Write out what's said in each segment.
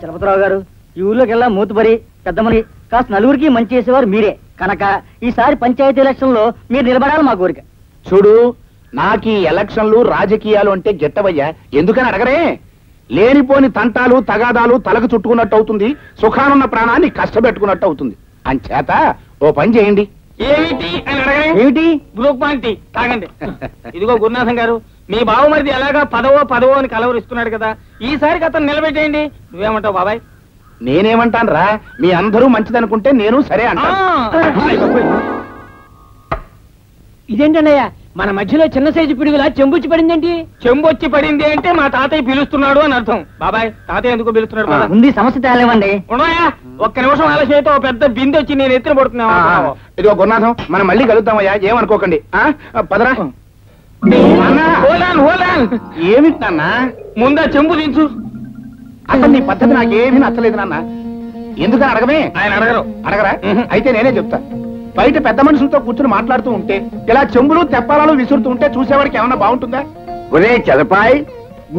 చలపతిరావు గారు, ఈ ఊర్లోకెల్లా మూతుబరి పెద్దమని కాస్త నలుగురికి మంచి చేసేవారు మీరే కనుక ఈసారి పంచాయతీ ఎలక్షన్ లో మీరు నిలబడాలి మా కోరిక. చూడు, నాకు ఈ ఎలక్షన్లు రాజకీయాలు అంటే గిట్టవయ్యా. ఎందుకని అడగరే? లేనిపోని తంటాలు తగాదాలు తలకు చుట్టుకున్నట్టు అవుతుంది, సుఖానున్న ప్రాణాన్ని కష్టపెట్టుకున్నట్టు అవుతుంది. అంచేత ఓ పని చేయండి. ఏమిటి అని అడగరే? ఏమిటి? గ్రూప్ పాయింట్ తాగండి. ఇదిగో గురునాథం గారు, మీ బావమరిది ఎలాగా పదవో అని కలవరిస్తున్నాడు కదా, ఈసారికి అతను నిలబెట్టేయండి. నువ్వేమంటావు బాబాయ్? నేనేమంటాను రా, మీ అందరూ మంచిదనుకుంటే నేను సరే అంటా. ఇదేంటన్నయ్య, మన మధ్యలో చిన్న సైజు పిడుగులా చెంబొచ్చి పడిందేంటి? చెంబొచ్చి పడింది అంటే మా తాతయ్య పిలుస్తున్నాడు అని అర్థం. బాబాయ్, తాతయ్య ఎందుకు పిలుస్తున్నాడు? ఉంది సమస్య తేలేవండి. ఉన్నాయా? ఒక్క నిమిషం ఆలస్యం ఒక పెద్ద బిందె వచ్చి నేను ఎత్తున పడుతున్నా. ఇదిగో గురునాథం, మనం మళ్ళీ కలుద్దామయ్యా, ఏమనుకోకండి. పదరా. ఏమిటి నాన్న? ముందా చెంబు దించు. అసలు నీ పద్ధతి నాకేమీ నచ్చలేదు నాన్న. ఎందుకని అడగమే? ఆయన అడగరు. అడగరా? అయితే నేనే చెప్తా. బయట పెద్ద మనుషులతో కూర్చుని మాట్లాడుతూ ఉంటే ఇలా చెంబులు తెప్పాలను విసురుతూ ఉంటే చూసేవాడికి ఏమన్నా బాగుంటుందా? ఒరే చలపాయ్,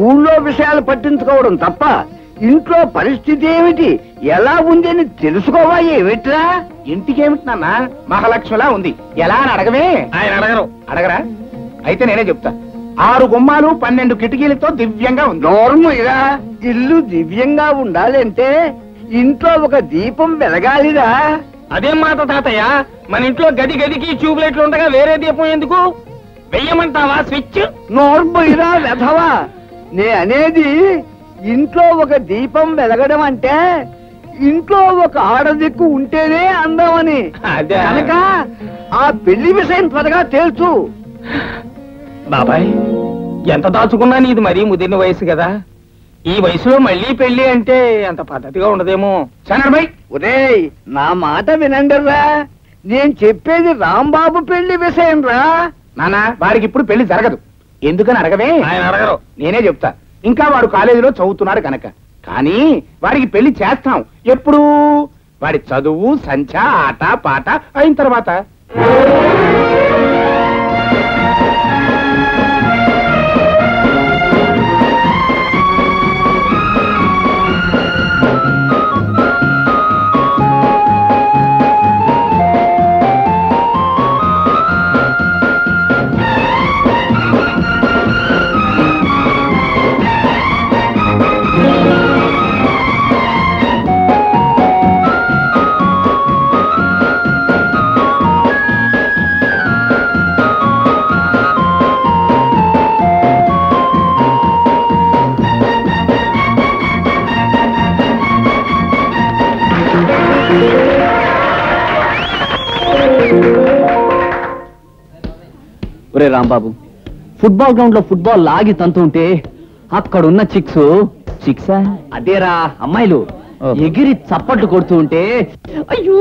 ఊళ్ళో విషయాలు పట్టించుకోవడం తప్ప ఇంట్లో పరిస్థితి ఏమిటి, ఎలా ఉంది అని తెలుసుకోవా? ఏమిట్రా? ఇంటికేమిటి నాన్న, మహాలక్ష్మిలా ఉంది, ఎలా అని అడగమే? ఆయన అడగరు. అడగరా? అయితే నేనే చెప్తా. 6 గుమ్మాలు 12 కిటికీలతో దివ్యంగా ఉంది. నోర్ముగా, ఇల్లు దివ్యంగా ఉండాలంటే ఇంట్లో ఒక దీపం వెలగాలిరా. అదేం మాట తాతయ్య, మన ఇంట్లో గది గదికి ట్యూబ్లైట్లు ఉండగా వేరే దీపం ఎందుకు? వెయ్యమంటావా స్విచ్? నోర్ముగా వెధవా, నే అనేది ఇంట్లో ఒక దీపం వెలగడం అంటే ఇంట్లో ఒక ఆడదిక్కు ఉంటేనే అందమని. కనుక ఆ పెళ్లి విషయం త్వరగా తెలుసు. బాబాయ్, ఎంత దాచుకున్నా నీది మరీ ముదిరిన వయసు కదా, ఈ వయసులో మళ్ళీ పెళ్లి అంటే అంత పద్ధతిగా ఉండదేమో. చనర్మై, ఒరేయ్ నా మాట వినండిరా, నేను చెప్పేది రాంబాబు పెళ్లి విషయం రా. నాన్న, వాడికి ఇప్పుడు పెళ్లి జరగదు. ఎందుకని అడగవే? ఆయన అడగరు. నేనే చెప్తా. ఇంకా వాడు కాలేజీలో చదువుతున్నాడు కనుక. కానీ వాడికి పెళ్లి చేస్తాం ఎప్పుడు? వాడి చదువు సంచ ఆట పాట అయిన తర్వాత. ఒరే రాంబాబు, ఫుట్బాల్ గ్రౌండ్ లో ఫుట్బాల్ లాగి తంతుంటే అక్కడున్న చిక్సా అదేరా అమ్మాయిలు ఎగిరి చప్పట్లు కొడుతూ ఉంటే అయ్యో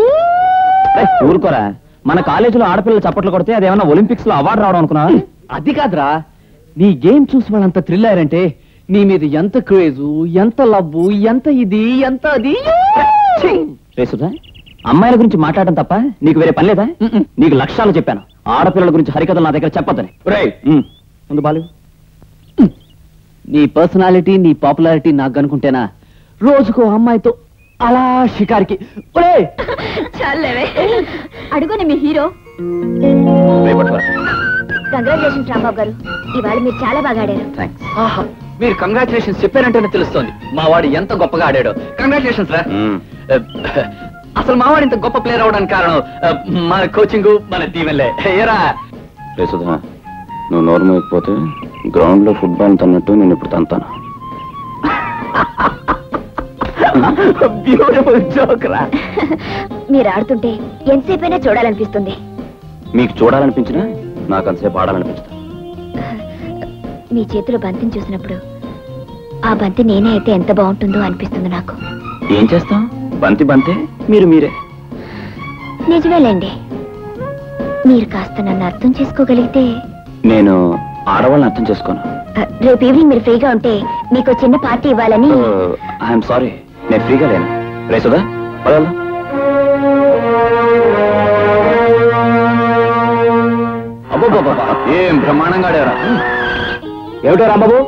ఊరుకోరా. మన కాలేజీలో ఆడపిల్లలు చప్పట్లు కొడితే అదేమన్నా ఒలింపిక్స్ లో అవార్డు రావడం అనుకున్నా? అది కాదురా, నీ గేమ్ చూసి వాళ్ళంత థ్రిల్ అయ్యారంటే నీ మీద ఎంత క్రేజు, ఎంత లవ్వు, ఎంత ఇది, ఎంత అది. రేసుదా, అమ్మాయిల గురించి మాట్లాడడం తప్ప నీకు వేరే పని లేదా? నీకు లక్ష్యాలు చెప్పాను, ఆడపిల్లల గురించి హరికథలు నా దగ్గర చెప్పొద్దని. ముందు బాలు, నీ పర్సనాలిటీ, నీ పాపులారిటీ నాకు కనుకుంటేనా రోజుకో అమ్మాయితో అలా షికారికి. చాలేవే, అడుగుని మీ హీరో. కంగ్రాచులేషన్స్ రాంబాబు గారు, ఇవాళ మీరు చాలా బాగా ఆడారు. మీరు కంగ్రాచులేషన్స్ చెప్పారంటేనే తెలుస్తోంది మా వాడు ఎంత గొప్పగా ఆడాడో. కంగ్రాచులేషన్స్ రా. అసలు మావాడు ఇంత గొప్ప ప్లేయర్ అవడానికి కారణం మన కోచింగ్, మన దీవెనలే. ఏరా రేసుదా, నువ్వు నోరు మోయకపోతే గ్రౌండ్ లో ఫుట్బాల్ తన్నట్టు నేను ఇప్పుడు తంతాను. బ్యూటిఫుల్ జోక్ రా. మీరు ఆడుతుంటే ఎంతసేపైనా చూడాలనిపిస్తుంది. మీకు చూడాలనిపించినా నాకు అంతసేపు ఆడాలనిపిస్తా. మీ చేతిలో బంతిని చూసినప్పుడు ఆ బంతి నేనే అయితే ఎంత బాగుంటుందో అనిపిస్తుంది నాకు. ఏం చేస్తాం, బంతి బంతే, మీరు మీరే. నిజమేలేండి, మీరు కాస్త నన్ను అర్థం చేసుకోగలిగితే. నేను ఆడవాళ్ళని అర్థం చేసుకోను. రేపు ఈవినింగ్ మీరు ఫ్రీగా ఉంటే మీకు చిన్న పార్టీ ఇవ్వాలని. ఐఎమ్ సారీ, నేను ఫ్రీగా లేను. రేసుదా పదాలు. అబ్బోబాబా, ఏం బ్రహ్మాండంగా ఆడారా. ఏమిటో రాంబాబు,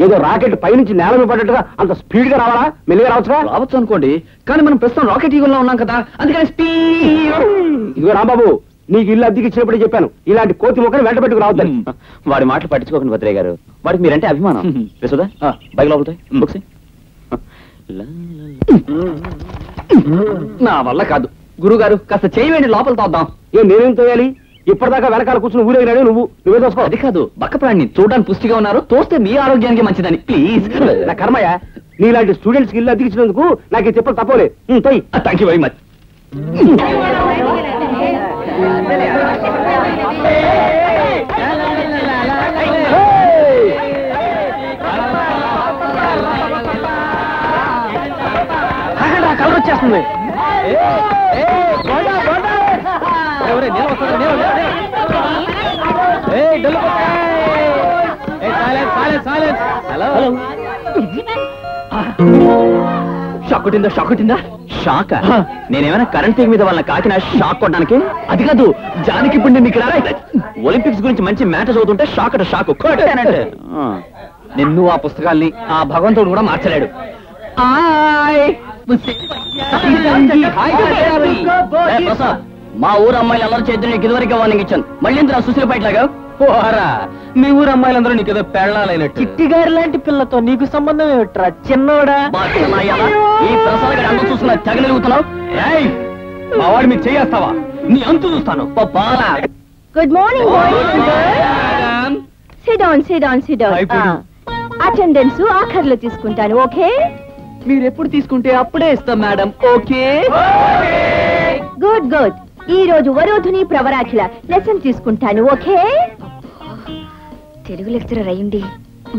ఏదో రాకెట్ పైనుంచి నేల మీద పడ్డట్టుగా అంత స్పీడ్ గా రావాలా? మెల్లిగా రావచ్చుగా? రావచ్చు అనుకోండి, కానీ మనం ప్రస్తుతం రాకెట్ ఈగల్లో ఉన్నాం కదా, అందుకని స్పీడ్. ఇదిగో రాంబాబు, నీకు ఇల్లు అద్దెకి ఇచ్చినప్పుడే చెప్పాను, ఇలాంటి కోతి మొక్కని వెంట పెట్టుకు రావద్దని. వాడి మాటలు పట్టించుకోకండి భద్రయ్య గారు, వాడికి మీరంటే అభిమానం. రేసుదా బైక్ లోపలితో బుక్స్. నా వల్ల కాదు గురుగారు, కాస్త చేయవేండి, లోపల తోద్దాం. ఏం నేనేం తోయాలి? ఇప్పటిదాకా వెనకాల కూర్చుని ఊరేగినాడు నువ్వే తోసుకో. అది కాదు, బక్క ప్రాణిని చూడడానికి పుష్టిగా ఉన్నారు, తోస్తే మీ ఆరోగ్యానికి మంచిదని. ప్లీజ్. నా కర్మయ్య, నీలాంటి స్టూడెంట్స్ కి ఇల్లు అద్దెకిచ్చినందుకు నాకు ఈ తిప్పలు తప్పలే. తోయ్. Thank you very much. Colour వచ్చేస్తుంది. షాక్ కొట్టిందా? షాక్ కొట్టిందా? షాక్? నేనేమైనా కరెంట్ తీగ మీద వాళ్ళ కాకినా షాక్ కొట్టడానికి? అది కాదు, జానికి ఇప్పుడు నేను ఇక్కడ ఒలింపిక్స్ గురించి మంచి మ్యాటర్ చదువుతుంటే షాక్ అట షాక్ కొట్టానంటే. నిన్ను ఆ పుస్తకాల్ని ఆ భగవంతుడు కూడా మార్చలేడు. మా ఊరు అమ్మాయిలు అందరూ చేతులు నీకు ఇదివరకే వార్నింగ్ ఇచ్చాను, మళ్ళీ ఇంత సుశీల పైట్లాగా పోరా. మీ ఊరు అమ్మాయిలందరూ నీకు ఏదో పెళ్ళాలైనట్టు. చిట్టి గారి లాంటి పిల్లతో నీకు సంబంధం ఏమిట్రా చిన్నోడా? ఈ ప్రసాద్ అందరూ చూస్తున్నా తెగలుగుతున్నావు. మా వాడు మీకు చేయేస్తావా? నీ అంతు చూస్తాను. Good morning. Sit down, sit down, sit down. Attendance ఆఖర్లో తీసుకుంటాను, ఓకే? మీరు ఎప్పుడు తీసుకుంటే అప్పుడే ఇస్తాం మేడం. ఓకే. Good good. ఈ రోజు వరోధుని ప్రవరాఖిల లెసన్ తీసుకుంటాను, ఓకే? తెలుగు లెక్చరర్ అయ్యింది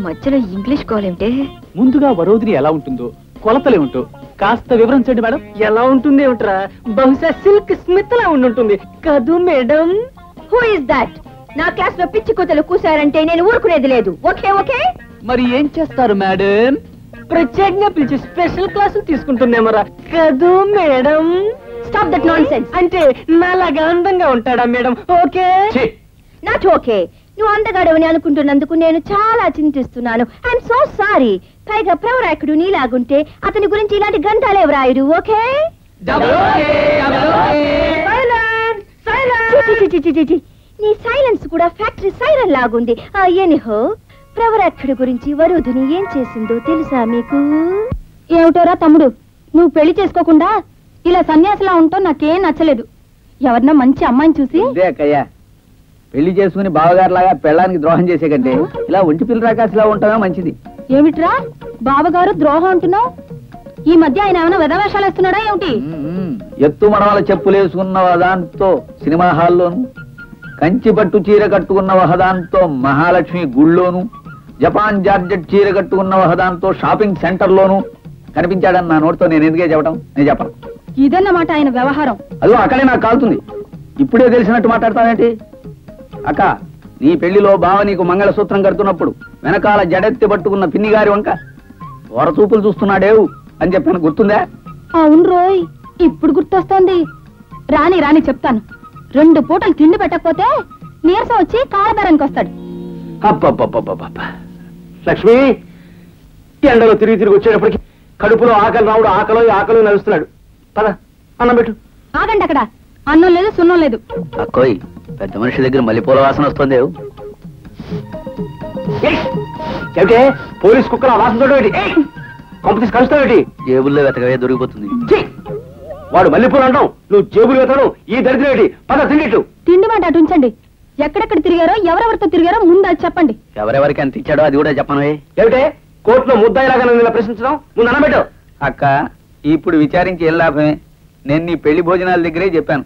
మధ్యలో ఇంగ్లీష్ కాలేంటే. ముందుగా వరోధిని ఎలా ఉంటుందో కొలతలేమిటో కాస్త వివరించండి మేడం. ఎలా ఉంటుంది ఏమిట్రా? బహుశా సిల్క్ స్మిత్ లా ఉంటుంది కదూ మేడం. Who is that? నా క్లాస్ లో పిచ్చి కూతలు కూసారంటే నేను ఊరుకునేది లేదు, ఓకే? ఓకే. మరి ఏం చేస్తారు మేడం? ప్రత్యేకంగా పిలిచి స్పెషల్ క్లాసులు తీసుకుంటుందేమరా కదూ మేడం. Stop that nonsense. అంటే నాలాగా అందంగా ఉంటాడా మేడం? ఓకే. Not okay. నువ్వు అందగాడవని అనుకుంటున్నందుకు నేను చాలా చింతిస్తున్నాను. I'm so sorry. పైగా ప్రవరాయకుడు నీలాగుంటే అతని గురించి ఇలాంటి గ్రంథాలే వ్రాయుడు, ఓకే? నీ సైలెన్స్ కూడా ఫ్యాక్టరీ సైరన్ లాగుంది. ఎనీహో, ప్రవరాక్షుడి గురించి వరుధుని ఏం చేసిందో తెలుసా మీకు? ఏమిటోరా తమ్ముడు, నువ్వు పెళ్లి చేసుకోకుండా ఇలా సన్యాసిలా ఉంటావు నాకేం నచ్చలేదు. ఎవరన్నా మంచి అమ్మాయిని చూసి అక్కయ్యా, పెళ్లి చేసుకుని బావగారులాగా పెళ్ళానికి ద్రోహం చేసే కంటే ఇలా ఒంటి పిల్ల రాకాసిలా ఉంటామే మంచిది. ఏమిట్రా బావగారు ద్రోహం అంటున్నావు? ఈ మధ్య ఆయన ఏమైనా వెధవేషాలు వేస్తున్నాడా ఏమిటి? ఎత్తు మనవాళ్ళ చెప్పులు వేసుకున్న దాంతో సినిమా హాల్లోను, కంచి పట్టు చీర కట్టుకున్న వహదాంతో మహాలక్ష్మి గుళ్ళోను, జపాన్ జార్జెట్ చీర కట్టుకున్న వహదాంతో షాపింగ్ సెంటర్లోను కనిపించాడని నా నోటితో నేను ఎందుకే చెప్పడం? నేను చెప్పను. ఇదన్నమాట ఆయన వ్యవహారం. అదో అక్కడే నాకు కాలుతుంది. ఇప్పుడే తెలిసినట్టు మాట్లాడతావేంటి? అక్క, నీ పెళ్లిలో బావ నీకు మంగళసూత్రం కడుతున్నప్పుడు వెనకాల జడెత్తి పట్టుకున్న పిన్నిగారి వంక వరచూపులు చూస్తున్నాడేవు అని చెప్పాను, గుర్తుందా? అవును రోయ్, ఇప్పుడు గుర్తొస్తోంది. రాని రాని చెప్తాను. 2 పూటలు తిండి పెట్టకపోతే నీరసం వచ్చి కాలబేరానికి వస్తాడు. అబ్బబ్బబ్బబ్బబ్బ. లక్ష్మి, ఎండలో తిరిగి వచ్చేటప్పటికి కడుపులో ఆకలి రావుడు ఆకలో నడుస్తున్నాడు. పద, అన్నం పెట్టు. ఆగండి అక్కడ. అన్నం లేదు, సున్నం లేదు. అక్కోయ్, పెద్ద మనిషి దగ్గర మల్లెపూల వాసన వస్తుంది. ఏమిటే పోలీస్ కుక్కల వాసన పంపిణీ కలుస్తావేటి? జేబుల్లో వెతకవే దొరికిపోతుంది. వాడు మల్లెపూలు అంటాం, నువ్వు జేబులు వెతడం ఈ దరిద్రేటి. పద, తిండిట్టు. తిండి మాట అటు ఉంచండి. ఎక్కడెక్కడ తిరిగారో, ఎవరెవరితో తిరిగారో ముందు అది చెప్పండి. ఎవరెవరికి ఎంత ఇచ్చాడో అది కూడా చెప్పను. ఏమిటే కోర్టులో ముద్దాయిలాగా నన్ను ప్రశ్నించడం? ముందు అన్నబెట్టు. అక్క, ఇప్పుడు విచారించి ఏం లాభమే? నేను నీ పెళ్లి భోజనాల దగ్గరే చెప్పాను,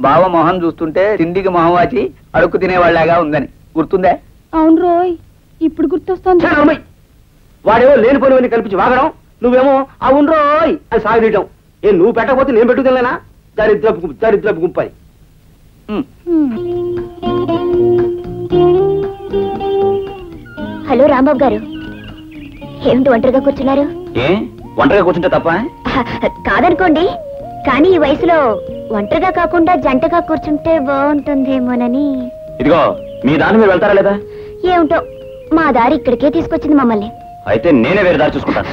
బావ మొహం చూస్తుంటే తిండికి మొహం వాచి అడుక్కు తినేవాళ్ళగా ఉందని. గుర్తుందే? అవును రోయ్, ఇప్పుడు గుర్తొస్తోంది. వాడేవో లేనిపోనివని కల్పించి వాగడం, నువ్వేమో అవును రోయ్ అని సాగదీయటం. నువ్వు పెట్టకపోతే నేను పెట్టుకుతేనా? దరిద్రపు గుంపాయి. హలో రాంబాబు గారు, ఏమిటి ఒంటరిగా కూర్చున్నారు? ఏ ఒంటరిగా కూర్చుంటే తప్ప? కాదనుకోండి, కానీ ఈ వయసులో ఒంటరిగా కాకుండా జంటగా కూర్చుంటే బాగుంటుందేమోనని. ఇదిగో, మీ దాని మీరు వెళ్తారా లేదా? ఏమిటో, మా దారి ఇక్కడికే తీసుకొచ్చింది మమ్మల్ని. అయితే నేనే వేరే దారి చూసుకుంటాను.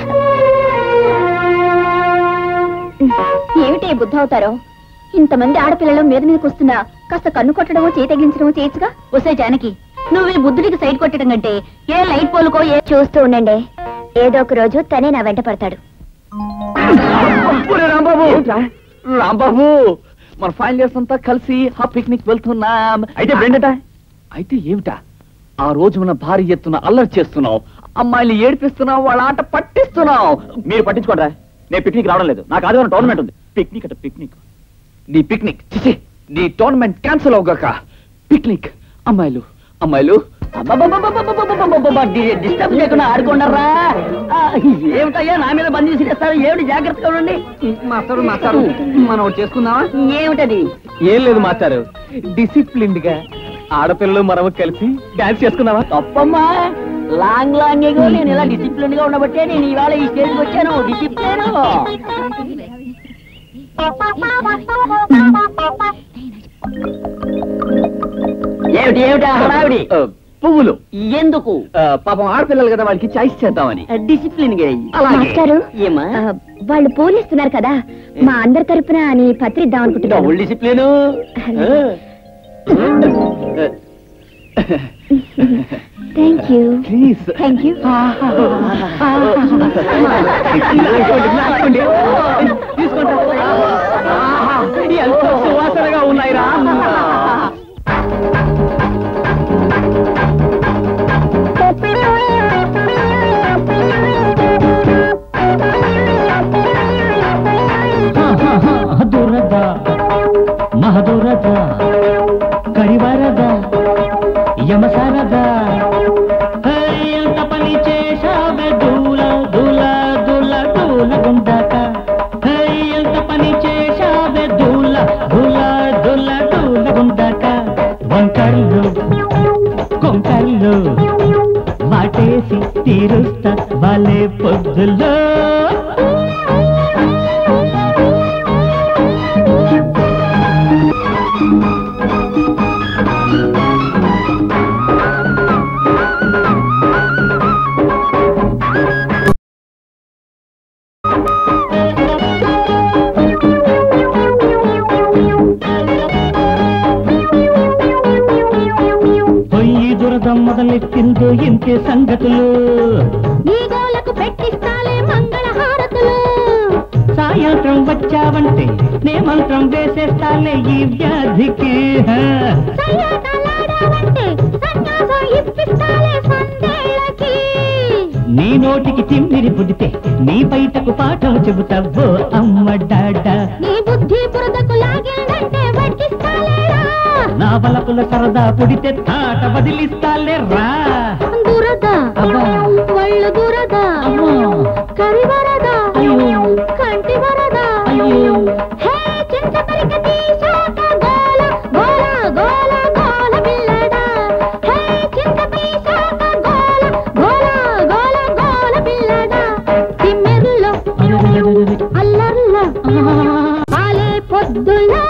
ఏమిటి బుద్ధ అవుతారో? ఇంతమంది ఆడపిల్లలు మీద మీదకి వస్తున్నా కాస్త కన్ను కొట్టడమో చేయి తగిలించడమో చేయొచ్చుగా. వస్తే జానకి, నువ్వు ఈ బుద్ధుడికి సైడ్ కొట్టడం కంటే ఏ లైట్ పోలుకో ఏ చూస్తూ ఉండండి. ఏదో ఒక రోజు తనే నా వెంట పడతాడు. రాంబాబు, మన ఫైనల్ అంతా కలిసి ఆ పిక్నిక్ వెళ్తున్నాం. అయితే ఫ్రెండ్ అయితే ఏమిటా? ఆ రోజు మన భారీ ఎత్తున అల్లరి చేస్తున్నావు, అమ్మాయిని ఏడిపిస్తున్నావు, వాళ్ళ ఆట పట్టిస్తున్నావు. మీరు పట్టించుకోండి, నేను పిక్నిక్ రావడం లేదు. నాకు ఆదివారం టోర్నమెంట్ ఉంది. పిక్నిక్ అంటే పిక్నిక్, నీ పిక్నిక్ చిచి, నీ టోర్నమెంట్ క్యాన్సిల్ అవగాక పిక్నిక్. అమ్మాయిలు అమ్మాయిలు డిస్టర్బ్ చేయకుండా ఆడుకోండరా. ఏమిటయ్యా నా మీద బందీ చేస్తారు? ఏమిటి? జాగ్రత్తగా ఉండండి. మాస్టారు మాస్టారు, మనం చేసుకుందామా? ఏమిటది? ఏం లేదు మాస్టారు, డిసిప్లిన్డ్ గా ఆడపిల్లలు మనము కలిసి డాన్స్ చేసుకుందామా? తప్పమ్మా, లాంగ్ లాంగ్ ఏగో నేను ఇలా డిసిప్లిన్ గా ఉండబట్టే నేను ఇవాళ ఈ స్టేజ్కి వచ్చాను. డిసిప్లిన్ ఏమిటి ఏమిటి హడావిడి? పువ్వులు ఎందుకు? పాపం ఆడపిల్లలు కదా, వాళ్ళకి చాయిస్ చేద్దామని. డిసిప్లిన్ గా. మాస్టారు, వాళ్ళు పూలిస్తున్నారు కదా, మా అందరి తరపున నీ పత్రిద్దాం అనుకుంటున్నాను. Discipline. Thank you. Please. Thank you. ఎంత సువాసనగా ఉన్నాయిరా. దురద మహదురద కరివరద యమసరద ఎంత పని చేశావే దూల దూల దూల దూల గుండాక. ఎంత పని చేశావే దూల దూల దూల దూల గుండాక. వంకర్లు కొంకర్లు వాటేసి తీరుస్తా వాళ్ళే పొద్దుల్లో. మొదలెట్టిందో ఇంతే సంగతులు, నీ గోలకు పెట్టిస్తాలే మంగళహారతులు. సాయంత్రం వచ్చావంటే నే మంత్రం వేసేస్తాలే ఈ వ్యాధికి. నీ నోటికి తిమ్మిరి పుడితే నీ బయటకు పాఠం చెబుతావో అమ్మ డాడా. నీ బుద్ధి బురదకు లాగేదంటే వడ్కిస్తాలేరా. నా వలపుల సరదా పుడితే తాట వదిలిస్తాలే రా దురద అబ్బా. ఒళ్ళు దురద అమ్మో. కరి వరద అయ్యో. కంటి వరద అయ్యో. హే చింత పరిక తీశాక గోల గోల గోల గోల పిల్లడా హే చింత తీశాక గోల గోల గోల గోల పిల్లడా తిమ్మెర్లో అల్లర్లో పాలే పొద్దులా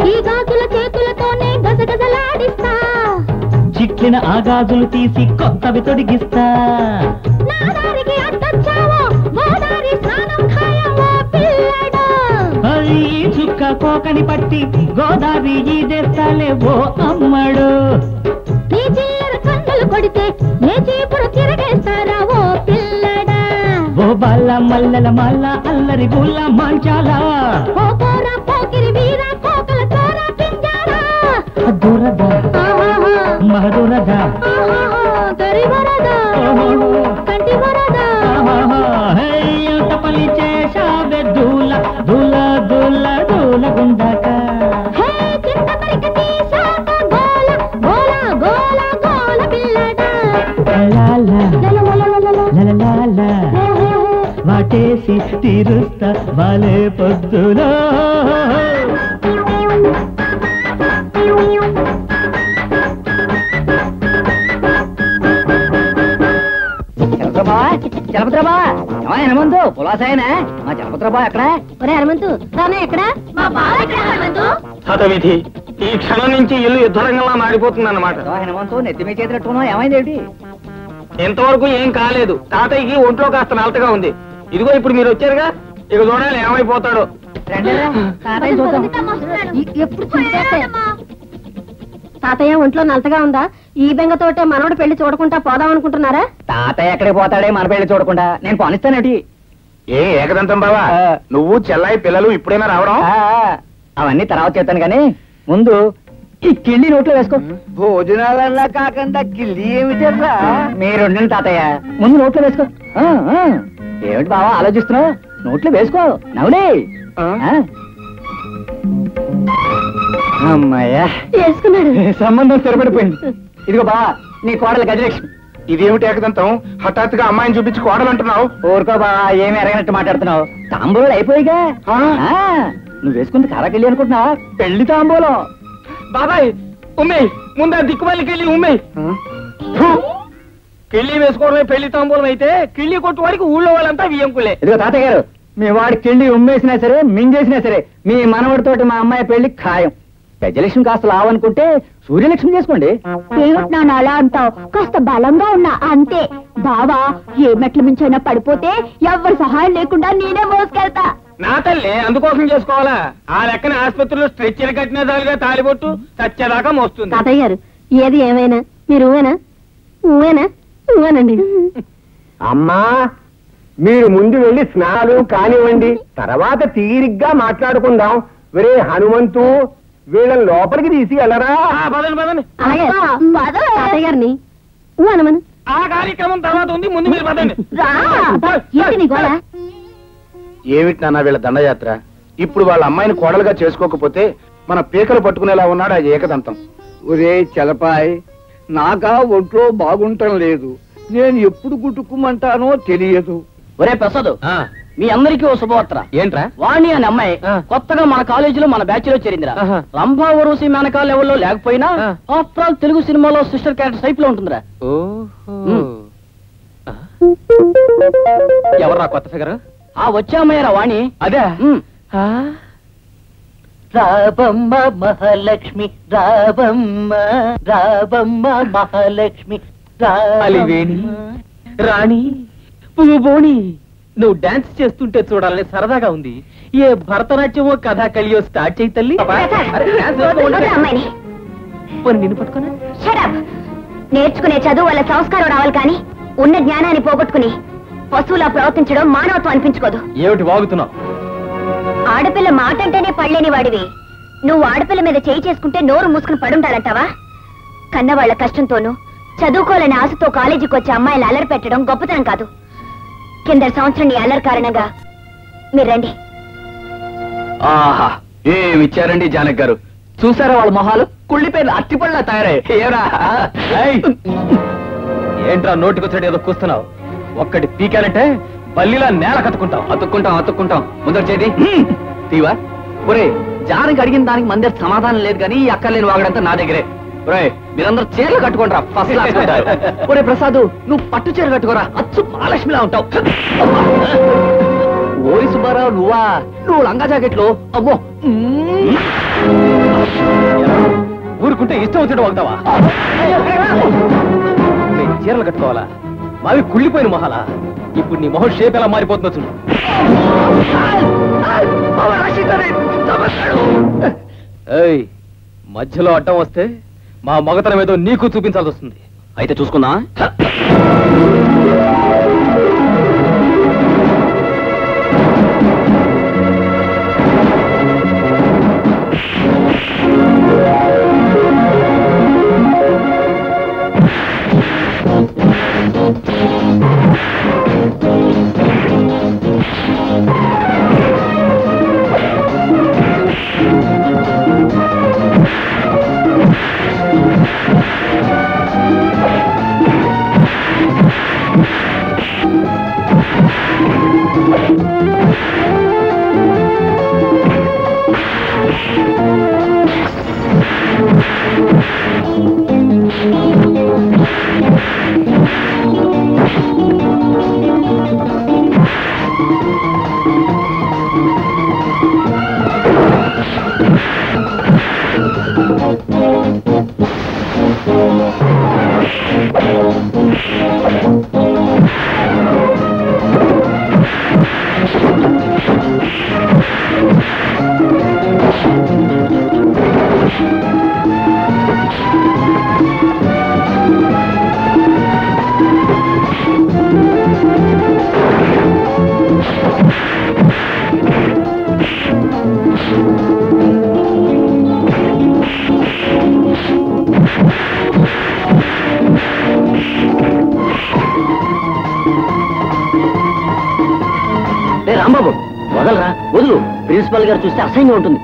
ఈ గాజుల చేతులతోనే గజగజలాడిస్తా చిట్లిన ఆగాజులు తీసి కొత్తవి తొడిగిస్తా నా దారికి అడ్డొచ్చావో గోదారి స్నానం ఖాయమో పిల్లడా ఈ చుక్క కోకని పట్టి గోదావరి ఈదేస్తాలే ఓ అమ్మడు నీ చిల్లర కన్నులు కొడితే నే చీపురు తిరగేస్తారా ఓ పిల్లడా ఓ బాల మల్లెల మల్ల అల్లరి గుల్ల మంచాల ఓ పోర పోకిరి వీర కోకల చోర పింజారా దురద ఆహాహా మహదురద ఆహాహా కరి వరద కంటి వరద పలి చేశావే దూల దూల దూల దూల గుండాక హే చింత పరిక తీశాక గోల గోల గోల గోల పిల్లడా లాల లలలలలల. లలలాల వాటేసి తీరుస్తా వాలే పొద్దులో చలపతిరాబా హనుమంతు పులాసాయనా మా చలపతిరాబా ఎక్కడ ఒరే హనుమంతు తానే ఎక్కడ మా బావ ఎక్కడ హనుమంతు హతవిధి ఈ క్షణం నుంచి ఇల్లు యుద్ధరంగంలా మారిపోతుంది అన్నమాట హనుమంతు నెత్తి మీ చేతులట్టుకున్నావు ఏమైంది ఏమిటి ఇంతవరకు ఏం కాలేదు తాతయ్యకి ఒంట్లో కాస్త నలతగా ఉంది ఇదిగో ఇప్పుడు మీరు వచ్చారుగా ఇక చూడాలి ఏమైపోతాడో తాతయ్య చూద్దాం. ఎప్పుడు తాతయ్య ఒంట్లో నలతగా ఉందా ఈ బెంగతోటే మనవడు పెళ్లి చూడకుండా పోదాం అనుకుంటున్నారా తాతయ్య ఎక్కడికి పోతాడే మన పెళ్లి చూడకుండా నేను పోనిస్తానేటి ఏ ఏకదంతం బావా నువ్వు చెల్లాయి పిల్లలు ఇప్పుడైనా రావడం అవన్నీ తర్వాత చెప్తాను కానీ ముందు ఈ కిళ్ళి నోట్లో వేసుకో భోజనాలన్నా కాకుండా కిల్లి ఏమిటరా మీరు ఉండండి తాతయ్య ముందు నోట్లో వేసుకో ఏమిటి బావా ఆలోచిస్తున్నావు నోట్లో వేసుకో నవ్వులే అమ్మాయ్యా వేసుకున్నాడు సంబంధం స్థిరపడిపోయింది ఇదిగో బావా నీ కోడలు గజలక్ష్మి ఇదేమిటి ఏకదంతం హఠాత్తుగా అమ్మాయిని చూపించి కోడలంటున్నావు ఊరుకో బావా ఏమి ఎరగనట్టు మాట్లాడుతున్నావు తాంబూలాలు అయిపోయిగా నువ్వు వేసుకుంది కారాకెళ్ళి అనుకుంటున్నావా పెళ్లి తాంబూలం బాబాయ్ ఉమ్మే ముందా దిక్కుమాలికి వెళ్ళి ఉమ్మే కిళ్ళి వేసుకోవడమే పెళ్లి తాంబూలం అయితే కిళ్ళి కొట్టు వారికి ఊళ్ళో వాళ్ళంతా వియ్యంకులే ఇదిగో తాతయ్య గారు మీ వాడికి కిళ్ళి ఉమ్మేసినా సరే మింగేసినా సరే మీ మనవడితోటి మా అమ్మాయి పెళ్లి ఖాయం గజలక్ష్మి కాస్త లావనుకుంటే సూర్యలక్ష్మి చేసుకోండి ఏమిటి అలా అంటావు కాస్త బలంగా ఉన్నా అంతే బావా ఏ మెట్ల మించైనా పడిపోతే ఎవరి సహాయం లేకుండా నేనే మోసుకెళ్తా నా తల్లి అందుకోసం చేసుకోవాలా ఆ లెక్కన ఆసుపత్రిలో స్ట్రెచ్చర్ కట్టిన దాలుగా తాలిబొట్టు చచ్చేదాకా మోస్తుంది తాతయ్య గారు ఏది ఏమైనా మీరు ఊవేనా అమ్మా మీరు ముందు వెళ్ళి స్నానాలు కానివ్వండి తర్వాత తీరిగ్గా మాట్లాడుకుందాం ఒరే హనుమంతు వీళ్ళని లోపలికి తీసి వెళ్ళరా పదండి పదండి తాతయ్య గారిని అనమను ఆ కార్యక్రమం తర్వాత ఉంది ముందు మీరు పదండి ఏమిటి నాన్న వీళ్ళ దండయాత్ర ఇప్పుడు వాళ్ళ అమ్మాయిని కోడలుగా చేసుకోకపోతే మన పీకలు పట్టుకునేలా ఉన్నాడు ఆ ఏకదంతం ఒరే చలపాయ్ నాకా ఒంట్లో బాగుంటం లేదు నేను ఎప్పుడు గుట్టుకుమంటానో తెలియదు ఒరే ప్రసాద్ మీ అందరికీ ఓ శుభవార్త ఏంట్రా వాణి అనే అమ్మాయి కొత్తగా మన కాలేజీలో మన బ్యాచ్ లో చేరిందిరా రంభా ఊర్వశి మేనకా లెవెల్లో లేకపోయినా ఆఫ్టర్ ఆల్ తెలుగు సినిమాలో సిస్టర్ క్యారెక్టర్ టైప్ లో ఉంటుందిరా ఎవర్రా కొత్త ఫిగర్ ఆ వచ్చే అమ్మాయిరా వాణి అదే రాబమ్మ మహాలక్ష్మి రాబమ్మ రాబమ్మ మహాలక్ష్మి అలివేణి రాణి పువ్వు బోణి నువ్వు డాన్స్ చేస్తుంటే చూడాలని సరదాగా ఉంది. ఏ భరతనాట్యమో కథాకళియో స్టార్ట్ చేయి తల్లి. అమ్మాయిని నిన్ను పట్టుకున్నా. నేర్చుకునే చదువు వల్ల సంస్కారం రావాలి కానీ ఉన్న జ్ఞానాన్ని పోగొట్టుకుని పశువులా ప్రవర్తించడం మానవత్వం అనిపించుకోదు. ఏమిటి వాగుతున్నావు? ఆడపిల్ల మాట అంటేనే పడలేని వాడివి నువ్వు ఆడపిల్ల మీద చేయి చేసుకుంటే నోరు మూసుకుని పడుంటారంటావా? కన్నవాళ్ల కష్టంతోనూ చదువుకోవాలని ఆశతో కాలేజీకి వచ్చే అమ్మాయిలు అల్లరి పెట్టడం గొప్పతనం కాదు. కింద సంవత్సరం నీ అల్లరి కారణంగా మీరు రండి. ఆహా, ఏమి ఇచ్చారండి జానక్ గారు. చూసారా వాళ్ళ మొహాలు కుళ్ళిపోయిన అట్టిపళ్ళ తయారయ్యేరా. ఏంట్రా నోటికొచ్చాడు ఏదో కూస్తున్నావు? ఒక్కటి పీకాలంటే బల్లిలా నేల కత్తుకుంటాం. అతుక్కుంటాం ముందర చేది తీవా. ఒరే జానకి అడిగిన దానికి మంది సమాధానం లేదు కానీ అక్కర్లేని వాగడంతా నా దగ్గరే. ఒరే మీరందరూ చీరలు కట్టుకుంటారా ఫస్ట్ క్లాస్ ఉంటారు. ఒరే ప్రసాద్ నువ్వు పట్టు చీర కట్టుకోరా, అచ్చు మహాలక్ష్మిలా ఉంటావు. ఓరి సుబ్బారావు నువ్వు లంగా జాకెట్లో అమ్మో ఊరుకుంటే ఇష్టం వచ్చినట్టు వాగుతావా? చీరలు కట్టుకోవాలా? మావి కుళ్ళిపోయిన మొహాలా? ఇప్పుడు నీ మొహం షేప్ ఎలా మారిపోతుందో చూడు. ఏయ్ మధ్యలో అడ్డం వస్తే మా మగతనం ఏదో నీకు చూపించాల్సి వస్తుంది. అయితే చూసుకుందా? రాంబాబు వదలరా, వదులు. ప్రిన్సిపల్ గారు చూస్తే అసహ్యంగా ఉంటుంది.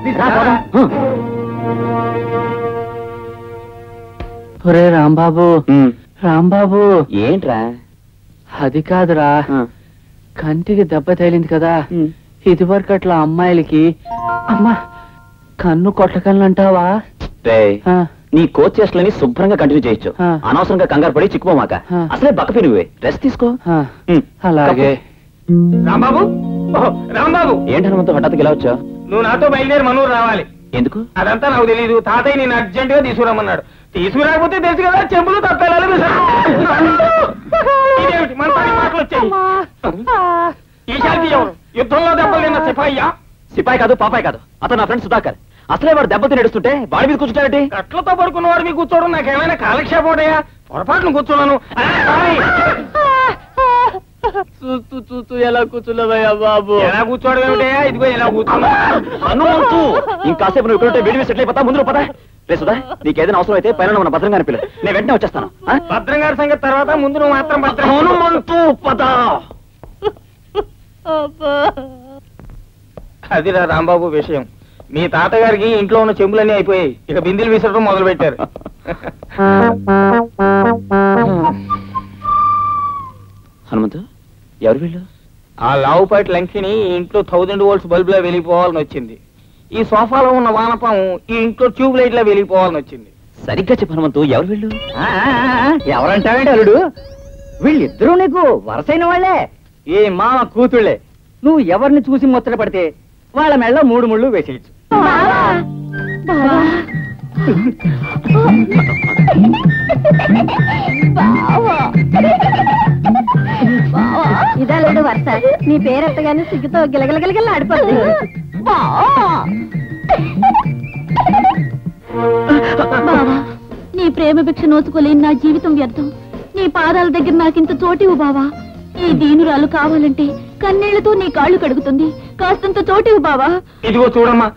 ఒరే రాంబాబు ఏంట్రా? అది కాదురా, కంటికి దెబ్బ తగిలింది కదా. ఇదివరకు అట్లా అమ్మాయిలకి అమ్మా కన్ను కొట్టకన్నంటావా? నీ కోచ్ చేష్టలని శుభ్రంగా కంటిన్యూ చేయొచ్చు. అనవసరంగా కంగారు పడి చిక్కుపోమాక. అసలే బక్కపి నువ్వే రెస్ట్ తీసుకో. అలాగే. రాంబాబు ఏంటి హనుమంతు హఠాత్తుగా ఎలా వచ్చా? నువ్వు నాతో బయలుదేరి మనూరు రావాలి. ఎందుకు? అదంతా నాకు తెలియదు. తాతయ్య నేను అర్జెంట్ గా తీసుకురామన్నాడు. తీసుకురాకపోతే తెలుసు కదా చెంబులు తప్పాలి. మాటలు వచ్చాయి. ఈశాంతి ఎవరు? యుద్ధంలో దెబ్బలు తిన్న సిపాయ్యా? సిపాయి కాదు, పాపాయి కాదు. అతను నా ఫ్రెండ్ సుధాకర్. అసలే వాడు దెబ్బ తిని నడుస్తుంటే వాడి మీద కూర్చుంటాడేంటి? కట్లతో పడుకున్న వాడి మీద కూర్చోవడం నాకేమైనా కాలక్షేపం ఉంటాయా? పొరపాటును కూర్చున్నాను. చూస్తూ ఎలా కూర్చున్నావయ్యా బాబు? ఎలా కూర్చోవడం ఏమిటయా? ఇదిగో ఎలా కూర్చున్నా. హనుమంతు ఇంకాసేపు నువ్వు ఇక్కడ వేడి సెటిల్ అయిపోతా. ముందు పదా. రే సుధా, నీకేదైనా అవసరం అయితే పైన మన భద్రం గారి పిల్లలు, నేను వెంటనే వచ్చేస్తాను. భద్రం గారి సంగతి తర్వాత, ముందు నువ్వు మాత్రం భద్రం. హనుమంతు పదా. అదిరా రాంబాబు విషయం. మీ తాతగారికి ఇంట్లో ఉన్న చెంబులన్నీ అయిపోయాయి. ఇక బిందెలు విసరడం మొదలు పెట్టారు. హనుమంతు ఎవరు వీళ్ళు? ఆ లావుపాటి లంకిని ఇంట్లో 1000 వోల్ట్స్ బల్బులా వెలిగిపోవాలని వచ్చింది. ఈ సోఫాలో ఉన్న వానపాము ఈ ఇంట్లో ట్యూబ్ లైట్ లా వెలిగిపోవాలని వచ్చింది. సరిగ్గా చెప్పు హనుమంతు, ఎవరు వీళ్ళు? ఎవరంటావేంటి అల్లుడు? వీళ్ళిద్దరూ నీకు వరసైన వాళ్ళే. ఏ మామ కూతుళ్ళే. నువ్వు ఎవరిని చూసి ముచ్చట పడితే వాళ్ళ మెళ్ళ 3 ముళ్ళు వేసేయచ్చు. ఇదా లేడు వరుస నీ పేరెత్తగానే సిగ్గుతో గిలగిలగిలగిల ఆడిపోతుంది. బావా, నీ ప్రేమ భిక్ష నోచుకోలేని నా జీవితం వ్యర్థం. నీ పాదాల దగ్గర నాకింత చోటివు బావా. ఈ దీనురాలు కావాలంటే కన్నీళ్లతో నీ కాళ్ళు కడుగుతుంది. కాస్తంత చోటివు బావా. ఇదిగో చూడమ్మా,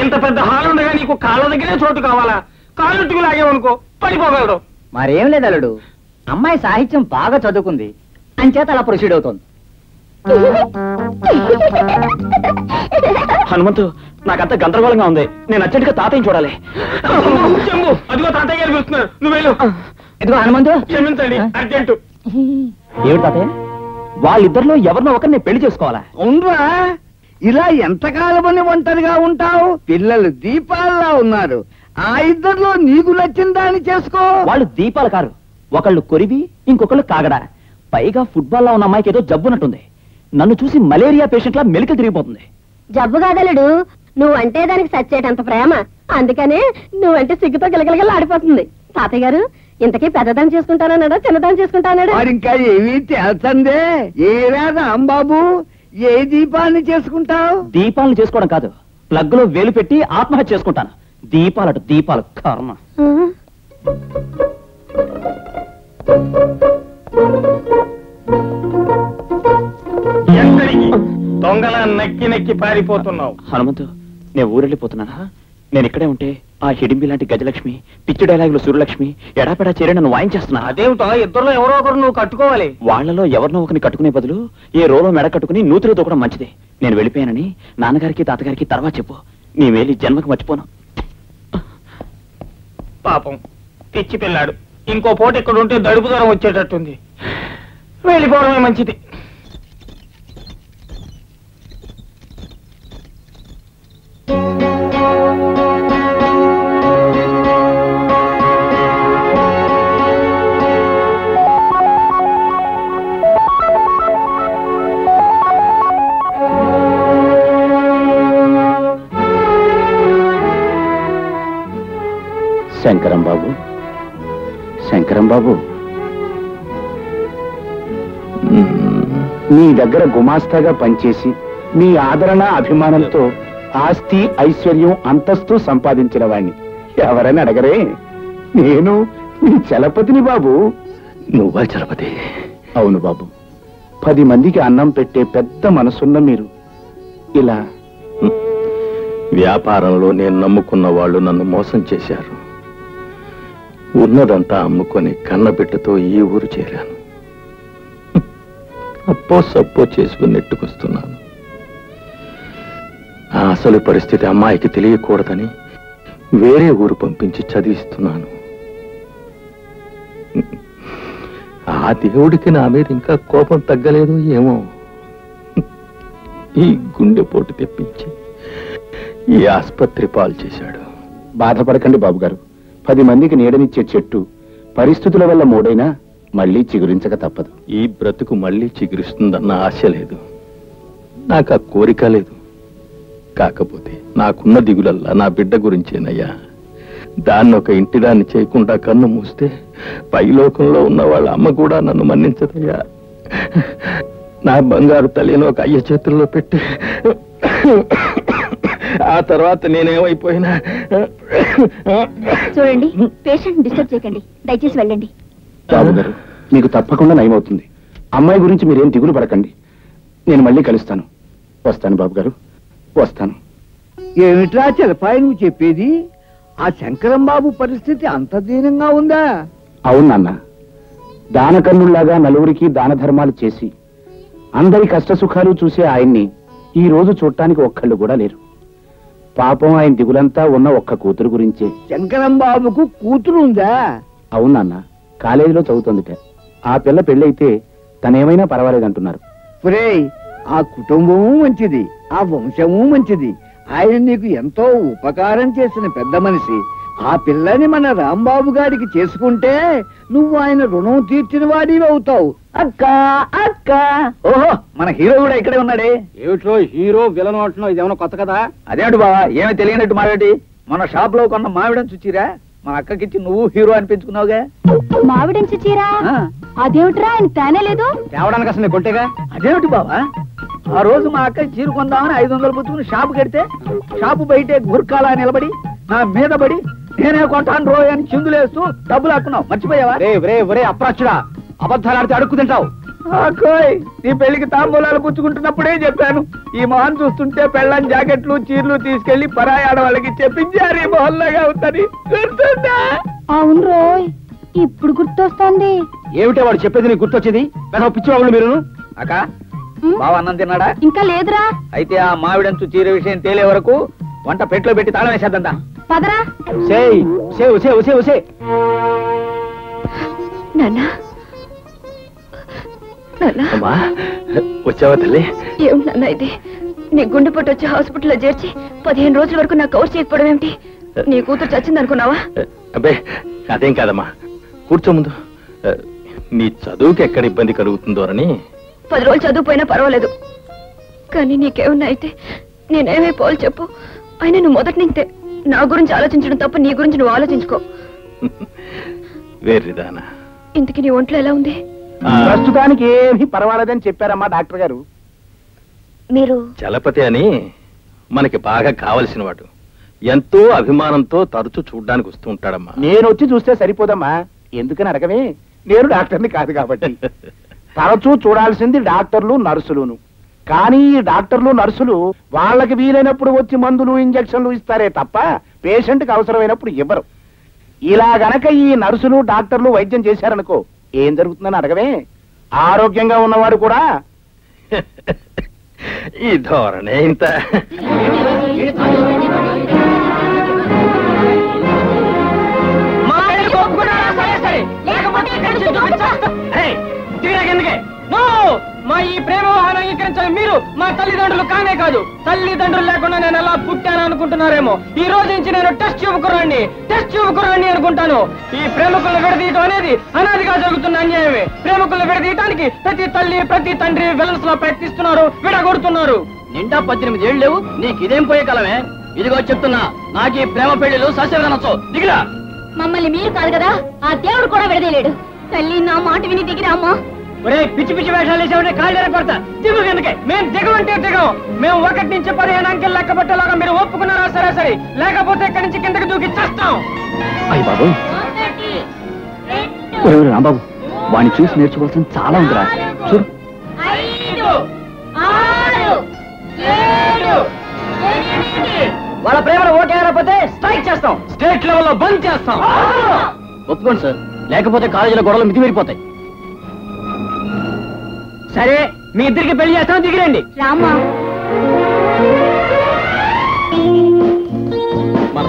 ఇంత పెద్ద హాల్ ఉండగా నీకు కాళ్ళ దగ్గరే చోటు కావాలా? కాళ్ళుట్టుకు లాగేవనుకో పడిపోగలడు. మరేం లేదు అల్లుడు, అమ్మాయి సాహిత్యం బాగా చదువుకుంది అంచేత అలా ప్రొసీడ్ అవుతోంది. హనుమంతు, నాకంతా గందరగోళంగా ఉంది. నేను అర్జెంటుగా తాతయ్యని చూడాలి. చెంబు, అదిగో తాతయ్య గారు పిలుస్తున్నారు, నువ్వు వెళ్ళు. ఇదిగో హనుమంతు. క్షమించండి, అర్జెంటు. ఏమిటి తాతయ్య, వాళ్ళిద్దరిలో ఎవరినో ఒకరిని పెళ్లి చేసుకోవాలా? అవునరా, ఇలా ఎంతకాలమని ఒంటరిగా ఉంటావు? పిల్లలు దీపాల్లా ఉన్నారు. ఆ ఇద్దరిలో నీకు నచ్చిన దాన్ని చేసుకో. వాళ్ళు దీపాలు కారు, ఒకళ్ళు కొరివి, ఇంకొకళ్ళు కాగడా. పైగా ఫుట్బాల్ లో ఉన్న అమ్మాయికి ఏదో జబ్బునట్టుంది. నన్ను చూసి మలేరియా పేషెంట్ లా మెలికలు తిరిగిపోతుంది. జబ్బు కాదలుడు, నువ్వంటే దానికి సచ్చేటంత ప్రేమ. అందుకనే నువ్వంటే సిగ్గుతో గిలగిలగిల ఆడిపోతుంది. తాతయ్య గారు, ఇంతకీ పెద్దదాన్ని చేసుకుంటానన్నాడా చిన్నదాన్ని చేసుకుంటానడా? మరి ఇంకా ఏమీ తేల్చందే. ఏ రాదా అంబాబు, ఏ దీపాన్ని చేసుకుంటావు? దీపాలను చేసుకోవడం కాదు, ప్లగ్ లో వేలు పెట్టి ఆత్మహత్య చేసుకుంటాను. దీపాలట దీపాలు, కర్మ. ఎక్కడికి దొంగలా నక్కి నక్కి పారిపోతున్నావు? హనుమంతు, నేను ఊరెళ్ళిపోతున్నానా? నేను ఇక్కడే ఉంటే ఆ హిడింబి లాంటి గజలక్ష్మి, పిచ్చి డైలాగులు సూర్యలక్ష్మి ఎడాపెడా చేరి నన్ను వాయించేస్తున్నా. అదేమిటో, ఇద్దరులో ఎవరో ఒకరు నువ్వు కట్టుకోవాలి. వాళ్లలో ఎవరినో ఒకరిని కట్టుకునే బదులు ఏ రోలో మెడ కట్టుకుని నూతిలో దూకడం మంచిది. నేను వెళ్ళిపోయానని నాన్నగారికి తాతగారికి తర్వాత చెప్పు. నీ వేలి జన్మకు మర్చిపోను. పాపం పిచ్చి పిల్లాడు. ఇంకో పూట ఇక్కడ ఉంటే దడుపు దూరం వచ్చేటట్టుంది. వెళ్ళిపోవడమే మంచిది. శంకరం బాబు, శంకరం బాబు, మీ దగ్గర గుమాస్తాగా పనిచేసి మీ ఆదరణ అభిమానంతో ఆస్తి ఐశ్వర్యం అంతస్తు సంపాదించిన వాణ్ణి ఎవరని అడగరే? నేను మీ చలపతిని బాబు. నువ్వా చలపతి? అవును బాబు. 10 మందికి అన్నం పెట్టే పెద్ద మనసున్న మీరు ఇలా వ్యాపారంలో నేను నమ్ముకున్న వాళ్ళు నన్ను మోసం చేశారు. ఉన్నదంతా అమ్ముకొని కన్నబిడ్డతో ఈ ఊరు చేరాను. అప్పో సప్పో చేసుకుని నెట్టుకొస్తున్నాను. ఆ అసలు పరిస్థితి అమ్మాయికి తెలియకూడదని వేరే ఊరు పంపించి చదివిస్తున్నాను. ఆ దేవుడికి నా మీద ఇంకా కోపం తగ్గలేదు ఏమో. ఈ గుండెపోటు తెప్పించి ఈ ఆస్పత్రి పాలు చేశాడు. బాధపడకండి బాబు గారు. 10 మందికి నీడనిచ్చే చెట్టు పరిస్థితుల వల్ల మూడైనా మళ్ళీ చిగురించక తప్పదు. ఈ బ్రతుకు మళ్ళీ చిగురిస్తుందన్న ఆశ లేదు, నాకు ఆ కోరిక లేదు. కాకపోతే నాకున్న దిగులల్లా నా బిడ్డ గురించేనయ్యా. దాన్ని ఒక ఇంటిదాన్ని చేయకుండా కన్ను మూస్తే పైలోకంలో ఉన్న వాళ్ళ అమ్మ కూడా నన్ను మన్నించదయ్యా. నా బంగారు తల్లిని ఒక అయ్య చేతుల్లో పెట్టి ఆ తర్వాత నేనేమైపోయినా. చూడండి, పేషెంట్ డిస్టర్బ్ చేయకండి, దయచేసి వెళ్ళండి. బాబు గారు, మీకు తప్పకుండా నయమవుతుంది. అమ్మాయి గురించి మీరేం దిగులు పడకండి. నేను మళ్ళీ కలుస్తాను. వస్తాను బాబు గారు, వస్తాను. ఏమిట్రా చెలపాయి నువ్వు చెప్పేది? ఆ శంకరం బాబు పరిస్థితి అంత దీనంగా ఉందా? అవును నాన్న. దానకన్నుల్లాగా నలుగురికి దాన ధర్మాలు చేసి అందరి కష్ట సుఖాలు చూసే ఆయన్ని ఈ రోజు చూడటానికి ఒక్కళ్ళు కూడా లేరు. పాపం ఆయన దిగులంతా ఉన్న ఒక్క కూతురు గురించే. శంకరం బాబుకు కూతురు ఉందా? అవును నాన్న, కాలేజీలో చదువుతుందిట. ఆ పిల్ల పెళ్ళైతే తనేమైనా పర్వాలేదంటున్నారు. ఒరేయ్, ఆ కుటుంబము మంచిది, ఆ వంశము మంచిది. ఆయన నీకు ఎంతో ఉపకారం చేసిన పెద్ద మనిషి. ఆ పిల్లని మన రాంబాబు గారికి చేసుకుంటే నువ్వు ఆయన రుణం తీర్చిన వాడివి అవుతావు. అక్క అక్క, ఓహో, మన హీరో కూడా ఇక్కడే ఉన్నాడే. ఏమిటో హీరో విలన్ అంటున్నావు, ఇదేమన్నా కొత్త కదా? అదేమిటి బావా, ఏమీ తెలియనట్టు మాట్లాడి. మన షాప్ లో కొన్న మామిడని చూచిరా, మా అక్కకిచ్చి నువ్వు హీరో అనిపించుకున్నావుగా. మావిడించి చీర ఆ, అదేమిట్రా ఆయన తేనే లేదు. తేవడానికి అసలు కొంటేగా. అదేమిటి బావా, ఆ రోజు మా అక్క చీర కొందామని 500 పుచ్చుకుని షాపు కడితే షాపు బయటే గుర్కాలా నిలబడి నా మీద పడి నేనే కొంటాను రోయ్ అని చిందులేస్తూ డబ్బులు హక్కున్నావు, మర్చిపోయావా? ఒరే అప్రాచుడా, అబద్ధాలు ఆడితే అడుక్కు తింటావు. అక్కోయ్, నీ పెళ్లికి తాంబూలాలు పుచ్చుకుంటున్నప్పుడే చెప్పాను, ఈ మొహన్ చూస్తుంటే పెళ్ళని జాకెట్లు చీరలు తీసుకెళ్లి పరాయి ఆడవాళ్ళకి చెప్పించారు ఈ మొహల్లాగా అవుతుంది. గుర్తుందా? అవును రోయ్, ఇప్పుడు గుర్తొస్తుంది. ఏమిటే వాడు చెప్పేది నీకు గుర్తొచ్చేది? పెద్ద పిచ్చివాళ్ళు మీరు. అక్క, బావ అన్నం తిన్నాడా? ఇంకా లేదురా. అయితే ఆ మావిడంచు చీర విషయం తేలే వరకు వంట పెట్లో పెట్టి తాళం వేసేద్దా. పదరా. సేయ్ సేవ్ సేవ్ సేవ్ సేవ్. నాన్న అమ్మా, వచ్చావా తల్లి? ఏమిటన్నా ఇది? నీ గుండెపోటు వచ్చి హాస్పిటల్లో చేర్చి 15 రోజుల వరకు నాకు కవర్ చేయకపోవడం ఏమిటి? నీ కూతురు చచ్చింది అనుకున్నావా? అబ్బే, అదేం కాదమ్మా, కూర్చో ముందు. నీ చదువుకి ఎక్కడ ఇబ్బంది కలుగుతుందోనని. 10 రోజులు చదువుపోయినా పర్వాలేదు, కానీ నీకేమన్నా అయితే నేనేమైపోవాలి చెప్పు. అయినా నువ్వు మొదటి నింతే నా గురించి ఆలోచించడం తప్ప నీ గురించి నువ్వు ఆలోచించుకో. వేర్రిదానా, ఇంతకీ నీ ఒంట్లో ఎలా ఉంది? ప్రస్తుతానికి ఏమీ పర్వాలేదని చెప్పారమ్మా డాక్టర్ గారు. మీరు చలపతి అని మనకి బాగా కావలసిన వాడు, ఎంతో అభిమానంతో తరచూ చూడ్డానికి వస్తూ ఉంటాడమ్మా. నేను వచ్చి చూస్తే సరిపోదమ్మా, ఎందుకని అడగవే, నేను డాక్టర్ని కాదు కాబట్టి. తరచూ చూడాల్సింది డాక్టర్లు నర్సులును. కానీ ఈ డాక్టర్లు నర్సులు వాళ్ళకి వీలైనప్పుడు వచ్చి మందులు ఇంజక్షన్లు ఇస్తారే తప్ప పేషెంట్కి అవసరమైనప్పుడు ఇవ్వరు. ఇలా గనక ఈ నర్సులు డాక్టర్లు వైద్యం చేశారనుకో ఏం జరుగుతుందని అడగవే, ఆరోగ్యంగా ఉన్నవాడు కూడా ఈ ధోరణే ఇంత. మా ఈ ప్రేమ వ్యవహారం అంగీకరించాలి మీరు. మా తల్లిదండ్రులు కానే కాదు, తల్లిదండ్రులు లేకుండా నేను ఎలా పుట్టాను అనుకుంటున్నారేమో. ఈ రోజు నుంచి నేను టెస్ట్ చూపుకురాండి అనుకుంటాను. ఈ ప్రేమికులను విడదీయటం అనేది అనాదిగా జరుగుతున్న అన్యాయమే. ప్రేమికులను విడదీయటానికి ప్రతి తల్లి ప్రతి తండ్రి విలన్స్ లో ప్రయత్నిస్తున్నారు, విడగొడుతున్నారు. నిండా 18 ఏళ్ళు లేవు, నీకు ఇదేం పోయే కాలమే? ఇదిగో చెప్తున్నా, నాకు ఈ ప్రేమ పెళ్లిలు సస్యవనొచ్చు. దిగిరా. మమ్మల్ని మీరు కాదు కదా, ఆ దేవుడు కూడా విడదీయలేడు. తల్లి, నా మాట విని దిగిరా అమ్మా. ఒరే పిచ్చి పిచ్చి వేషాలు వేసామంటే కాళ్ళ కొడతా. దిగు కిందకే. మేము దిగమంటే దిగం. మేము 1 నుంచి 15 అంకెలు లెక్క పట్టేలాగా మీరు ఒప్పుకున్నారా సరే సరే, లేకపోతే ఇక్కడి నుంచి కిందకి దూకి చేస్తాం. అయ్య బాబు, రాంబాబు, వాడిని చూసి నేర్చుకోవాల్సిన చాలా ఉందిరా. చూడు. 5, 6, 7, 8. వాళ్ళ ప్రేమలో ఓకే అయిపోతే స్ట్రైక్ చేస్తాం, స్టేట్ లెవెల్లో బంద్ చేస్తాం. ఒప్పుకోండి సార్, లేకపోతే కాలేజీలో గొడవలు మితిమీరిపోతాయి. సరే, మీ ఇద్దరికి పెళ్లి చేస్తాం, దిగిరండి. రామ్మా.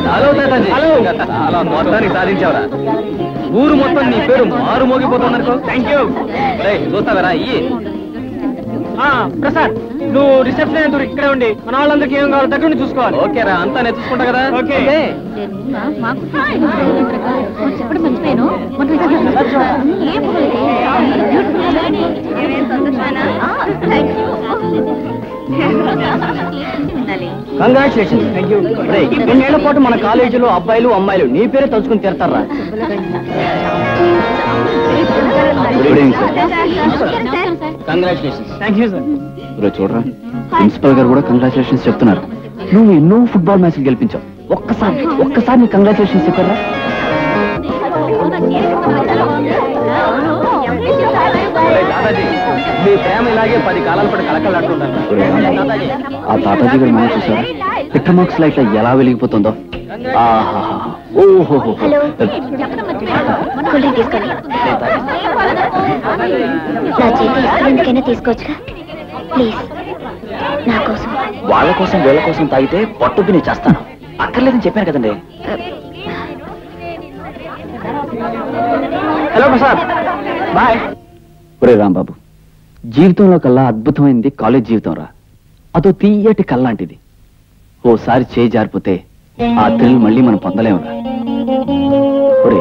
చాలా మొత్తానికి సాధించావరా. ఊరు మొత్తం నీ పేరు మారు మోగిపోతుందనుకో. Thank you. చూస్తావరా ఇయ్యి. ప్రసాద్, నువ్వు రిసెప్షన్ ఎంత ఇక్కడే ఉండి మన వాళ్ళందరికీ ఏం కావాలో దగ్గర నుండి చూసుకోవాలి. ఓకేరా, అంతా నేను చూసుకుంటా కదా. ఓకే. చెప్పడం మర్చిపోయాను. కంగ్రాచులేషన్. ఎన్నేళ్ల పాటు మన కాలేజీలో అబ్బాయిలు అమ్మాయిలు నీ పేరే తలుచుకుని తిరతారా. కంగ్రాచులేషన్స్. Thank you sir. చూడరా, ప్రిన్సిపల్ గారు కూడా కంగ్రాచులేషన్స్ చెప్తున్నారు. నువ్వు ఎన్నో ఫుట్బాల్ మ్యాచ్లు గెలిపించావు. ఒక్కసారి నీ కంగ్రాచులేషన్స్ చెప్పారా. దాదాజీ, మీ ప్రేమ ఇలాగే 10 కాలాల పాటు కలకలాడుతుంటారు. ఆ తాతాజీ గారు మనం చూసారా, పిట్ట మార్క్స్ లైట్ ఎలా వెలిగిపోతుందో. ఓహో, హలో, కూల్ డ్రింక్ తీసుకోండి. నా చేతి ఎందుకైనా తీసుకోవచ్చుగా ప్లీజ్, నా కోసం. వాళ్ళ కోసం వీళ్ళ కోసం తాగితే పట్టుకు నేను చేస్తాను. అక్కర్లేదని చెప్పాను కదండి. Hello Prasad, bye. ఒరే రాంబాబు, జీవితంలో కల్లా అద్భుతమైంది కాలేజ్ జీవితం రా. అదో తీయటి కల్లాంటిది. ఓసారి చేయి జారిపోతే ఆ థ్రిల్ మళ్ళీ మనం పొందలేమురా. ఒరే,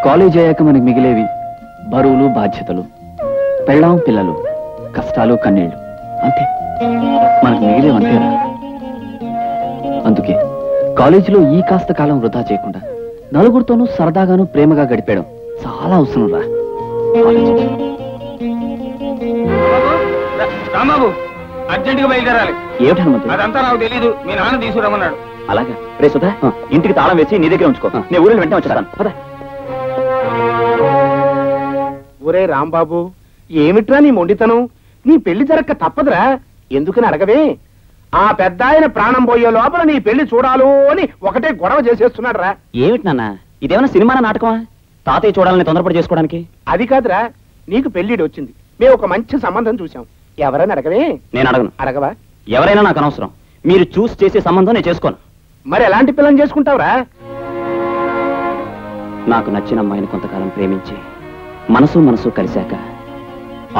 కాలేజ్ అయ్యాక మనకి మిగిలేవి బరువులు, బాధ్యతలు, పెళ్ళాం, పిల్లలు, కష్టాలు, కన్నీళ్లు, అంతే. మనకు మిగిలేవంతేరా. అందుకే కాలేజీలో ఈ కాస్త కాలం వృధా చేయకుండా నలుగురితోనూ సరదాగాను ప్రేమగా గడిపేయడం చాలా అవసరం రా. రాంబాబు అర్జెంట్ గా బయలుదేరాలి. ఏమిటి హనుమంతు? అదంతా నాకు తెలీదు, మీ నాన్న తీసుకురమ్మన్నాడు. అలాగా రే సుధా, ఇంటికి తాళం వేసి నీ దగ్గర ఉంచుకో. నేను ఊరిలో వెంటనే వచ్చేస్తాను. ఒరే రాంబాబు, ఏమిట్రా నీ మొండితనం? నీ పెళ్లి జరక్క తప్పదురా. ఎందుకని అడగవే? ఆ పెద్ద ఆయన ప్రాణం పోయే లోపల నీ పెళ్లి చూడాలు అని ఒకటే గొడవ చేసేస్తున్నాడు రా. ఏమిటి నాన్న, ఇదేమన్నా సినిమా నాటకమా? తాతయ్య చూడాలని తొందరపడి చేసుకోవడానికి? అది కాదురా, నీకు పెళ్లిడి వచ్చింది, మేము ఒక మంచి సంబంధం చూసాం. ఎవరైనా అడగవే? నేను అడగను. అడగవా? ఎవరైనా నాకు అనవసరం. మీరు చూసి చేసే సంబంధం నేను చేసుకోను. మరి ఎలాంటి పిల్లని చేసుకుంటావురా? నాకు నచ్చిన అమ్మాయిని కొంతకాలం ప్రేమించి మనసు కలిశాక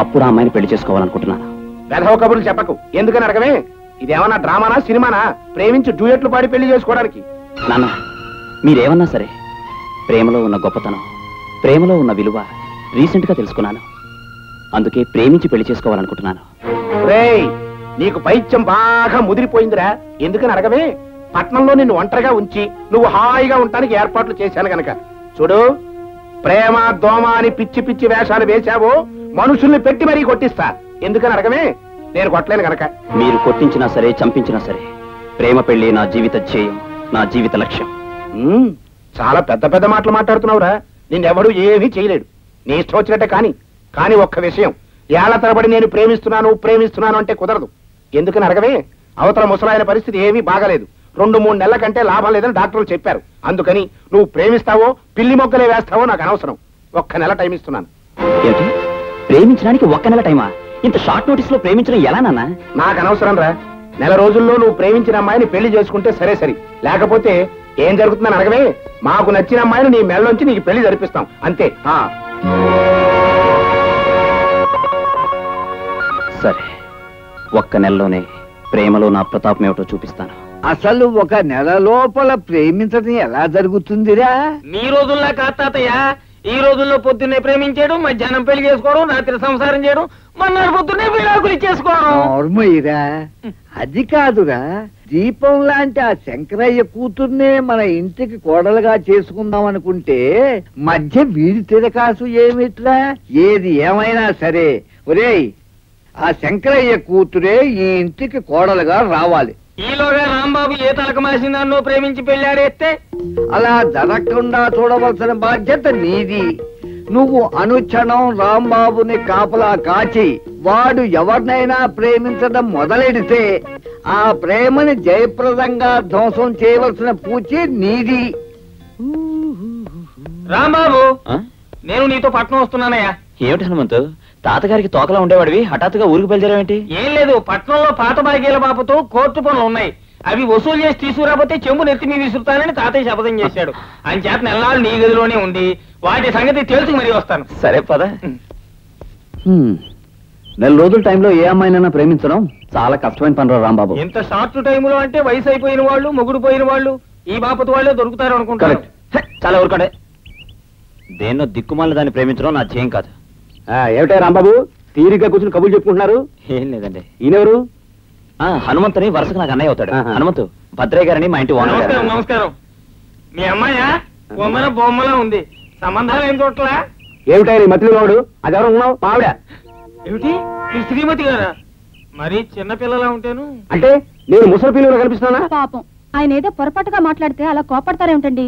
అప్పుడు ఆ అమ్మాయిని పెళ్లి చేసుకోవాలనుకుంటున్నాను. వెధవ కబుర్లు చెప్పకు. ఎందుకని అడగవే? ఇదేమన్నా డ్రామానా సినిమానా? ప్రేమించి డ్యూయెట్లు పాడి పెళ్లి చేసుకోవడానికి? నాన్న, మీరేమన్నా సరే, ప్రేమలో ఉన్న గొప్పతనం, ప్రేమలో ఉన్న విలువ రీసెంట్ గా తెలుసుకున్నాను. అందుకే ప్రేమించి పెళ్లి చేసుకోవాలనుకుంటున్నాను. రేయ్, నీకు పైత్యం బాగా ముదిరిపోయిందిరా. ఎందుకని అడగవే? పట్నంలో నిన్ను ఒంటరిగా ఉంచి నువ్వు హాయిగా ఉండటానికి ఏర్పాట్లు చేశాను గనక. చూడు, ప్రేమ దోమ అని పిచ్చి పిచ్చి వేషాలు వేశావో మనుషుల్ని పెట్టి మరీ కొట్టిస్తా. ఎందుకని అడగవే? నేను కొట్టలేను గనక. మీరు కొట్టించినా సరే, చంపించినా సరే, ప్రేమ పెళ్లి నా జీవిత ధ్యేయం, నా జీవిత లక్ష్యం. చాలా పెద్ద పెద్ద మాటలు మాట్లాడుతున్నావురా. నిన్నెవడూ ఏమీ చేయలేడు. నీ ఇష్టం వచ్చినట్టే కానీ ఒక్క విషయం, ఏళ్ల తరబడి నేను ప్రేమిస్తున్నాను అంటే కుదరదు. ఎందుకని అడగవే? అవతల ముసలాయన పరిస్థితి ఏమీ బాగలేదు. 2-3 నెలల కంటే లాభం లేదని డాక్టర్లు చెప్పారు. అందుకని నువ్వు ప్రేమిస్తావో పిల్లి మొగ్గలే వేస్తావో నాకు అనవసరం. 1 నెల టైం ఇస్తున్నాను. ఏంటి, ప్రేమించడానికి 1 నెల టైమా? ఇంత షార్ట్ నోటీస్ లో ప్రేమించడం ఎలా నాన్న? నాకు అనవసరం రా. నెల రోజుల్లో నువ్వు ప్రేమించిన అమ్మాయిని పెళ్లి చేసుకుంటే సరే, లేకపోతే ఏం జరుగుతుందని అడగవే? మాకు నచ్చిన అమ్మాయిని నీ మెళ్ళొంచి నీకు పెళ్లి జరిపిస్తాం, అంతే. సరే, 1 నెలలోనే ప్రేమలో నా ప్రతాపం ఏమిటో చూపిస్తాను. అసలు 1 నెల లోపల ప్రేమించడం ఎలా జరుగుతుందిరా? మీ రోజుల్లో కాదు తాతయ్య. ఈ రోజుల్లో పొద్దున్నే ప్రేమించేయడం, మధ్యాహ్నం పెళ్లి చేసుకోవడం, రాత్రి సంసారం చేయడం, మన్నాడు పొద్దున్నే విడాకులు చేసుకోవడం. నార్మయ్యరా, అది కాదురా. దీపం లాంటి ఆ శంకరయ్య కూతుర్నే మన ఇంటికి కోడలుగా చేసుకుందాం అనుకుంటే మధ్య వీడి తిరకాసు ఏమిట్రా? ఏది ఏమైనా సరే ఒరేయ్, ఆ శంకరయ్య కూతురే ఈ ఇంటికి కోడలుగా రావాలి. ఈలోగా రాంబాబు ఏ తలక మాసిందాన్నో ప్రేమించి పెళ్ళాడేస్తే అలా జరగకుండా చూడవలసిన బాధ్యత నీది. నువ్వు అనుక్షణం రాంబాబుని కాపలా కాచి వాడు ఎవరినైనా ప్రేమించడం మొదలెడితే ఆ ప్రేమని జయప్రదంగా ధ్వంసం చేయవలసిన పూచి నీది. రాంబాబు, నేను నీతో పట్నం వస్తున్నానయ్యా. ఏమిటి హనుమంతు, తాతగారికి తోకలా ఉండేవాడివి హఠాత్తుగా ఊరికి బయలుదేరావేంటి? ఏం లేదు, పట్నంలో పాత బాగీల బాబుతో కోర్టు పనులు ఉన్నాయి. అవి వసూలు చేసి తీసుకురాకపోతే చెంబు నెత్తి మీద విసురుతానని తాతయ్య శపథం చేశాడు. అని చేత నెలలు నీ గదిలోనే ఉండి వాటి సంగతి తెలుసుకు మరీ వస్తాను. సరే పద. నెల రోజుల టైంలో ఏ అమ్మాయినైనా ప్రేమించడం చాలా కష్టమైన పని రాంబాబు. ఇంత షార్ట్ టైంలో అంటే వయసు అయిపోయిన వాళ్ళు, మొగుడు పోయిన వాళ్ళు, ఈ బాపతి వాళ్ళే దొరుకుతారు అనుకుంటారు. చాలా ఊరుకోడే. దేన్నో దిక్కుమాల దాన్ని ప్రేమించడం నా ధ్యేయం కాదు. ఏమిటా రాంబాబు తీరిగ్గా కూర్చుని కబుర్లు చెప్పుకుంటున్నారు? ఏం లేదండి. ఈయనెవరు? హనుమంతుని వరుసకు నాకు అన్నయ్య అవుతాడు. హనుమంతు భద్రయ్య గారని మా ఇంటి ఓనర్. నమస్కారం. నమస్కారం. మీ అమ్మాయా? బొమ్మల బొమ్మలా ఉంది. సంబంధాలు ఏం చూడట్లా? ఏమిటా నీ మతిలో వాడు? అదెవరు ఉన్నావు? మావిడ. ఏమిటి, మీ శ్రీమతి గారా? మరి చిన్నపిల్లలా ఉంటాను అంటే నేను ముసలి పిల్లలు కనిపిస్తున్నానా? పాపం, ఆయన ఏదో పొరపాటుగా మాట్లాడితే అలా కోపడతారేమిటండి?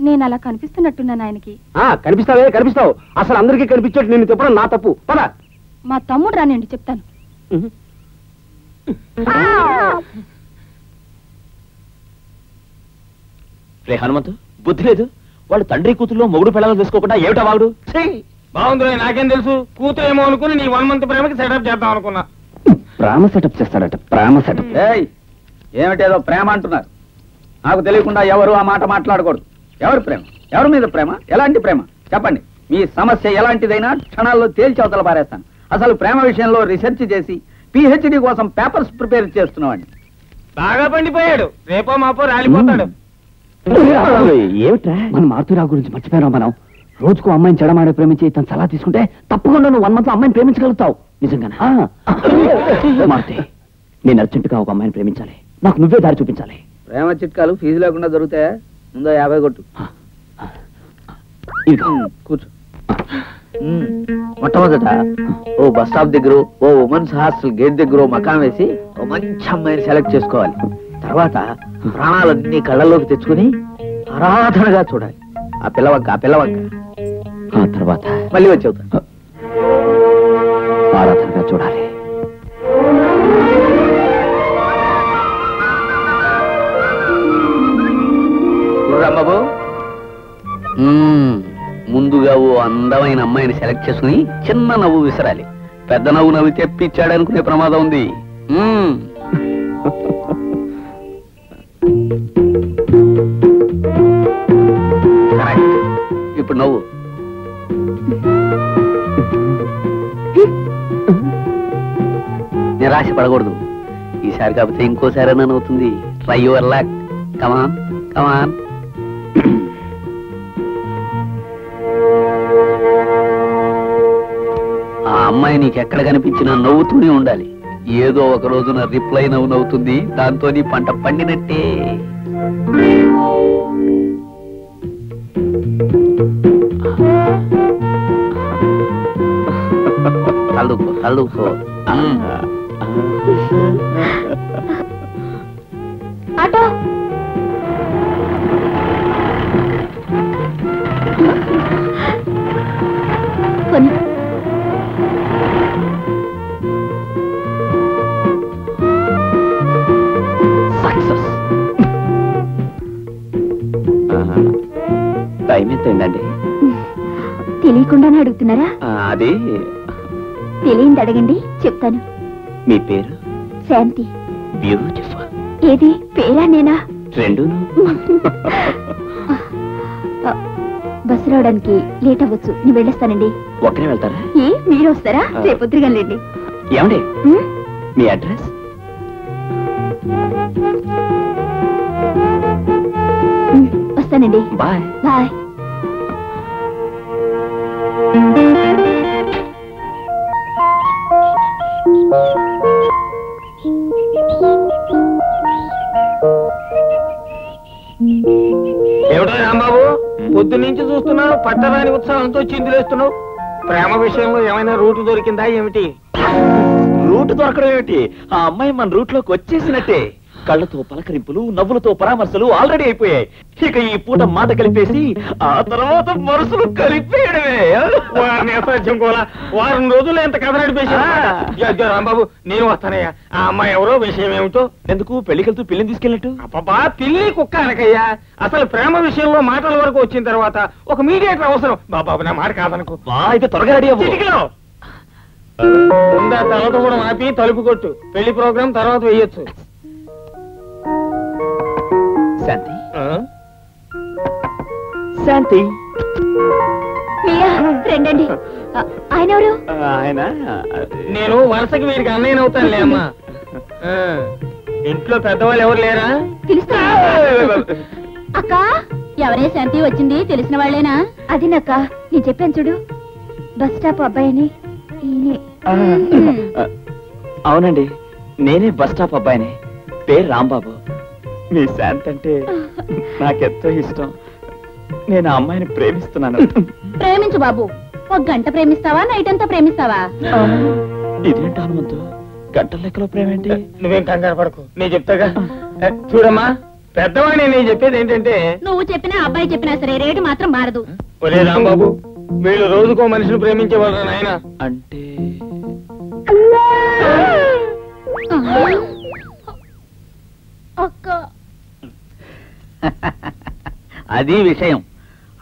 నేను అలా కనిపిస్తున్నట్టున్నాను ఆయనకి. కనిపిస్తావు. అసలు అందరికీ కనిపించేట్టు నిన్ను చెప్పడం నా తప్పు. పద. మా తమ్ముడు రానండి, చెప్తాను. రే హనుమంతు, బుద్ధి లేదు. వాళ్ళు తండ్రి కూతుల్లో మొగుడు పిల్లలు తీసుకోకుండా ఏమిటా వాడు? బాగుంది, నాకేం తెలుసు. కూతురు ఏమో అనుకుని నీ 1 మంత్ ప్రేమకి సెటప్ చేద్దాం అనుకున్నా. ప్రేమ సెటప్ చేస్తాడట. ప్రేమ సెటప్. ఏమిటేదో ప్రేమ అంటున్నారు. నాకు తెలియకుండా ఎవరు ఆ మాట మాట్లాడకూడదు. ఎవరి ప్రేమ? ఎవరి మీద ప్రేమ? ఎలాంటి ప్రేమ? చెప్పండి. మీ సమస్య ఎలాంటిదైనా క్షణాల్లో తేల్చి అవతల పారేస్తాను. అసలు ప్రేమ విషయంలో రీసెర్చ్ చేసి PhD కోసం పేపర్స్ ప్రిపేర్ చేస్తున్నావాడిని. బాగా పండిపోయాడు. రేపో మాపో రాలిపోతాడు. ఏమిట్రా, మన మారుతిరావు గురించి మర్చిపోయాం. మనం రోజుకు అమ్మాయిని చెడమాడే ప్రేమించి తను సలహా తీసుకుంటే తప్పకుండా నువ్వు 1 మంత్ అమ్మాయిని ప్రేమించగలుగుతావు. నిజంగానా? మారుతి, నేను అర్జెంటుగా ఒక అమ్మాయిని ప్రేమించాలి. నాకు నువ్వే దారి చూపించాలి. ప్రేమ చిట్కాలు ఫీజు లేకుండా దొరుకుతాయా? ముందో 50 కొట్టు. కూర్చో. మొట్టమొదట ఓ బస్ స్టాప్ దగ్గర ఓ ఉమెన్స్ హాస్టల్ గేట్ దగ్గర మకాం వేసి ఓ మంచి అమ్మాయిని సెలెక్ట్ చేసుకోవాలి. తర్వాత ప్రాణాలన్నీ కళ్ళలోకి తెచ్చుకుని ఆరాధనగా చూడాలి. ఆ పిల్లవంక ఆ తర్వాత మళ్ళీ వచ్చి అవుతా ఆరాధనగా చూడాలి. రాంబాబు, ముందుగా ఓ అందమైన అమ్మాయిని సెలెక్ట్ చేసుకుని చిన్న నవ్వు విసరాలి. పెద్ద నవ్వు నవ్వి తెప్పించాడనుకునే ప్రమాదం ఉంది. ఇప్పుడు నవ్వు. నిరాశ పడకూడదు. ఈసారి కాకపోతే ఇంకోసారైనా నవ్వుతుంది. Try your luck. Come on come on. ఆ అమ్మాయి నీకు ఎక్కడ కనిపించినా నవ్వుతూనే ఉండాలి. ఏదో ఒక రోజున రిప్లై నవ్వుతుంది. దాంతో నీ పంట పండినట్టే. తల్లుకో. ఆటో కొని సక్సెస్. టైం ఎంత అయిందండి? తెలియకుండానే అడుగుతున్నారా? అది తెలియంది అడగండి, చెప్తాను. మీ పేరు? శాంతి. బ్యూటిఫుల్. ఏది పేరా నేనా? రెండును. బస్సు రావడానికి లేట్ అవ్వచ్చు. నేను వెళ్ళొస్తానండి. ఒక్కరే వెళ్తారా? ఏ మీరు వస్తారా? రేపు తిరగలేండి. ఏమండి మీ అడ్రస్? వస్తానండి. Bye bye. ఏమిటో రాంబాబు, పొద్దు నుంచి చూస్తున్నాను పట్టరాని ఉత్సాహంతో చిందులేస్తున్నావు. ప్రేమ విషయంలో ఏమైనా రూటు దొరికిందా ఏమిటి? రూట్ దొరకడం ఏమిటి? ఆ అమ్మాయి మన రూట్ లోకి వచ్చేసినట్టే. కళ్ళతో పలకరింపులు, నవ్వులతో పరామర్శలు ఆల్రెడీ అయిపోయాయి. ఇక ఈ పూట మాట కలిపేసి ఆ తర్వాత మనసులు కలిపేయడమే. నేసాధ్యం కోలా, వారం రోజులు ఎంత కథ నడిపేసి. రాంబాబు నేను వస్తానయ్యా. ఆ అమ్మాయి ఎవరో విషయం ఏమిటో. ఎందుకు పెళ్లికెళ్తూ పిల్లిని తీసుకెళ్ళినట్టు? అబ్బా పిల్లి కుక్క అనకయ్యా. అసలు ప్రేమ విషయంలో మాటల వరకు వచ్చిన తర్వాత ఒక మీడియేటర్ అవసరం. బాబా నా మాట కాదనుకో. అయితే త్వరగా రెడీ అవ్వు. చిటికలో ముందా తర్వాత కూడా ఆపి తలుపు కొట్టు. పెళ్లి ప్రోగ్రాం తర్వాత వెయ్యొచ్చు. శాంతి, శాంతి. మీరా రండి. ఆయన ఎవరు? ఆయన నేను వరుసకి వీరికి అన్నయ్య అవుతానులే అమ్మా. ఇంట్లో పెద్దవాళ్ళు ఎవరు లేరా? తెలుసా అక్క? ఎవరే శాంతి వచ్చింది? తెలిసిన వాళ్ళేనా? అది నాక నేను చెప్పాను చూడు, బస్ స్టాప్ అబ్బాయిని. అవునండి, నేనే బస్ స్టాప్ అబ్బాయిని. పేరు రాంబాబు. మీ శాంతి అంటే నాకెంతో ఇష్టం. నేను ఆ అమ్మాయిని ప్రేమిస్తున్నాను. ప్రేమించు బాబు. ఒక గంట ప్రేమిస్తావా, నైట్ అంతా ప్రేమిస్తావా? ఇదేంటి హనుమంతు, గంటల లెక్కలో ప్రేమేంటి? నువ్వేం కంగారు పడకు, నేను చెప్తాగా. చూడమ్మా పెద్దవాడిని, నేను చెప్పేది ఏంటంటే నువ్వు చెప్పినా అబ్బాయి చెప్పినా సరే రేటు మాత్రం మారదు. ఒరే రాంబాబు, వీళ్ళు రోజుకో మనిషిని ప్రేమించేవాళ్ళు నాయన. అంటే అక్క అది విషయం.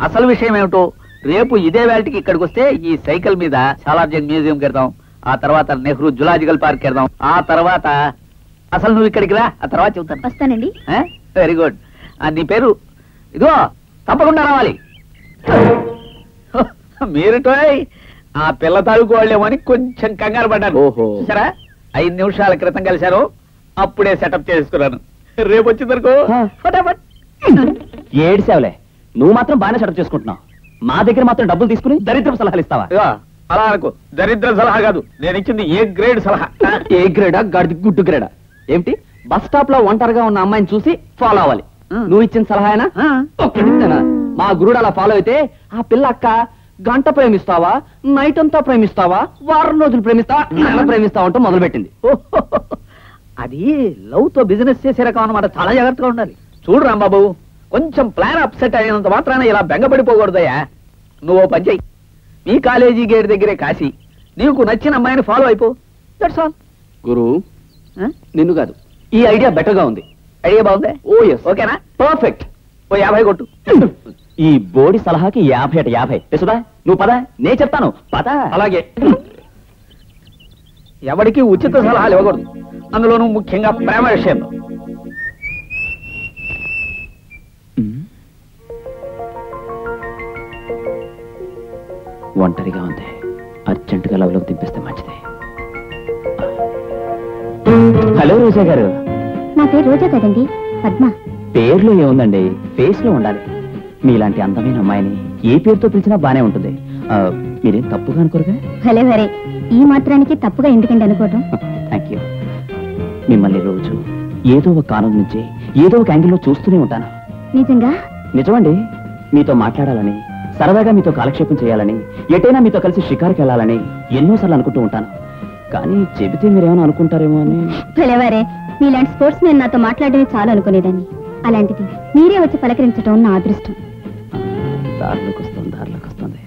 అసలు విషయం ఏమిటో రేపు ఇదే వేళకి ఇక్కడికి వస్తే ఈ సైకిల్ మీద సాలార్జంగ్ మ్యూజియం కెడదాం. ఆ తర్వాత నెహ్రూ జులాజికల్ పార్క్ కెడదాం. ఆ తర్వాత అసలు నువ్వు ఇక్కడికి రా, ఆ తర్వాత చెబుతాను. వస్తానండి. Very good. నీ పేరు? ఇదిగో తప్పకుండా రావాలి. మీరుటో ఆ పిల్ల తాలూకు వాళ్ళేమని కొంచెం కంగారు పడ్డాను. ఓహో. సరే 5 నిమిషాల క్రితం కలిశారు, అప్పుడే సెటప్ చేసుకున్నాను. రేపు వచ్చిందనుకో ఫటాఫట్. ఏడ్చావులే, నువ్వు మాత్రం బాగానే సెటప్ చేసుకుంటున్నావు. మా దగ్గర మాత్రం డబ్బులు తీసుకుని దరిద్రపు సలహాలు ఇస్తావా? ఇదిగో, అలా అనుకో. దరిద్ర సలహా కాదు, నేను ఇచ్చింది ఏ గ్రేడ్ సలహా. ఏ గ్రేడా, గాడిది గుడ్డు గ్రేడా? ఏమిటి, బస్ స్టాప్ లో ఒంటరిగా ఉన్న అమ్మాయిని చూసి ఫాలో అవ్వాలి? నువ్వు ఇచ్చిన సలహా అయినా? మా గురుడు అలా ఫాలో అయితే ఆ పిల్ల అక్క గంట ప్రేమిస్తావా, నైట్ అంతా ప్రేమిస్తావా, వారం రోజులు ప్రేమిస్తావా, నెల ప్రేమిస్తావా అంటూ మొదలుపెట్టింది. అది లవ్ తో బిజినెస్ చేసే రకం అన్నమాట. చాలా జాగ్రత్తగా ఉండాలి. చూడు రాంబాబు, కొంచెం ప్లాన్ అప్సెట్ అయినంత మాత్రాన ఇలా బెంగపడిపోకూడదయ్యా. నువ్వు పని చెయ్యి, మీ కాలేజీ గేట్ దగ్గరే కాసి నీకు నచ్చిన అమ్మాయిని ఫాలో అయిపో. That's all. గురు నిన్ను కాదు, ఈ ఐడియా బెటర్ గా ఉంది. ఐడియా బాగుంది. ఓ ఎస్, ఓకేనా? పర్ఫెక్ట్. ఓ 50 కొట్టు. ఈ బోడి సలహాకి 50 యశోదా, నువ్వు పద, నేను చెప్తాను పద. అలాగే. ఎవరికి ఉచిత సలహాలు ఇవ్వకూడదు, అందులోనూ ముఖ్యంగా ప్రేమ విషయంలో. ఒంటరిగా ఉంది, అర్జెంటుగా లవ్లోకి దింపేస్తే మంచిది. హలో రోజా గారు. నా పేరు రోజా కదండి, పద్మ. పేర్లో ఏముందండి, ఫేస్ లో ఉండాలి. మీలాంటి అందమైన అమ్మాయిని ఏ పేరుతో పిలిచినా బానే ఉంటుంది. మీరేం తప్పుగా అనుకోరుగా? భలే భలే, ఈ మాత్రానికి తప్పుగా ఎందుకండి అనుకోవటం? Thank you. మిమ్మల్ని రోజు ఏదో ఒక కారణం నుంచి ఏదో ఒక యాంగిల్లో చూస్తూనే ఉంటాను. నిజంగా? నిజమండి. మీతో మాట్లాడాలని, సరదాగా మీతో కాలక్షేపం చేయాలని, ఎటైనా మీతో కలిసి షికారుకి వెళ్ళాలని ఎన్నోసార్లు అనుకుంటూ ఉంటాను. కానీ చెబితే మీరేమైనా అనుకుంటారేమో అని. భలేవారే, మీలాంటి స్పోర్ట్స్ నేను నాతో మాట్లాడమే చాలు అనుకునేదాన్ని. అలాంటిది మీరే వచ్చి పలకరించడం నా అదృష్టం. దారిలోకి వస్తుంది.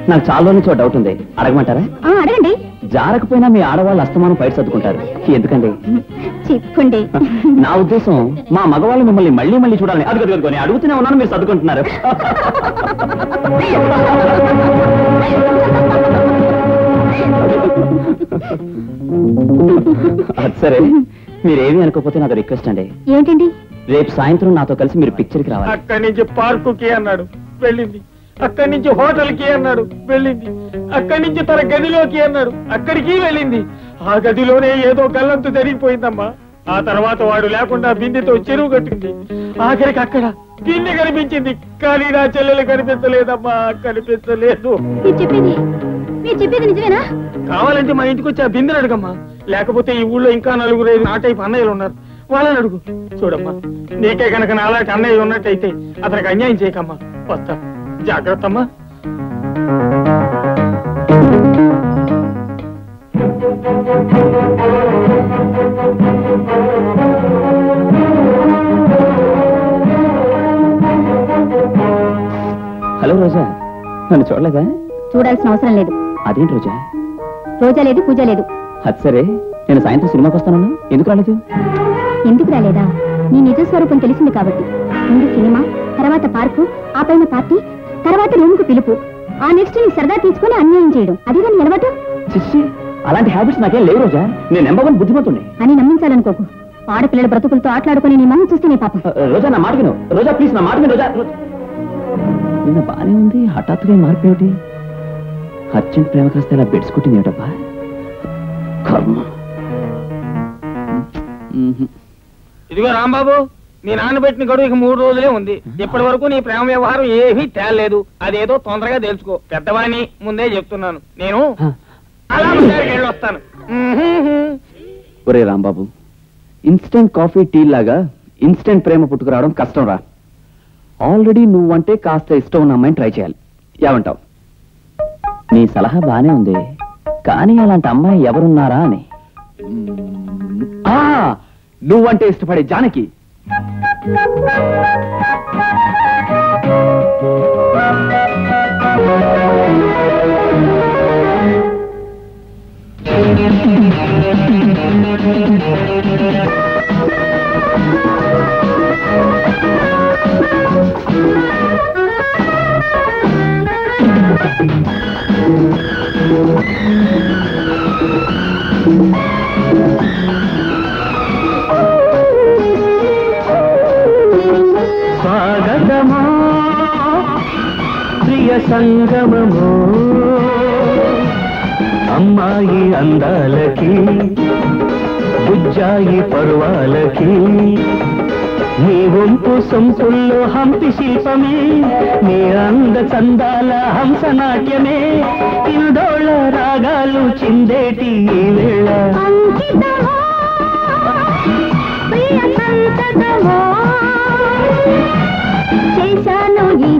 నాకు చాలా నుంచి డౌట్ ఉంది, అడగమంటారా? అడగండి. జారకపోయినా మీ ఆడవాళ్ళు అస్తమానం బయట సర్దుకుంటారు, ఎందుకండి? చెప్పండి. నా ఉద్దేశం, మా మగవాళ్ళు మిమ్మల్ని మళ్ళీ మళ్ళీ చూడాలని. అడుగుకొని అడుగుతూనే ఉన్నాను, మీరు సర్దుకుంటున్నారు. అది సరే, మీరేమీ అనుకోకపోతే నాతో రిక్వెస్ట్ అండి. ఏంటండి? రేపు సాయంత్రం నాతో కలిసి మీరు పిక్చర్కి రావాలి. అక్కడి నుంచి పార్కుకి అన్నాడు, వెళ్ళింది. అక్కడి నుంచి హోటల్కి అన్నాడు, వెళ్ళింది. అక్కడి నుంచి తన గదిలోకి అన్నాడు, అక్కడికి వెళ్ళింది. ఆ గదిలోనే ఏదో గల్లంతు జరిగిపోయిందమ్మా. ఆ తర్వాత వాడు లేకుండా బిందెతో చెరువు కట్టింది. ఆఖరికి అక్కడ బిందె కనిపించింది, కానీ నా చెల్లెలు కనిపించలేదమ్మా, కనిపించలేదు. మీరు చెప్పేది నిజమేనా? కావాలంటే మా ఇంటికి వచ్చి ఆ బిందెను అడుగమ్మా, లేకపోతే ఈ ఊళ్ళో ఇంకా 4-5 నా టైపు అన్నయ్యలు ఉన్నారు, వాళ్ళని అడుగు. చూడమ్మా, నీకే కనుక నాలాంటి అన్నయ్య ఉన్నట్టయితే అతనికి అన్యాయం చేయకమ్మా. వస్తా, జాగ్రత్త అమ్మా. హలో రోజా, నన్ను చూడలేదా? చూడాల్సిన అవసరం లేదు. అదేంటి రోజా? రోజా లేదు, పూజ లేదు. అది సరే, నేను సాయంత్రం సినిమాకి వస్తానన్నా, ఎందుకు రాలేదు? ఎందుకు రాలేదా? నీ నిజ స్వరూపం తెలిసింది కాబట్టి. ముందు సినిమా, తర్వాత పార్కు, ఆ పైన పార్టీ, తర్వాత రూమ్కు పిలుపు, ఆ నెక్స్ట్ నీ సరదా తీసుకుని అన్యాయం చేయడం, అదిగా నీ అలవాటు. చిచ్చి, అలాంటి హ్యాబిట్స్ నాకేం లేవు రోజా. నేను నెంబర్ 1 బుద్ధిమంతుణ్ణి అని నమ్మించాలనుకోకు. ఆడపిల్లల బ్రతుకులతో ఆటలాడుకుని నీ మనం చూస్తే నీ పాపం. రోజా, నా మాట విను. రోజా ప్లీజ్, నా మాట విను రోజా. నిన్న బానే ఉంది, హఠాత్తుగా మార్పేమిటి? అర్జెంట్ ప్రేమ కాస్త ఇలా బెడ్స్కుట్టింది ఏమిటబ్బా? కర్మ. ఇదిగో రాంబాబు, నీ నాన్న పెట్టిన గడువు ఇక 3 రోజులే ఉంది. ఇప్పటి వరకు నీ ప్రేమ వ్యవహారం ఏమీ తేలేదు. అదేదో తొందరగా తెలుసుకో. పెద్దవాణ్ణి ముందే చెప్తున్నాను. నేను అలా వెళ్ళొస్తాను. ఒరే రాంబాబు, ఇన్స్టెంట్ కాఫీ టీ లాగా ఇన్స్టెంట్ ప్రేమ పుట్టుకురావడం కష్టం రా. ఆల్రెడీ నువ్వంటే కాస్త ఇష్టం ఉన్న అమ్మాయిని ట్రై చేయాలి. ఏమంటావు? నీ సలహా బానే ఉంది, కానీ అలాంటి అమ్మాయి ఎవరున్నారా అని. నువ్వంటే ఇష్టపడే జానకి. స్వాగతమో ప్రియ సంగమమో అమ్మాయి అందాలకి, బుజ్జాయి పర్వాలకి, నీ వంపు సొంపుల్లో హంపి శిల్పమే, నీ అంద చందాల హంస నాట్యమే, కిందోళ రాగాలు చిందేటి ఈ వేళ. చేశాను ఈ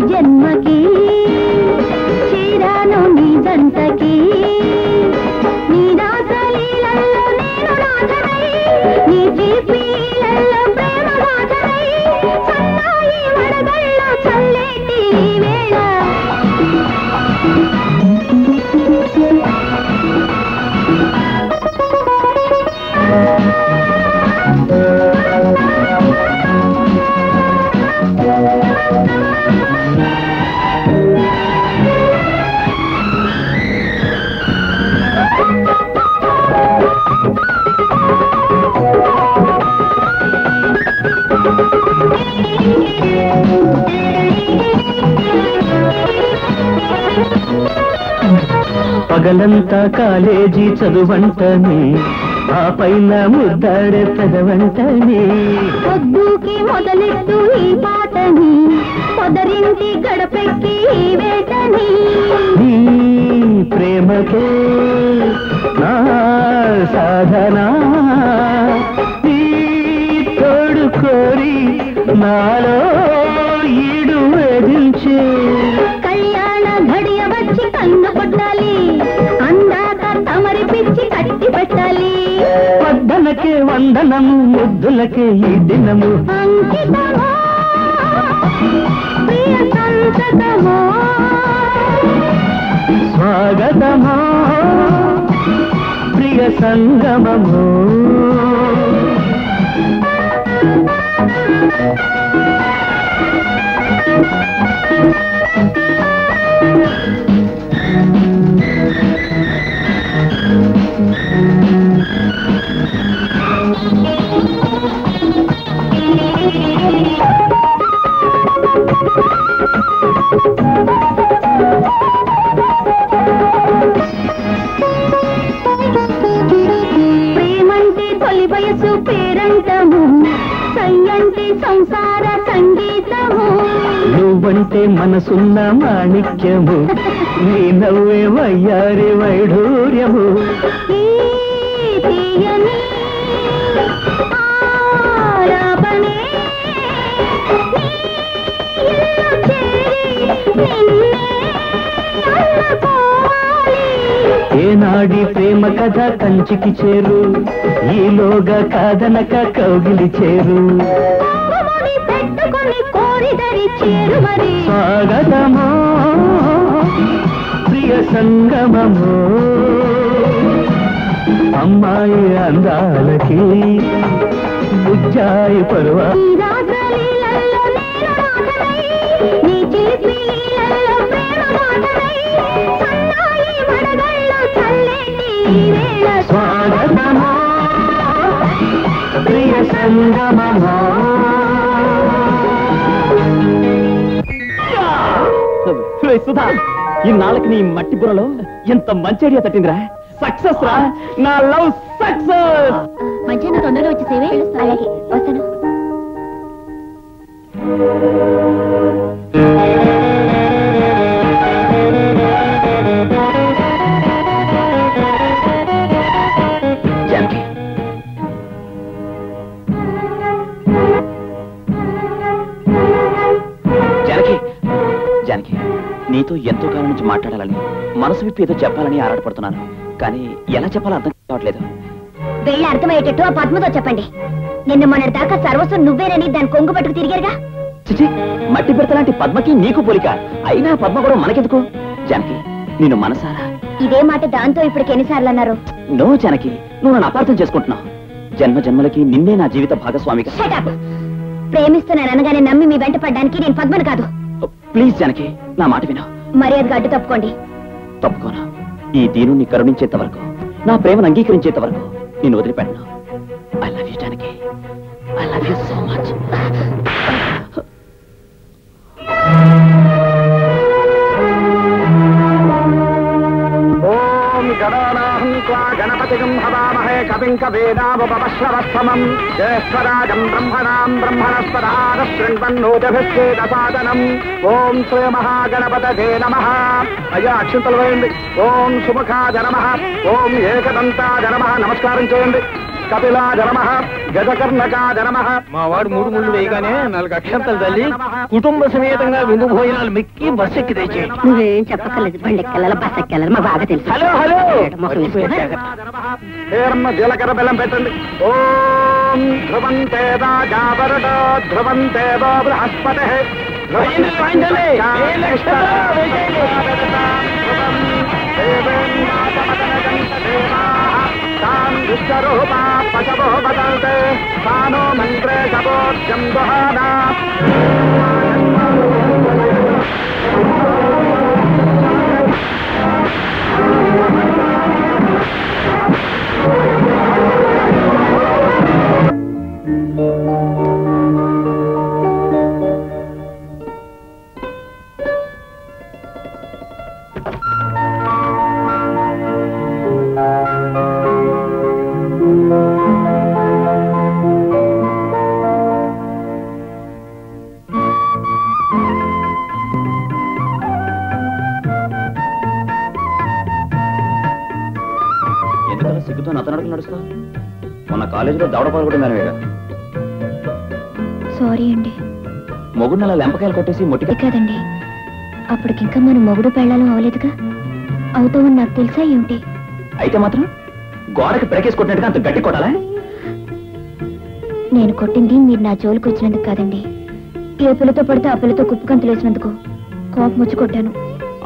పగలంతా కాలేజీ చదువంటని ఆ పైన ముద్దాడే పెదవంటని పొద్దుకి మొదలెట్టు ఈ పాటని పొదరింటి గడపెక్కి ఈ వేటని నీ ప్రేమకే నా సాధన నీ తోడు కోరి నాలో ఈడు వేధించే కళ్యాణ ఘడియ వచ్చి కన్ను కొట్టాలి అందాక తమరి పిచ్చి కట్టి పెట్టాలి వద్దనకే వందనము ముద్దులకే ఈ దినము అంకితమో ప్రియ సంతతమో స్వాగతమో ప్రియ సంగమమో ప్రేమంటే తొలి వయసు పేరంటము సయ్యంటే సంసార సంగీతము నువ్వంటే మనసున్న మాణిక్యము నీ నవ్వే వయ్యారి వైఢూర్యము ఈ తీయని ఆలాపనే నీ ఇల్లు చేరి నిన్నే అల్లుకోవాలి. ఏనాడి ప్రేమ కథ కంచికి చేరు ఈలోగా కాదనక కౌగిలి చేరు కుంకుమని పెట్టుకొని కోరిదరి చేరు మరి స్వాగతమో ప్రియ సంగమమో అమ్మాయి అందాలకి బుజ్జాయి పరువా ఈ రాత్రలీలల్లో నేను రాధనై, నీ చిలిపి లీలల్లో ప్రేమ మాటనై, సన్నాయి మడగళ్ళు చల్లేటి ఈ వేళ స్వాగతమో ప్రియ సంగమమో సుధా ఇన్నాళ్ళకి నీ మట్టి బుర్రలో ఎంత మంచి ఐడియా తట్టిందిరా సక్సెస్ రా నా లవ్ సక్సెస్ మధ్యాహ్నం తొందరగా వచ్చేసేవే అలాగే వస్తాను జానకి జానకి జానకి నీతో ఎంతో కాలం నుంచి మాట్లాడాలని మనసు విప్పి ఏదో చెప్పాలని ఆరాటపడుతున్నాను కానీ ఎలా చెప్పాలో అర్థం కావట్లేదు వెళ్ళి అర్థమయ్యేటట్టు ఆ పద్మతో చెప్పండి నిన్ను మొన్నటి దాకా సర్వస్వం నువ్వేనని దాని కొంగు పట్టుకు తిరిగారుగా చిచి మట్టి పెడతలాంటి పద్మకి నీకు పోలిక అయినా పద్మ కూడా మనకెందుకు జానకి నిన్ను మనసారా ఇదే మాట దాంతో ఇప్పటికి ఎన్నిసార్లు అన్నారు నో జానకి నువ్వు నన్ను అపార్థం చేసుకుంటున్నావు జన్మ జన్మలకి నిన్నే నా జీవిత భాగస్వామిగా Shut up. ప్రేమిస్తున్నాను అనగానే నమ్మి మీ వెంట పడ్డానికి నేను పద్మను కాదు ప్లీజ్ జానకి నా మాట విను మర్యాదగా అడ్డు తప్పుకోండి తప్పుకోను ఈ దీనుని కరుణించేంత వరకు నా ప్రేమను అంగీకరించేంత వరకు నేను వదిలిపెట్టను I love you Janaki I love you so much ఓం గణానాహం త్వా గణపతిగం హవామహే కవిం కవేనాముపశ్రవస్తమం జ్యేష్ఠరాజం బ్రహ్మణాం బ్రహ్మణస్పదాన శృణ్వన్నోజభిశ్చేదసాదనం ఓం శ్రీ మహాగణపతయే నమః అయ్యా అక్షింతలు వేయండి ఓం సుముఖాయ నమః ఓం ఏకదంతాయ నమః నమస్కారం చేయండి కపిలాయ నమః గజకర్ణకాయ నమః మా వాడు 3 ముళ్ళు వేయగానే 4 అక్షంతలు తల్లి కుటుంబ సమేతంగా విందు భోజనాలు మెక్కి బస్ ఎక్కి తెచ్చి నువ్వేం చెప్పక్కర్లేదు బండి ఎక్కెళ్ళాలి బస్ ఎక్కెళ్ళాలి మా బాగా తెలుసు హలో హలో ఏరమ్మ జీలకర్ర బెల్లం పెట్టండి ఓం ధ్రువంతే రాజావరుడో ధ్రువంతే వో బృహస్పతిః వాయించండి, వాయించండి. ఏ లక్షణం వేసేయండి. విశ్వరూపా పశవో వదంతే తానో మంత్రే శవోర్జం దుహానా నత్తనడుకు నడుస్తావు? మొన్న కాలేజీలో దవడపాలు కూడా మేనవేగా. సారీ అండి. మొగుడు అలా లెంపకాయలు కొట్టేసి మొట్టిగా కాదండి, అప్పటికింకా మనం మొగుడు పెళ్ళాలం అవలేదుగా. అవుతామని నాకు తెలుసా ఏమిటి? అయితే మాత్రం గోడకి పెరకేసి కొట్టినట్టుగా అంత గట్టి కొట్టాలా? నేను కొట్టింది మీరు నా జోలికి వచ్చినందుకు కాదండి. ఏ పిల్లతో పడితే ఆ పిల్లతో కుప్పకంతులు వేసినందుకు కోపం వచ్చి కొట్టాను.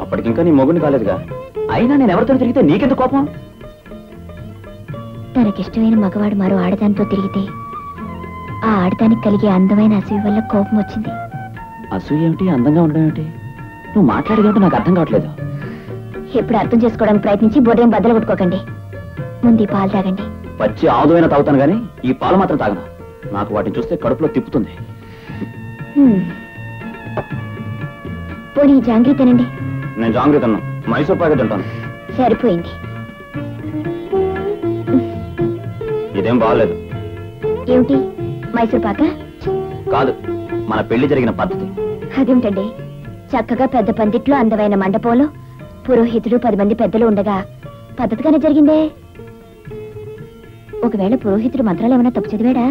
అప్పటికింకా నీ మొగుడిని కాలేదుగా. అయినా నేను ఎవరితో తిరిగితే నీకెంత కోపం? తనకిష్టమైన మగవాడు మరో ఆడదానితో తిరిగితే ఆ ఆడదానికి కలిగే అందమైన అసూయ వల్ల కోపం వచ్చింది. అసూయ ఏమిటి, అందంగా ఉండడం ఏమిటి? నువ్వు మాట్లాడేదేమిటో నాకు అర్థం కావట్లేదు. ఎప్పుడు అర్థం చేసుకోవడానికి ప్రయత్నించి బొడ్రేం బద్దలు కొట్టుకోకండి. ముందు ఈ పాలు తాగండి. పచ్చి ఆదువైనా తాగుతాను గానీ ఈ పాలు మాత్రం తాగను. నాకు వాటిని చూస్తే కడుపులో తిప్పుతుంది. పోనీ ఈ జాంగ్రీ తినండి. నేను జాంగ్రీ తిన్నా, మైసూర్ పాకెట్ తింటాను. సరిపోయింది. ఇదేం బాగలేదు. ఏమిటి, మైసూర్ పాక? కాదు, మన పెళ్లి జరిగిన పద్ధతి. అదేమిటండి, చక్కగా పెద్ద పందిట్లో అందమైన మండపంలో పురోహితుడు 10 మంది పెద్దలు ఉండగా పద్ధతిగానే జరిగిందే. ఒకవేళ పురోహితుడు మంత్రాలు ఏమైనా తప్పు చదివాడా?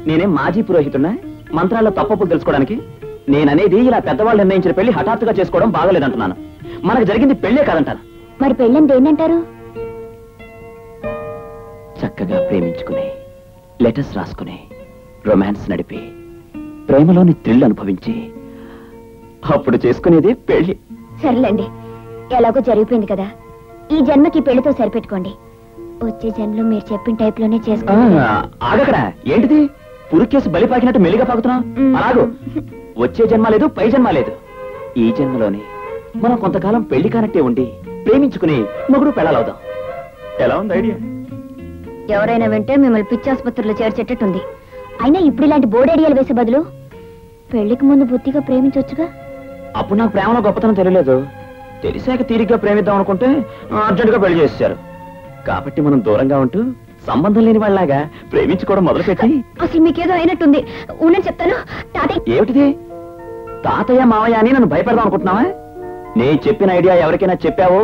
నేనేం మాజీ పురోహితున్నా మంత్రాల్లో తప్పప్పులు తెలుసుకోవడానికి? నేననేది ఇలా పెద్దవాళ్ళు నిర్ణయించిన పెళ్లి హఠాత్తుగా చేసుకోవడం బాగలేదంటున్నాను. మనకు జరిగింది పెళ్లే కాదంటాను. మరి పెళ్ళని దేన్నంటారు? చక్కగా ప్రేమించుకుని, లెటర్స్ రాసుకుని, రొమాన్స్ నడిపి, ప్రేమలోని థ్రిల్ అనుభవించి అప్పుడు చేసుకునేది పెళ్లి. సర్లేండి, ఎలాగో జరిగిపోయింది కదా, ఈ జన్మకి పెళ్లితో సరిపెట్టుకోండి. వచ్చే జన్మలో మీరు చెప్పిన టైప్ లోనే చేసుకోండి. ఆగక్కడ ఏంటిది, పురుకేసి బలి పాకినట్టు మెల్లిగా పాకుతున్నావు? అలాగూ వచ్చే జన్మ లేదు, పై జన్మ లేదు. ఈ జన్మలోనే మనం కొంతకాలం పెళ్లి కానట్టే ఉండి ప్రేమించుకుని మొగుడు పెళ్ళాలవుదాం. ఎలా ఉంది ఐడియా? ఎవరైనా వింటే మిమ్మల్ని పిచ్చాసుపత్రిలో చేర్చేటట్టుంది. అయినా ఇప్పుడు ఇలాంటి బోర్డు ఐడియాలు వేసే బదులు పెళ్లికి ముందు బుద్ధిగా ప్రేమించొచ్చుగా. అప్పుడు నాకు ప్రేమలో గొప్పతనం తెలియలేదు. తెలిసాక తీరిగ్గా ప్రేమిద్దాం అనుకుంటే అర్జెంటుగా పెళ్లి చేసేశారు. కాబట్టి మనం దూరంగా ఉంటూ సంబంధం లేని వాళ్ళలాగా ప్రేమించుకోవడం మొదలుపెట్టి. అసలు మీకేదో అయినట్టుంది, ఉండని చెప్తాను. తాతయ్య. ఏమిటిది? తాతయ్య మావయ్య అని నన్ను భయపెడదాం అనుకుంటున్నావా? నేను చెప్పిన ఐడియా ఎవరికైనా చెప్పావో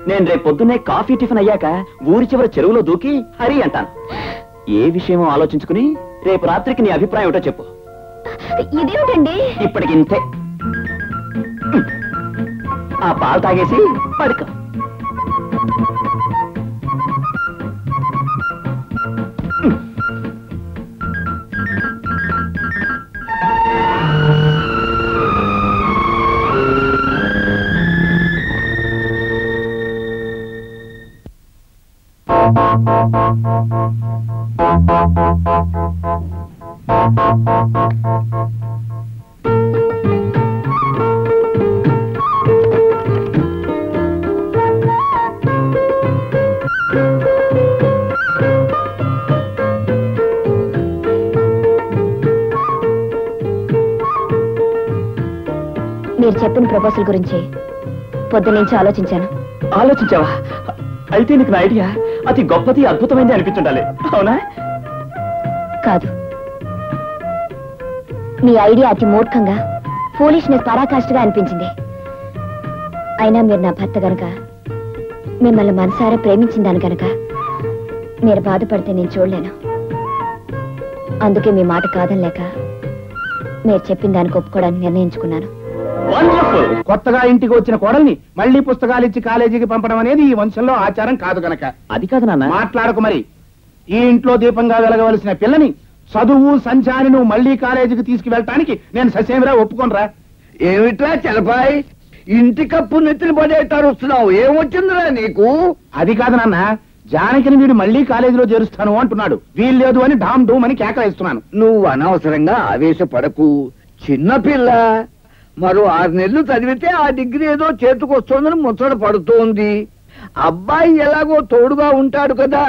నేను రేపు పొద్దున్నే కాఫీ టిఫిన్ అయ్యాక ఊరి చివరి చెరువులో దూకి హరి అంటాను. ఏ విషయమో ఆలోచించుకుని రేపు రాత్రికి నీ అభిప్రాయం ఏమిటో చెప్పు. ఇదేమిటండి? ఇప్పటికింతే. ఆ పాలు తాగేసి పడుకో. మీరు చెప్పిన ప్రపోజల్ గురించి పొద్దున్నుంచి ఆలోచించాను. ఆలోచించావా? అయితే నీకు నా ఐడియా అతి గొప్పది, అద్భుతమైంది అనిపించుండాలి, అవునా? కాదు, మీ ఐడియా అతి మూర్ఖంగా, ఫూలిష్నెస్ పరాకాష్ఠగా అనిపించింది. అయినా మీరు నా భర్త గనక, మిమ్మల్ని మనసారా ప్రేమించిందాను గనక మీరు బాధపడితే నేను చూడలేను. అందుకే మీ మాట కాదనలేక మీరు చెప్పిన దానికి ఒప్పుకోవడానికి నిర్ణయించుకున్నాను. కొత్తగా ఇంటికి వచ్చిన కోడల్ని మళ్ళీ పుస్తకాలు ఇచ్చి కాలేజీకి పంపడం అనేది ఈ వంశంలో ఆచారం కాదు గనక. అది కాదు నాన్న. మాట్లాడకు మరి. ఈ ఇంట్లో దీపంగా వెలగవలసిన పిల్లని చదువు సంచాని నువ్వు మళ్ళీ కాలేజీకి తీసుకువెళ్ళటానికి నేను ససేమిరా ఒప్పుకోనరా. ఏమిట్రా చలపాయ్, ఇంటి కప్పు నెత్తిన పడేటారు వస్తున్నావు, ఏమొచ్చిందిరా నీకు? అది కాదు నాన్న, జానకిని వీడు మళ్ళీ కాలేజీలో చేరుస్తాను అంటున్నాడు. వీలు లేదు అని ఢామ్ డూమ్ అని కేకలేస్తున్నాను. నువ్వు అనవసరంగా ఆవేశపడకు. చిన్నపిల్ల మరో 6 నెలలు చదివితే ఆ డిగ్రీ ఏదో చేతికొస్తోందని ముచ్చట పడుతోంది. అబ్బాయి ఎలాగో తోడుగా ఉంటాడు కదా.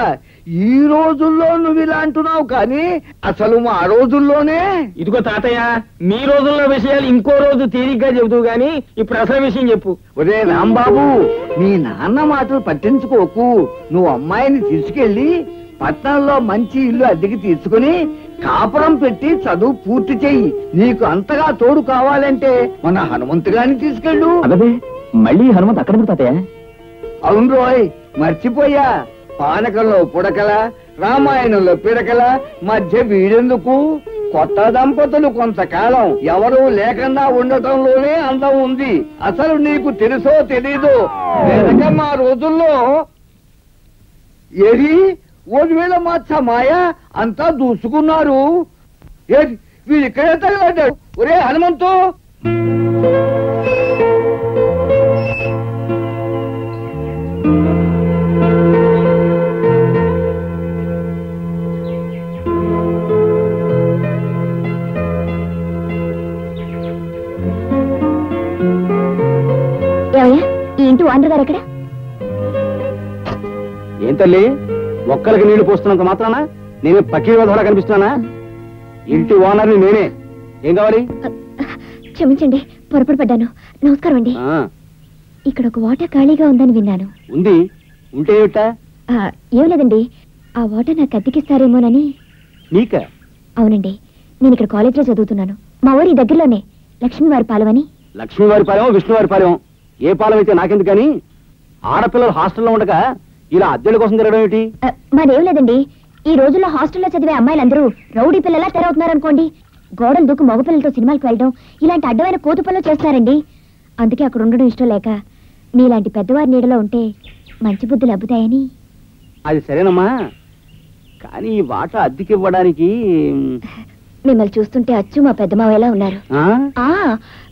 ఈ రోజుల్లో నువ్వు ఇలా అంటున్నావు, కానీ అసలు మా రోజుల్లోనే. ఇదిగో తాతయ్య, మీ రోజుల్లో విషయాలు ఇంకో రోజు తీరిగ్గా చెబుతూ గాని ఇప్పుడు అసలు విషయం చెప్పు. ఒరే రాంబాబు, మీ నాన్న మాటలు పట్టించుకోకు. నువ్వు అమ్మాయిని తీసుకెళ్లి పట్టణంలో మంచి ఇల్లు అద్దెకి తీసుకుని కాపురం పెట్టి చదువు పూర్తి చెయ్యి. నీకు అంతగా తోడు కావాలంటే మన హనుమంతుగాని తీసుకెళ్ళు. అదే మళ్ళీ హనుమంత్ అక్కడ తాతయ్య? అవును రోయ్, మర్చిపోయా. పానకంలో పుడకల రామాయణంలో పిడకల మధ్య వీడెందుకు? కొత్త దంపతులు కొంతకాలం ఎవరూ లేకుండా ఉండటంలోనే అందం ఉంది. అసలు నీకు తెలుసో తెలీదు, వెనకమ్మ రోజుల్లో ఏది 1000 మాత్ర మాయ అంతా దూసుకున్నారు. వీడు ఇక్కడే తగలడ్డాడు. ఒరే హనుమంతు, ఈ ఇంటి ఓనర్ గారు ఎక్కడ? ఏం తల్లి, మొక్కలకి నీళ్లు పోస్తున్నంత మాత్రాన నేను పక్కీ వధలా కనిపిస్తున్నానా? ఇంటి ఓనర్ని నేనే. ఏం కావాలి? క్షమించండి, పొరపాటు పడ్డాను. నమస్కారం అండి. ఇక్కడ ఒక వాటర్ ఖాళీగా ఉందని విన్నాను. ఉంది, ఉంటే ఏమిటా? ఏం లేదండి, ఆ వాటర్ నాకు అద్దెకిస్తారేమోనని. నీక? అవునండి, నేను ఇక్కడ కాలేజీలో చదువుతున్నాను. మా ఊరి దగ్గరలోనే లక్ష్మీవారి పాలెం అని. లక్ష్మీవారి పాలెం, విష్ణువారి పాలెం, ఏ పాలెం అయితే నాకెందుకు కానీ ఆడపిల్లలు హాస్టల్లో ఉండగా ఇలా అద్దెల కోసం తిరగడం ఏమిటి? మాదేం లేదండి, ఈ రోజుల్లో హాస్టల్లో చదివే అమ్మాయిలందరూ రౌడీ పిల్లలా తెరవుతున్నారనుకోండి. గోడలు దూకు మగపిల్లలతో సినిమాలకు వెళ్ళడం, ఇలాంటి అడ్డమైన కోతు పనులు చేస్తారండి. అందుకే అక్కడ ఉండడం ఇష్టం లేక మీలాంటి పెద్దవారి నీడలో ఉంటే మంచి బుద్ధులు అబ్బుతాయని. అది సరేనమ్మా, కానీ ఈ వాట అద్దెకి ఇవ్వడానికి మిమ్మల్ని చూస్తుంటే అచ్చు మా పెద్ద మావయ్యలా ఉన్నారు.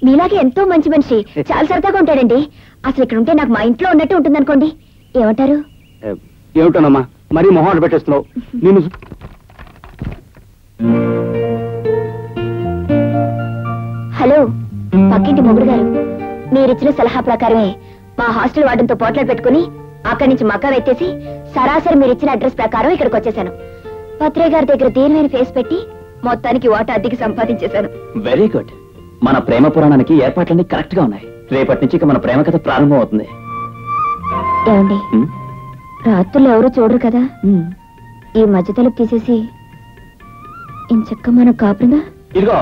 మీలాగే ఎంతో మంచి మనిషి, చాలా సరదాగా ఉంటాడండి. అసలు ఇక్కడ ఉంటే నాకు మా ఇంట్లో ఉన్నట్టు ఉంటుంది అనుకోండి. ఏమంటారు? ఏమిటోనమ్మా, మరీ మొహం పెట్టేస్తున్నావు. నేను హలో, పక్కింటి మొగుడు గారు, మీరిచ్చిన సలహా ప్రకారమే మా హాస్టల్ వార్డెన్తో పోట్లాడు పెట్టుకుని అక్కడి నుంచి మక్క వెత్తేసి సరాసరి మీరిచ్చిన అడ్రస్ ప్రకారం ఇక్కడికి వచ్చేసాను. పత్రే గారి దగ్గర దీనిమైన ఫేస్ పెట్టి మొత్తానికి వాటా అద్దెకి సంపాదించేశాను. Very good. మన ప్రేమ పురాణానికి ఏర్పాట్లన్నీ కరెక్ట్ గా ఉన్నాయి. రేపటి నుంచి ఇక మన ప్రేమ కథ ప్రారంభం అవుతుంది. ఏమండి, రాత్రులు ఎవరు చూడరు కదా, ఈ మధ్య తలుపు తీసేసి ఇంచక్క మన కాపురంగా. ఇదిగో,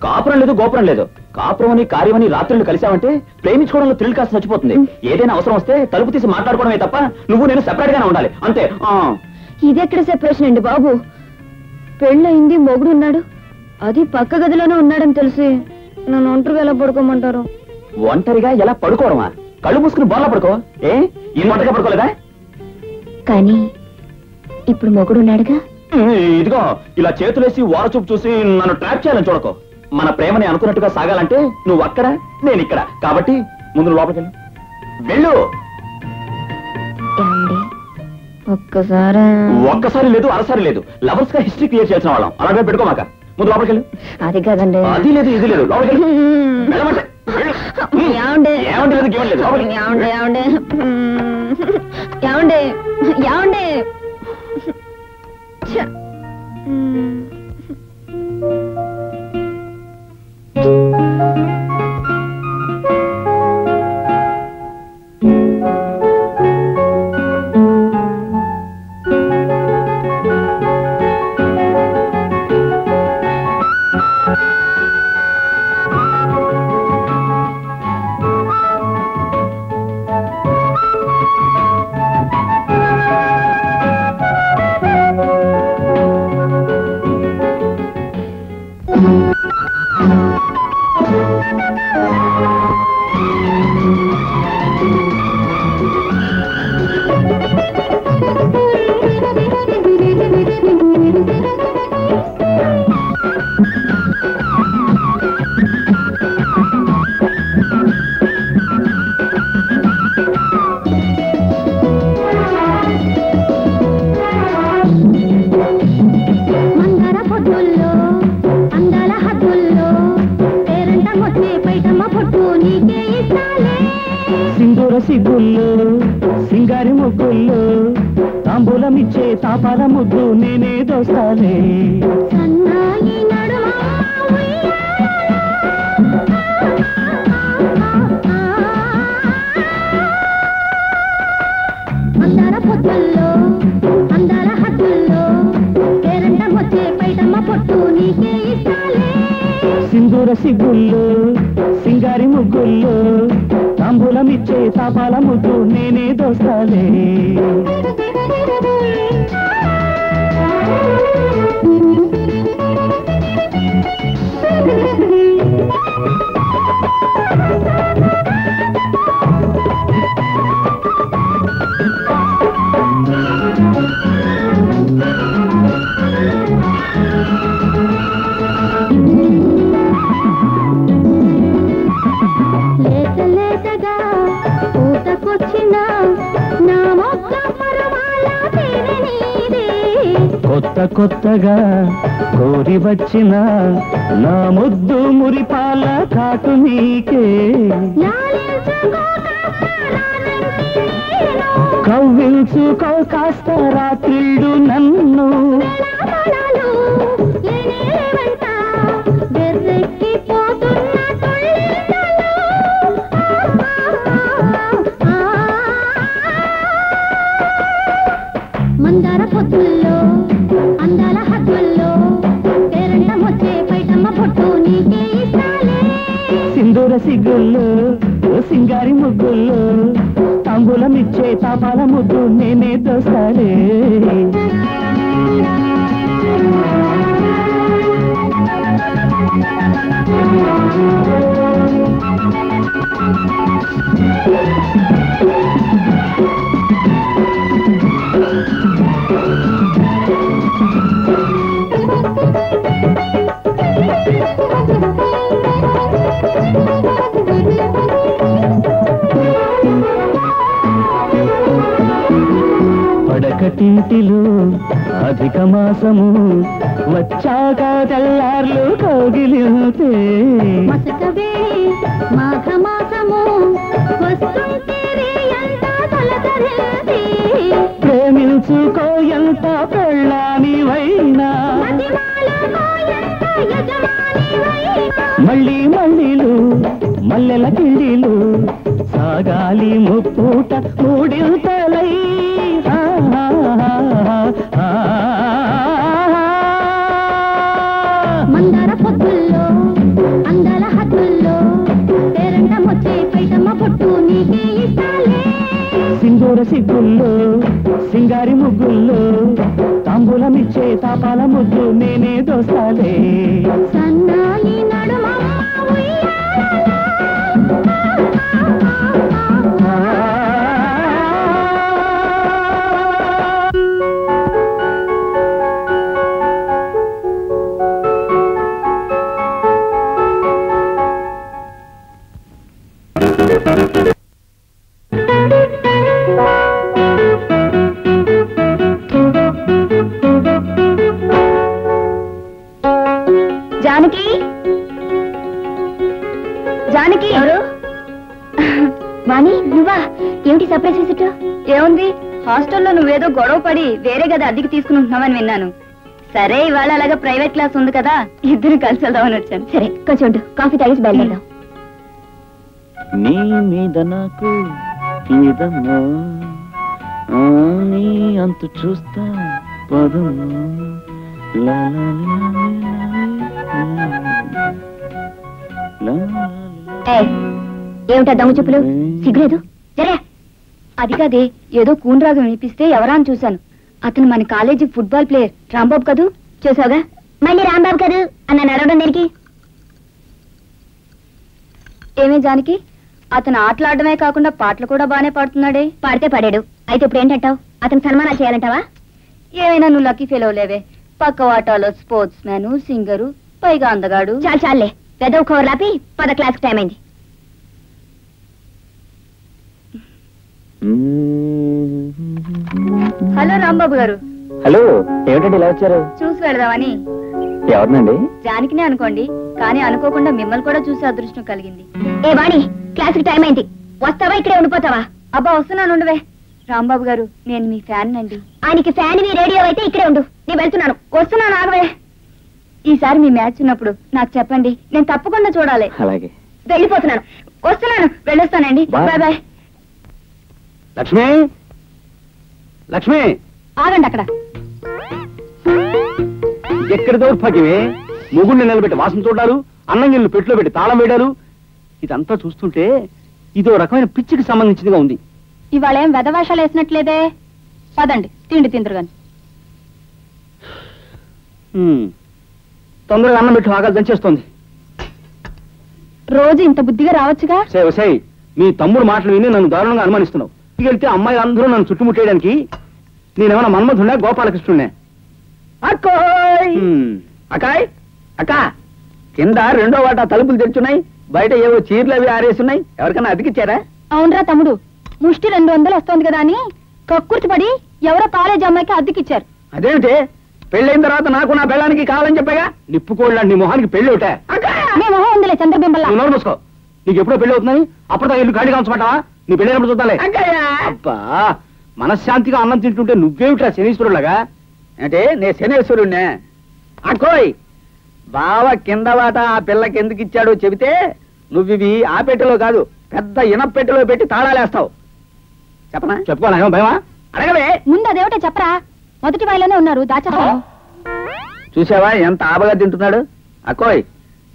కాపురం లేదు గోపురం లేదు, కాపురం అని కార్యమని రాత్రులు కలిసావంటే ప్రేమించుకోవడంలో థ్రిల్ కాస్త చచ్చిపోతుంది. ఏదైనా అవసరం వస్తే తలుపు తీసి మాట్లాడుకోవడమే తప్ప నువ్వు నేను సెపరేట్ గానే ఉండాలి, అంతే. ఇదెక్కడ సెపరేషన్ అండి బాబు? పెళ్ళయింది, మొగుడు ఉన్నాడు, అది పక్క గదిలోనే ఉన్నాడని తెలిసి నన్ను ఒంటరిగా ఎలా పడుకోమంటారు? ఒంటరిగా ఎలా పడుకోవడమా? కళ్ళు మూసుకుని బోర్లా పడుకో. ఈ ఒంటరిగా పడుకోలేదా? కానీ ఇప్పుడు మొగుడు ఉన్నాడుగా. ఇదిగో, ఇలా చేతులేసి వారచూపు చూసి నన్ను ట్రాప్ చేయాలని చూడకో. మన ప్రేమని అనుకున్నట్టుగా సాగాలంటే నువ్వు అక్కడ, నేను ఇక్కడ. కాబట్టి ముందు లోపలికి వెళ్ళు. ఒక్కసారి లేదు, అరసారి లేదు, లవర్స్ గా హిస్టరీ క్రియేట్ చేసిన వాళ్ళం. అలాగే పెట్టుకోమాక. ముందు లోపలికి వెళ్ళు. అది కాదండి. అది లేదు, ఇది లేదు, లోపలికి వెళ్ళు. సింగారి ముగ్గుల్లో తాంబూలమిచ్చే తాపాల ముద్దు నేనే దోస్తాలే. అందాల పొద్దుల్లో అందాల హద్దుల్లో పేరంటం వచ్చే పైటమ్మ పొట్టు నీకే ఇస్తాలే. సింధూర సిగ్గుల్లో సింగారి ముగ్గుల్లో తాంబూలమిచ్చే తాపాల ముద్దు నేనే దోస్తాలే. కొత్తగా కోరి వచ్చిన నా ముద్దు మురిపాల కాటు నీకే కవ్వించుకో కాస్త రాత్రిళ్ళు నన్ను మందార పొద్దుల్లో అందాల హద్దుల్లో పేరంటం వచ్చే పైటమ్మ పొట్టు నీకే ఇస్తాలే సింధూర సిగ్గుల్లో సింగారి ముగ్గుల్లో తాంబూలమిచ్చే తాపాల ముద్దు నేనే దోస్తాలే పడకటింటిలో అధిక మాసము వచ్చాక తెల్లార్లు కౌగిలితే మసక వేళి మాఘ మాసము వస్తుంటే ఎంత తొలకరింది ప్రేమించుకో ఎంత పెళ్ళానివైనా మళ్ళీ మళ్ళీలు మల్లెల కిళ్ళీలు సాగాలి ముప్పూట మూడింతలై మందార పొద్దుల్లో అందాల హద్దుల్లో పేరంటం వచ్చే పైటమ్మ పొట్టు నీకే ఇస్తాలే సింధూర సిగ్గుల్లో సింగారి ముగ్గుల్లో తాంబూలమిచ్చే తాపాల ముద్దు నేనే దోస్తాలే సన్నాయి నడుమమ్మ జానకి జానకి ఎవరు వాణి నువ్వా ఏమిటి సర్ప్రైజ్ విజిట్ ఏముంది హాస్టల్లో నువ్వేదో గొడవ పడి వేరే గది అద్దెకి తీసుకుని విన్నాను సరే ఇవాళ అలాగా ప్రైవేట్ క్లాస్ ఉంది కదా ఇద్దరు కలిసి వెళ్దామని వచ్చాను సరే కొంచెం కాఫీ తాగేసి బయలుదేరదాం నీ మీద నాకు ఇదమ్మా నీ అంత చూస్తా పదమ్మా ఏమిటా దమ్ము చెప్పులు సిగ్గులేదు జరే అది కాదే ఏదో కూనరాగం వినిపిస్తే ఎవరా అని చూశాను అతను మన కాలేజీ ఫుట్బాల్ ప్లేయర్ రాంబాబు కదూ చూసావుగా మళ్ళీ రాంబాబు కదూ అన్న నడవడం దేనికి ఏమే జానకి అతను ఆటలాడమే కాకుండా పాటలు కూడా బానే పాడుతున్నాడే పాడితే పాడాడు అయితే ఇప్పుడు ఏంటంటావు అతను సన్మానాలు చేయాలంటావా ఏమైనా నువ్వు లక్కీ ఫెయిల్ అవ్వలేవే పక్క వాటాలో స్పోర్ట్స్ మ్యాను సింగరు పైగా అందగాడు చాలు చాలే పెద్ద కవర్ లాపి 10 క్లాస్ టైం అయింది హలో రాంబాబు గారు హలో ఏమిటండి ఇలా వచ్చారు చూసి వెళదామని ఎవరినండి జానకినే అనుకోండి కానీ అనుకోకుండా మిమ్మల్ని కూడా చూసే అదృష్టం కలిగింది ఏ వాణి క్లాస్ టైం అయింది వస్తావా ఇక్కడే ఉండిపోతావా అబ్బా వస్తున్నాను ఉండవే రాంబాబు గారు నేను మీ ఫ్యాన్ అండి ఆయనకి ఫ్యాన్ మీ రేడియో అయితే ఇక్కడే ఉండు నేను వెళ్తున్నాను వస్తున్నాను ఆగవే ఈసారి మీ మ్యాచ్ ఉన్నప్పుడు నాకు చెప్పండి నేను తప్పకుండా చూడాలి అలాగే వెళ్ళిపోతున్నాను వస్తున్నాను వెళ్ళొస్తానండి బాయ్ బాయ్ లక్ష్మి లక్ష్మి ఆగండి అక్కడ ఎక్కడి దౌర్భాగ్యమే మొగుడిని నిలబెట్టి వాసన చూడాలు అన్నం గిన్నెలు పెట్టులో పెట్టి తాళం వేయడాలు ఇదంతా చూస్తుంటే ఇదో రకమైన పిచ్చికి సంబంధించిందిగా ఉంది ఇవాళ ఏం వెధవేషాలు వేసినట్లేదే పదండి తిండి తిందరుగాని తొందరగా అన్నం పెట్టి ఆకలి దంచేస్తోంది రోజు ఇంత బుద్ధిగా రావచ్చుగా సై మీ తమ్ముడు మాటలు విని నన్ను దారుణంగా అనుమానిస్తున్నావు వెళ్తే అమ్మాయి అందరూ నన్ను చుట్టుముట్టేయడానికి నేనేమన్నా మన్మధున్నా గోపాలకృష్ణునే అకాయ్ అక్క కింద 2వ వాటా తలుపులు తెరుచున్నాయి బయట ఏవో చీరలు అవి ఆరేసున్నాయి ఎవరికైనా అతికిచ్చారా అవునరా తమ్ముడు ముష్టి 200 వస్తోంది కదా అని కక్కుర్తి పడి ఎవరో కాలేజ్ అమ్మాయికి అద్దెకిచ్చారు అదేమిటి పెళ్ళైన తర్వాత నాకు నా పెళ్ళానికి కావాలని చెప్పగా నిప్పుకోళ్ళ నీ మొహానికి పెళ్లి ఒకటే నీ మొహం ఉందిలే చంద్రబింబల్లా. నువ్వు నోరు మూసుకో. నీకు ఎప్పుడో పెళ్లి అవుతుందని అప్పుడు ఇల్లు ఖాళీగా ఉంచమంటావా? నీ పెళ్ళైనప్పుడు చూద్దాలే. అబ్బా మనశ్శాంతిగా అన్నం తింటుంటే నువ్వేమిట్రా శనీశ్వరులాగా? అంటే నే శనేశ్వరుణ్ణే. అక్కోయ్ బావ కింద వాట ఆ పిల్లకి ఎందుకు ఇచ్చాడో చెబితే నువ్వివి ఆ పెట్టెలో కాదు పెద్ద ఇనప పెట్టెలో పెట్టి తాళాలేస్తావు. చెప్పనా? చెప్పుకోవాలా భయమా? అడగవే. ముందు అదేమిటో చెప్పరా. మొదటి వాయిలోనే ఉన్నారు దాచేస్తాను. చూసావా ఎంత ఆబగా తింటున్నాడు? అక్కోయ్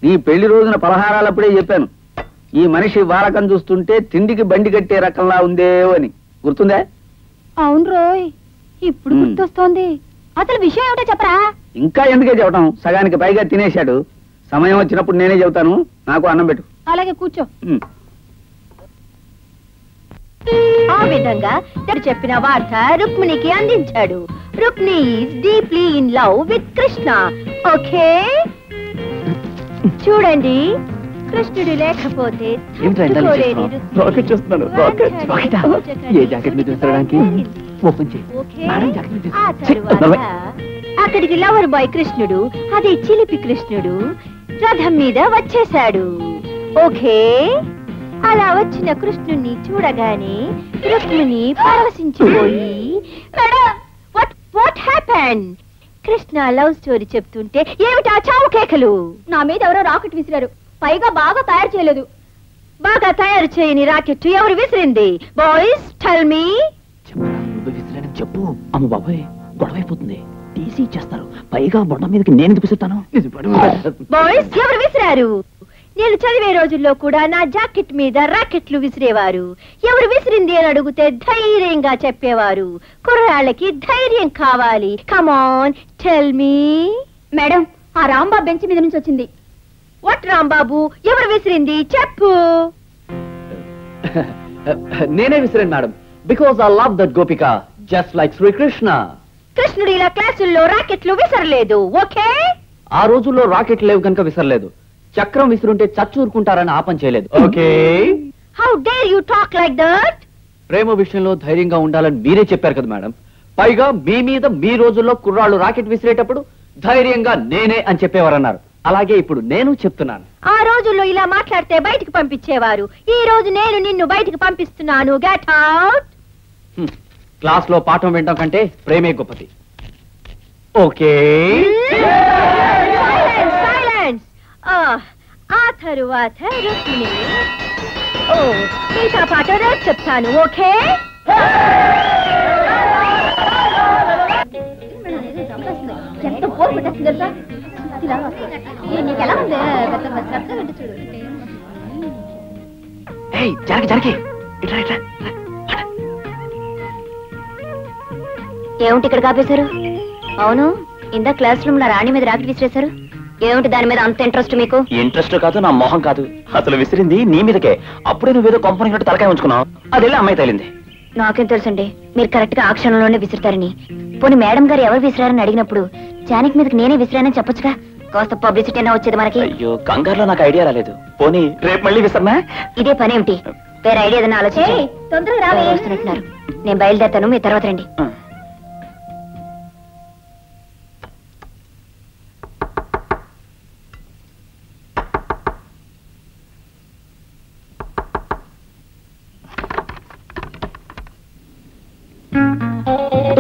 నీ పెళ్లి రోజున పలహారాలప్పుడే చెప్పాను, ఈ మనిషి వాలకం చూస్తుంటే తిండికి బండి కట్టే రకంలా ఉందేవో అని. గుర్తుందే? అవును రోయ్, ఇప్పుడు గుర్తొస్తోంది. అసలు విషయం ఏమిటో చెప్పరా. ఇంకా ఎందుకే చెప్పటం? సగానికి పైగా తినేశాడు. సమయం వచ్చినప్పుడు నేనే చెబుతాను. నాకు అన్నం పెట్టు. అలాగే కూర్చో. ఆ విధంగా చెప్పిన వార్త రుక్మిణికి అందించాడు. Rukmini is deeply in love with Krishna. Okay చూడండి, కృష్ణుడు లేకపోతే తట్టుకోలేని రుక్మిణి. రాకెట్ చేస్తున్నాను. ఏ జాకెట్ మీద తీసుకురావడానికి ఓపెన్ చేయి. ఓకే? మేడం, జాకెట్ మీద ఆ తరువాత అక్కడికి లవర్ బాయ్ కృష్ణుడు, అదే చిలిపి కృష్ణుడు రథం మీద వచ్చేశాడు. ఓకే, అలా వచ్చిన కృష్ణుణ్ణి చూడగానే రుక్మిణి పరవశించిపోయి what happened? Krishna love story చెప్తుంటే ఏమిటా చావు కేకలు? నా మీద ఎవరో రాకెట్ విసిరారు, పైగా బాగా తయారు చేయలేదు. బాగా తయారు చేయని రాకెట్ ఎవరు విసిరింది? Boys tell me. చెప్పు. అమ్మ బాబాయ్ గొడవైపోతుంది, టీసీ ఇచ్చేస్తారు. పైగా బొండ మీదకి నేను చూపిస్తాను. బాయ్స్ ఎవరు విసిరారు? నేను చదివే రోజుల్లో కూడా నా జాకెట్ మీద రాకెట్లు విసిరేవారు. ఎవరు విసిరింది అని అడిగితే ధైర్యంగా చెప్పేవారు. కుర్రాళ్ళకి ధైర్యం కావాలి. Come on tell me. మేడం, ఆ రాంబాబు బెంచ్ మీద నుంచి వచ్చింది. వాట్ రాంబాబు? ఎవరు విసిరింది చెప్పు. నేనే విసిరాను madam, because I love that Gopika just like Srikrishna. కృష్ణుడు ఇలా క్లాసుల్లో రాకెట్లు విసరలేదు. ఓకే, ఆ రోజుల్లో రాకెట్లు లేవు కనుక విసరలేదు. చక్రం విసురుంటే చచ్చూరుకుంటారని ఆపం చేయలేదు. Okay, how dare you talk like that? ప్రేమ విషయంలో ధైర్యంగా ఉండాలని మీరే చెప్పారు కదా మేడం. పైగా మీ మీద మీ రోజుల్లో కుర్రాళ్ళు రాకెట్ విసిరేటప్పుడు ధైర్యంగా నేనే అని చెప్పేవారన్నారు. అలాగే ఇప్పుడు నేను చెప్తున్నాను. ఆ రోజుల్లో ఇలా మాట్లాడితే బయటికి పంపించేవారు. ఈ రోజు నేను నిన్ను బయటికి పంపిస్తున్నాను. Get out. క్లాస్ లో పాఠం వినడం కంటే ప్రేమే గొప్పది. Okay, silence. ఆ తరువాత రుక్మిణి. ఓ, మిగతా పాట రేపు చెప్తాను. ఓకే, ఎంత బోర్ కొట్టేస్తుంది తెలుసా? నీకు ఎలా ఉంది? చూడు. జరకి ఏమిటి ఇక్కడ కాపేశారు? అవును, ఇందా క్లాస్ రూమ్ లో రాణి మీద రాకెట్ విసిరేశారు. ఏమిటి దాని మీద అంత ఇంట్రెస్ట్ మీకు? ఇంట్రెస్ట్ కాదు, నా మొహం కాదు. అసలు విసిరింది నీ మీదకే. అప్పుడే నువ్వేదో కంపెనీ తలకాయ ఉంచుకున్నావు. అదెళ్ళి అమ్మాయి తేలింది. నాకేం తెలుసండి, మీరు కరెక్ట్ గా ఆ క్షణంలోనే విసురుతారని. పోనీ మేడం గారు ఎవరు విసిరారని అడిగినప్పుడు జానకి మీదకి నేనే విసిరానని చెప్పొచ్చుగా. కాస్త పబ్లిసిటీ అయినా వచ్చేది మనకి. అయ్యో, కంగారులో నాకు ఐడియా రాలేదు. పోనీ రేపు మళ్ళీ విసరనా? ఇదే పనేమిటి? వేరే ఐడియా ఏదైనా ఆలోచించి తొందరగా వస్తున్నట్టున్నారు. నేను బయలుదేరుతాను, మీ తర్వాత రండి.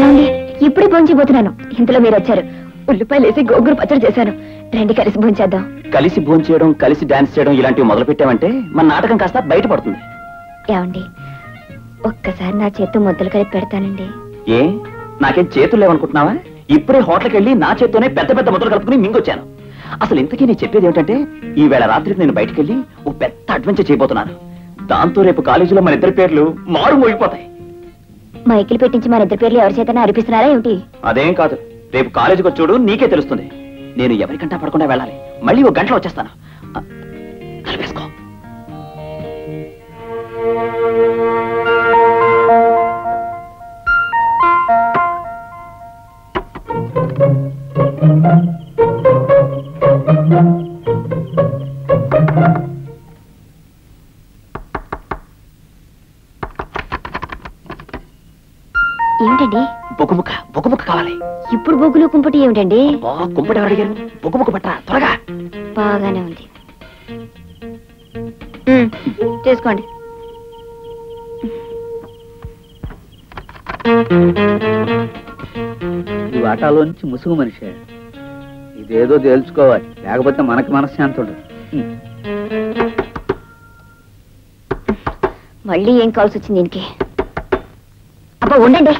ఏమండి, ఇప్పుడే భోంచిపోతున్నాను. ఇంతలో మీరు వచ్చారు. ఉల్లిపాయలు వేసి గోంగూర పచ్చడి చేశాను. రండి కలిసి భోంచేద్దాం. కలిసి భోంచేయడం, కలిసి డాన్స్ చేయడం ఇలాంటివి మొదలు పెట్టామంటే మన నాటకం కాస్త బయటపడుతుంది. ఏమండి, ఒక్కసారి నా చేత్తో ముద్దలు కలిపి పెడతానండి. ఏ, నాకేం చేతులు లేవనుకుంటున్నావా? ఇప్పుడే హోటల్కి వెళ్ళి నా చేత్తోనే పెద్ద పెద్ద ముద్దలు కలుపుకుని మింగొచ్చాను. అసలు ఇంతకీ నేను చెప్పేది ఏమిటంటే, ఈ వేళ రాత్రికి నేను బయటకు వెళ్ళి ఓ పెద్ద అడ్వెంచర్ చేయబోతున్నాను. దాంతో రేపు కాలేజీలో మన ఇద్దరి పేర్లు మారు మోగిపోతాయి. మైకిల్ పెట్టించి మన ఇద్దరి పేర్లు ఎవరి చేతనే అరిపిస్తున్నారా ఏమిటి? అదేం కాదు, రేపు కాలేజీకి వచ్చాడు నీకే తెలుస్తుంది. నేను ఎవరికంటా పడకుండా వెళ్ళాలి. మళ్ళీ ఒక గంటలో వచ్చేస్తాను. కలిపేసుకో. ఏమిటండి? బొగ్గుముక్క కావాలి. ఇప్పుడు బొగ్గులు కుంపటి ఏమిటండి? కుంపటి ఎవరు అడిగారు? బొగ్గుముక్క పట్ట త్వరగా. బాగానే ఉంది. తీసుకోండి. ఈ వాటాలోంచి ముసుగు మనిషి ఇదేదో తేల్చుకోవాలి, లేకపోతే మనకి మనశ్శాంతి ఉండదు. మళ్ళీ ఏం కావాల్సి వచ్చింది దీనికి? అబ్బా ఉండండి.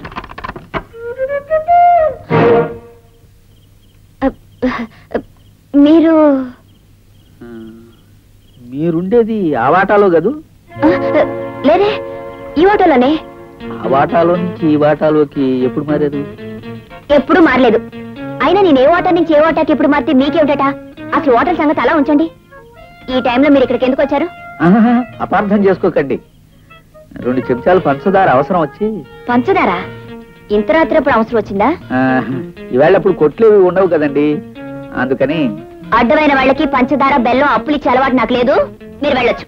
మీరుండేది ఆ వాటాలో కదూ? లేదే, ఈ వాటాలోనే. ఆ వాటాలో నుంచి ఈ వాటాలోకి ఎప్పుడు మారారు? ఎప్పుడు మారలేదు. అయినా నేను ఏ వాటా నుంచి ఏ వాటాకి ఎప్పుడు మారితే మీకేమిటట? అసలు హోటల్ సంగతి అలా ఉంచండి. ఈ టైంలో మీరు ఇక్కడికి ఎందుకు వచ్చారు? అపార్థం చేసుకోకండి, 2 చెంచాలు పంచదార అవసరం వచ్చి. పంచదార ఇంత రాత్రి అప్పుడు అవసరం వచ్చిందా? ఈవేళ అప్పుడు కొట్లు ఉండవు కదండి, అందుకని. అడ్డమైన వాళ్ళకి పంచదార బెల్లం అప్పులు ఇచ్చే అలవాటు నాకు లేదు. మీరు వెళ్ళొచ్చు.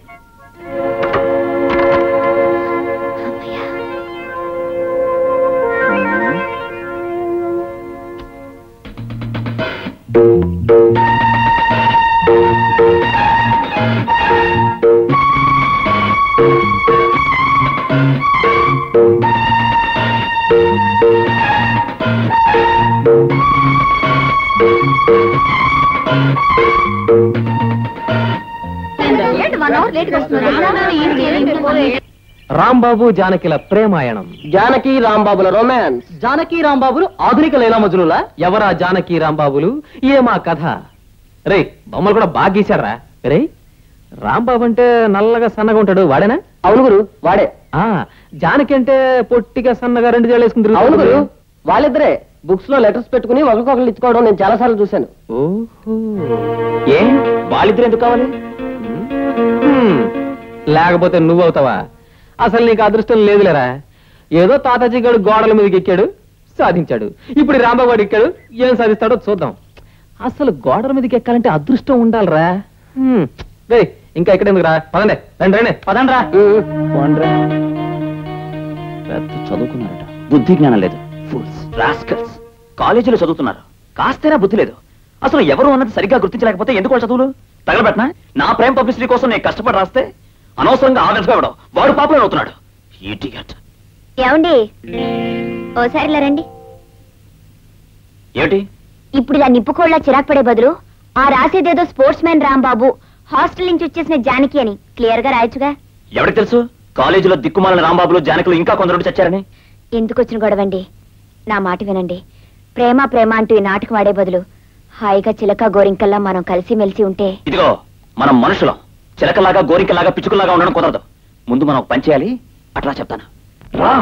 రాంబాబు జానకిల ప్రేమాయణం. జానకి రాంబాబుల రొమాన్స్. జానకి రాంబాబులు ఆధునిక లైలా మజ్నులా? ఎవరా జానకి రాంబాబులు? ఏమా కథ? రే బొమ్మలు కూడా బాగా గీశారా? రే రాంబాబు అంటే నల్లగా సన్నగా ఉంటాడు, వాడేనా? అవును గురు, వాడే. జానకి అంటే పొట్టిగా సన్నగా 2 జడలు వేసుకుని. అవును గురు, వాళ్ళిద్దరే. బుక్స్ లో లెటర్స్ పెట్టుకుని ఒకరికొకరు ఇచ్చుకోవడం నేను చాలా సార్లు చూశాను. ఓహో, ఏ వాళ్ళిద్దరు ఎందుకు కావాలి? లేకపోతే నువ్వవుతావా? అసలు నీకు అదృష్టం లేదులేరా. ఏదో తాతాజీ గారు గోడల మీదకి ఎక్కాడు, సాధించాడు. ఇప్పుడు రాంబాబు గారు ఎక్కాడు, ఏం సాధిస్తాడో చూద్దాం. అసలు గోడల మీదకి ఎక్కాలంటే అదృష్టం ఉండాలిరా. ఇంకా ఇక్కడ ఎందుకు రా? పదండి, రండి రండి, పదండి రా. పెద్ద చదువుకున్నారట, బుద్ధి జ్ఞానం లేదు. Fools, rascals. కాలేజీలో చదువుతున్నారు, కాస్తేనా బుద్ధి లేదు. అసలు ఎవరు అన్నది సరిగ్గా గుర్తించలేకపోతే ఎందుకు వాళ్ళ చదువులు? తగలబెట్టినా నా ప్రేమ పబ్లిసిటీ కోసం నేను కష్టపడి రాస్తే అనవసరంగా ఆదర్శగా ఇవ్వడం, వాడు పాపులర్ అవుతున్నాడు. ఏమండి ఓసారిలా రండి. ఏమిటి ఇప్పుడు ఇలా నిప్పుకోళ్ళ చిరాకు పడే బదులు ఆ రాసేదేదో స్పోర్ట్స్ మ్యాన్ రాంబాబు, హాస్టల్ నుంచి వచ్చేసిన జానకి అని క్లియర్ గా రాయొచ్చుగా. ఎవరికి తెలుసు కాలేజీలో దిక్కుమాలిన రాంబాబులు జానకులు ఇంకా కొందరు చచ్చారని? ఎందుకు వచ్చిన గొడవండి? నా మాట వినండి. ప్రేమ ప్రేమ అంటూ ఈ నాటకం ఆడే బదులు హాయిగా చిలక గోరింకల్లా మనం కలిసిమెలిసి ఉంటే. ఇదిగో మనం మనుషులం, చిలకలాగా గోరింకలాగా పిచ్చుకలాగా ఉండడం కుదరదు. ముందు మనం పని చేయాలి, అట్లా చెప్తాను రా.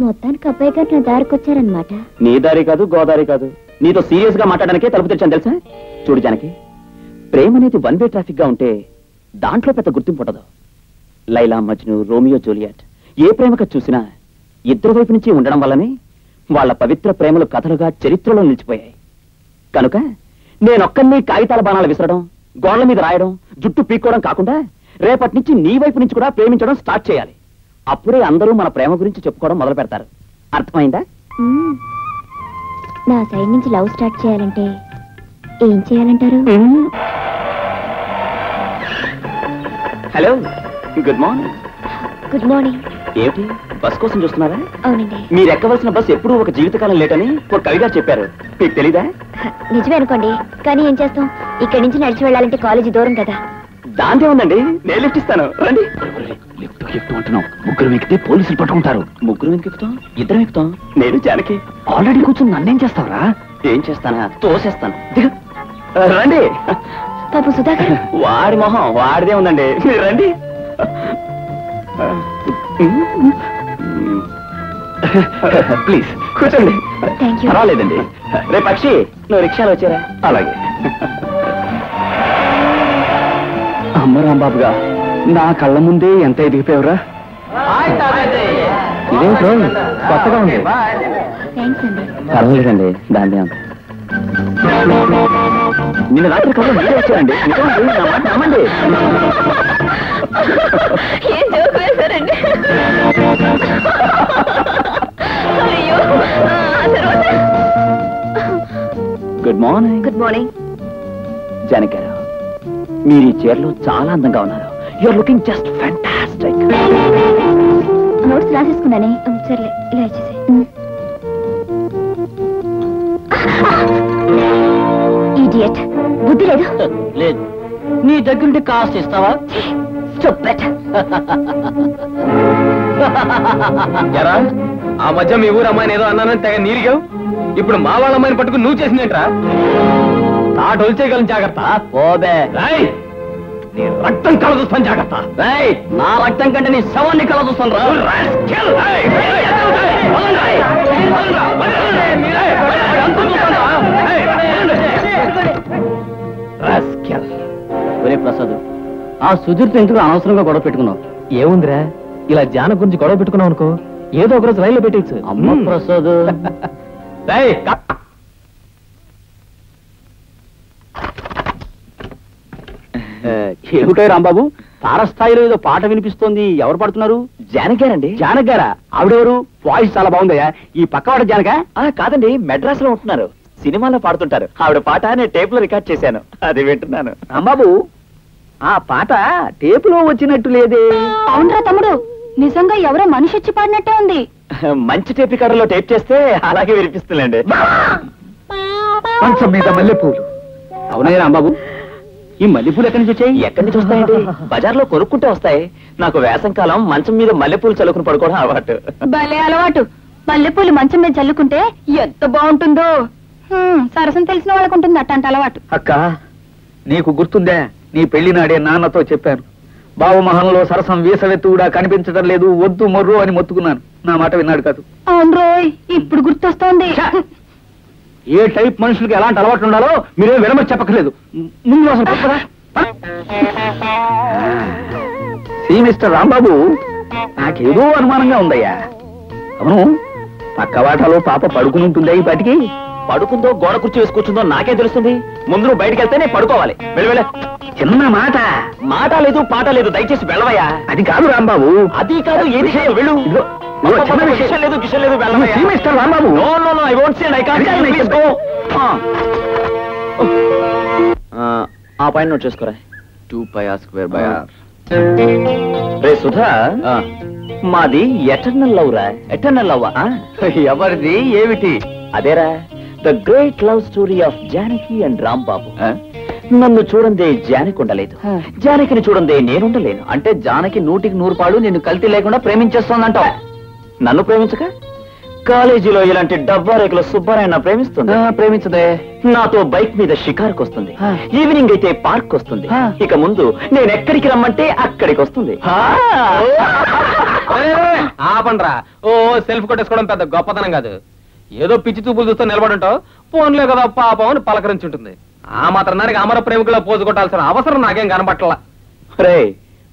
మొత్తానికి అబ్బాయి గారు నా దారికి వచ్చారనమాట. నీ దారి కాదు, గోదారి కాదు, నీతో సీరియస్ గా మాట్లాడడానికే తలుపు తెచ్చాను తెలుసా. చూడు జానకి, ప్రేమ అనేది 1 వే ట్రాఫిక్ గా ఉంటే దాంట్లో పెద్ద గుర్తింపు ఉండదు. లైలా మజ్ను, రోమియో జూలియట్ ఏ ప్రేమక చూసినా ఇద్దరు వైపు నుంచి ఉండడం వల్లనే వాళ్ళ పవిత్ర ప్రేమలు కథలుగా చరిత్రలో నిలిచిపోయాయి. కనుక నేనొక్కరిని కాగితాల బాణాలు విసరడం, గోడల మీద రాయడం, జుట్టు పీక్కోవడం కాకుండా రేపటి నుంచి నీ వైపు నుంచి కూడా ప్రేమించడం స్టార్ట్ చేయాలి. అప్పుడే అందరూ మన ప్రేమ గురించి చెప్పుకోవడం మొదలు పెడతారు. అర్థమైందా? నా సైడ్ నుంచి లవ్ స్టార్ట్ చేయాలంటే ఏం చేయాలంటారు? Hello, good morning. Good morning. ఏమిటి బస్ కోసం చూస్తున్నారా? అవునండి. మీరు ఎక్కవలసిన బస్ ఎప్పుడూ ఒక జీవితకాలం లేట్ అని ఒక కవి గారు చెప్పారు, మీకు తెలీదా? నిజమే అనుకోండి, కానీ ఏం చేస్తాం, ఇక్కడి నుంచి నడిచి వెళ్ళాలంటే కాలేజీ దూరం కదా. దాంతే ఉందండి, నేను లిఫ్ట్ ఇస్తాను, రండి. లిఫ్ట్ అంటున్నాం, ముగ్గురు ఎక్కితే పోలీసులు పట్టుకుంటారు. ముగ్గురు ఎందుకు ఎక్కుతాం? ఇద్దరం ఎక్కుతాం. నేను జానకి. ఆల్రెడీ కూర్చొని నన్నేం చేస్తావరా? ఏం చేస్తానా? తోసేస్తాను. రండి. పాపం సుధాకర్. వాడి మొహం వాడిదే ఉందండి, మీరు రండి. ప్లీజ్ కూర్చోండి. పర్వాలేదండి. రే పక్షి, నువ్వు రిక్షాలో వచ్చారా? అలాగే. అమ్మ రాంబాబుగా నా కళ్ళ ముందే ఎంత ఎదిగిపోయావురా. ఇదేంటో కొత్తగా ఉంది. థ్యాంక్స్ అండి. పర్వాలేదండి, దాని నిన్న రాత్రి కబురు మీరే వచ్చారండి. నమ్మండి. ఏం జోక్ వేశారండి? అయ్యో, తర్వాత good morning. Good morning. Janakirao, మీరు ఈ చీరలో చాలా అందంగా ఉన్నారు. You're looking just fantastic. Notes రాసేసుకున్నానే. సర్లే, ఇలా ఇచ్చేసి. ఇడియట్, బుద్ధి లేదు. లేదు, నీ దగ్గరుంటే కాస్ట్ ఇస్తావా? Stupid. ఎరా, ఆ మధ్య మీ ఊరు అమ్మాయిని ఏదో అన్నానని తెగ నీరిగావు. ఇప్పుడు మా వాళ్ళ అమ్మాయిని పట్టుకుని నువ్వు చేసిందేంట్రా? తాట వచ్చేయగలను, జాగ్రత్త. ఓబే రాయ్, నీ రక్తం కలదూస్తాను, జాగ్రత్త. రేయ్, నా రక్తం కంటే నీ శవాన్ని కల చూస్తాను రా. ప్రసాద్, ఆ సుధీర్తో ఎందుకు అనవసరంగా గొడవ పెట్టుకున్నావు? ఏముందిరా, ఇలా జాన గురించి గొడవ పెట్టుకున్నావు అనుకో, ఏదో ఒకరోజు రైల్లో పెట్టేయచ్చు. అమ్మ ప్రసాద్, ఏమిటో రాంబాబు, తారస్థాయిలో ఏదో పాట వినిపిస్తోంది. ఎవరు పాడుతున్నారు? జానగారండి. జానగారా? ఆవిడెవరు? వాయిస్ చాలా బాగుందయ్యా. ఈ పక్కవాడ జానక? కాదండి, మెడ్రాస్ లో ఉంటున్నారు, సినిమాలో పాడుతుంటారు. ఆవిడ పాట నేను టేప్ లో రికార్డ్ చేశాను, అది వింటున్నాను. రాంబాబు, ఆ పాట టేపులో వచ్చినట్టు లేదే. అవునరా తమ్ముడు, నిజంగా ఎవరో మనిషి వచ్చి పాడినట్టే ఉంది. మంచి టేప్ రికార్డర్ లో టేప్ చేస్తే అలాగే వినిపిస్తుందండి. మంచం మీద మల్లెపూలు. అవునయ్య రాంబాబు, ఈ మల్లెపూలు ఎక్కడి నుంచి వచ్చాయి? ఎక్కడి నుంచి వస్తాయండి? బజార్లో కొనుక్కుంటే వస్తాయి. నాకు వేసంకాలం మంచం మీద మల్లెపూలు చల్లుకుని పడుకోవడం అలవాటు. భలే అలవాటు. మల్లెపూలు మంచం మీద చల్లుకుంటే ఎంత బాగుంటుందో. సరసం తెలిసిన వాళ్ళకు ఉంటుంది అట్టంట అలవాటు. అక్క, నీకు గుర్తుందే, నీ పెళ్లి నాడే నాన్నతో చెప్పాను, బావమహంలో సరసం వీసవెత్తు కూడా కనిపించడం లేదు, వద్దు మొర్రు అని మొత్తుకున్నాను. నా మాట విన్నాడు కాదు. అవును రోయ్, ఇప్పుడు గుర్తొస్తోంది. ఏ టైప్ మనుషులకి ఎలాంటి అలవాటు ఉండాలో మీరేం వినమని చెప్పక్కర్లేదు. ముందు అసలు చెప్పరా? మిస్టర్ రాంబాబు, నాకేదో అనుమానంగా ఉందయ్యా. అవును, పక్కవాటలో పాప పడుకుని ఉంటుందా ఈ పాటికి? పడుకుందో గోడ కుర్చీ వేసి కూర్చుందో నాకే తెలుస్తుంది. ముందు నువ్వు బయటకు వెళ్తేనే పడుకోవాలి. వెళ్ళ. చిన్న మాట. మాట లేదు, పాట లేదు, దయచేసి వెళ్ళవయ్యా. అది కాదు రాంబాబు. అది కాదు, ఏది కాదు, వెళ్ళు. చిన్న విషయం. కిషన్ లేదు, కిషన్ లేదు, వెళ్ళవయ్యా. Mister Rambabu. No no no, I won't see and I can't. Please go. ఆ పాయింట్ నోట్ చేసుకోరా. 2πr²/r. రే సుధా, మాది ఎటర్నల్ లవ్ రా. Eternal love. ఎవరిది? ఏమిటి? అదేరా, the great love story of Janaki and Rambabu. నన్ను చూడందే జానకి ఉండలేదు, జానకిని చూడందే నేనుండలేను. అంటే జానకి 100కి 100 నిన్ను కల్తీ లేకుండా ప్రేమించేస్తోందంటావు. నన్ను ప్రేమించక కాలేజీలో ఇలాంటి డబ్బా రేకుల సుబ్బారాయణ ప్రేమిస్తుంది. ప్రేమించదే. నాతో బైక్ మీద షికార్కి వస్తుంది, ఈవినింగ్ అయితే పార్క్ వస్తుంది. ఇక ముందు నేను ఎక్కడికి రమ్మంటే అక్కడికి వస్తుంది. ఆపండ్రా. ఓ సెల్ఫ్ కొట్టేసుకోవడం పెద్ద గొప్పతనం కాదు. ఏదో పిచ్చి చూపులు చూస్తూ నిలబడుంటావు, ఫోన్లే కదా పాపం అని పలకరించుంటుంది. ఆ మాత్రం దానికి అమర ప్రేమికులా పోజు కొట్టాల్సిన అవసరం నాకేం కనబట్టలా. రే,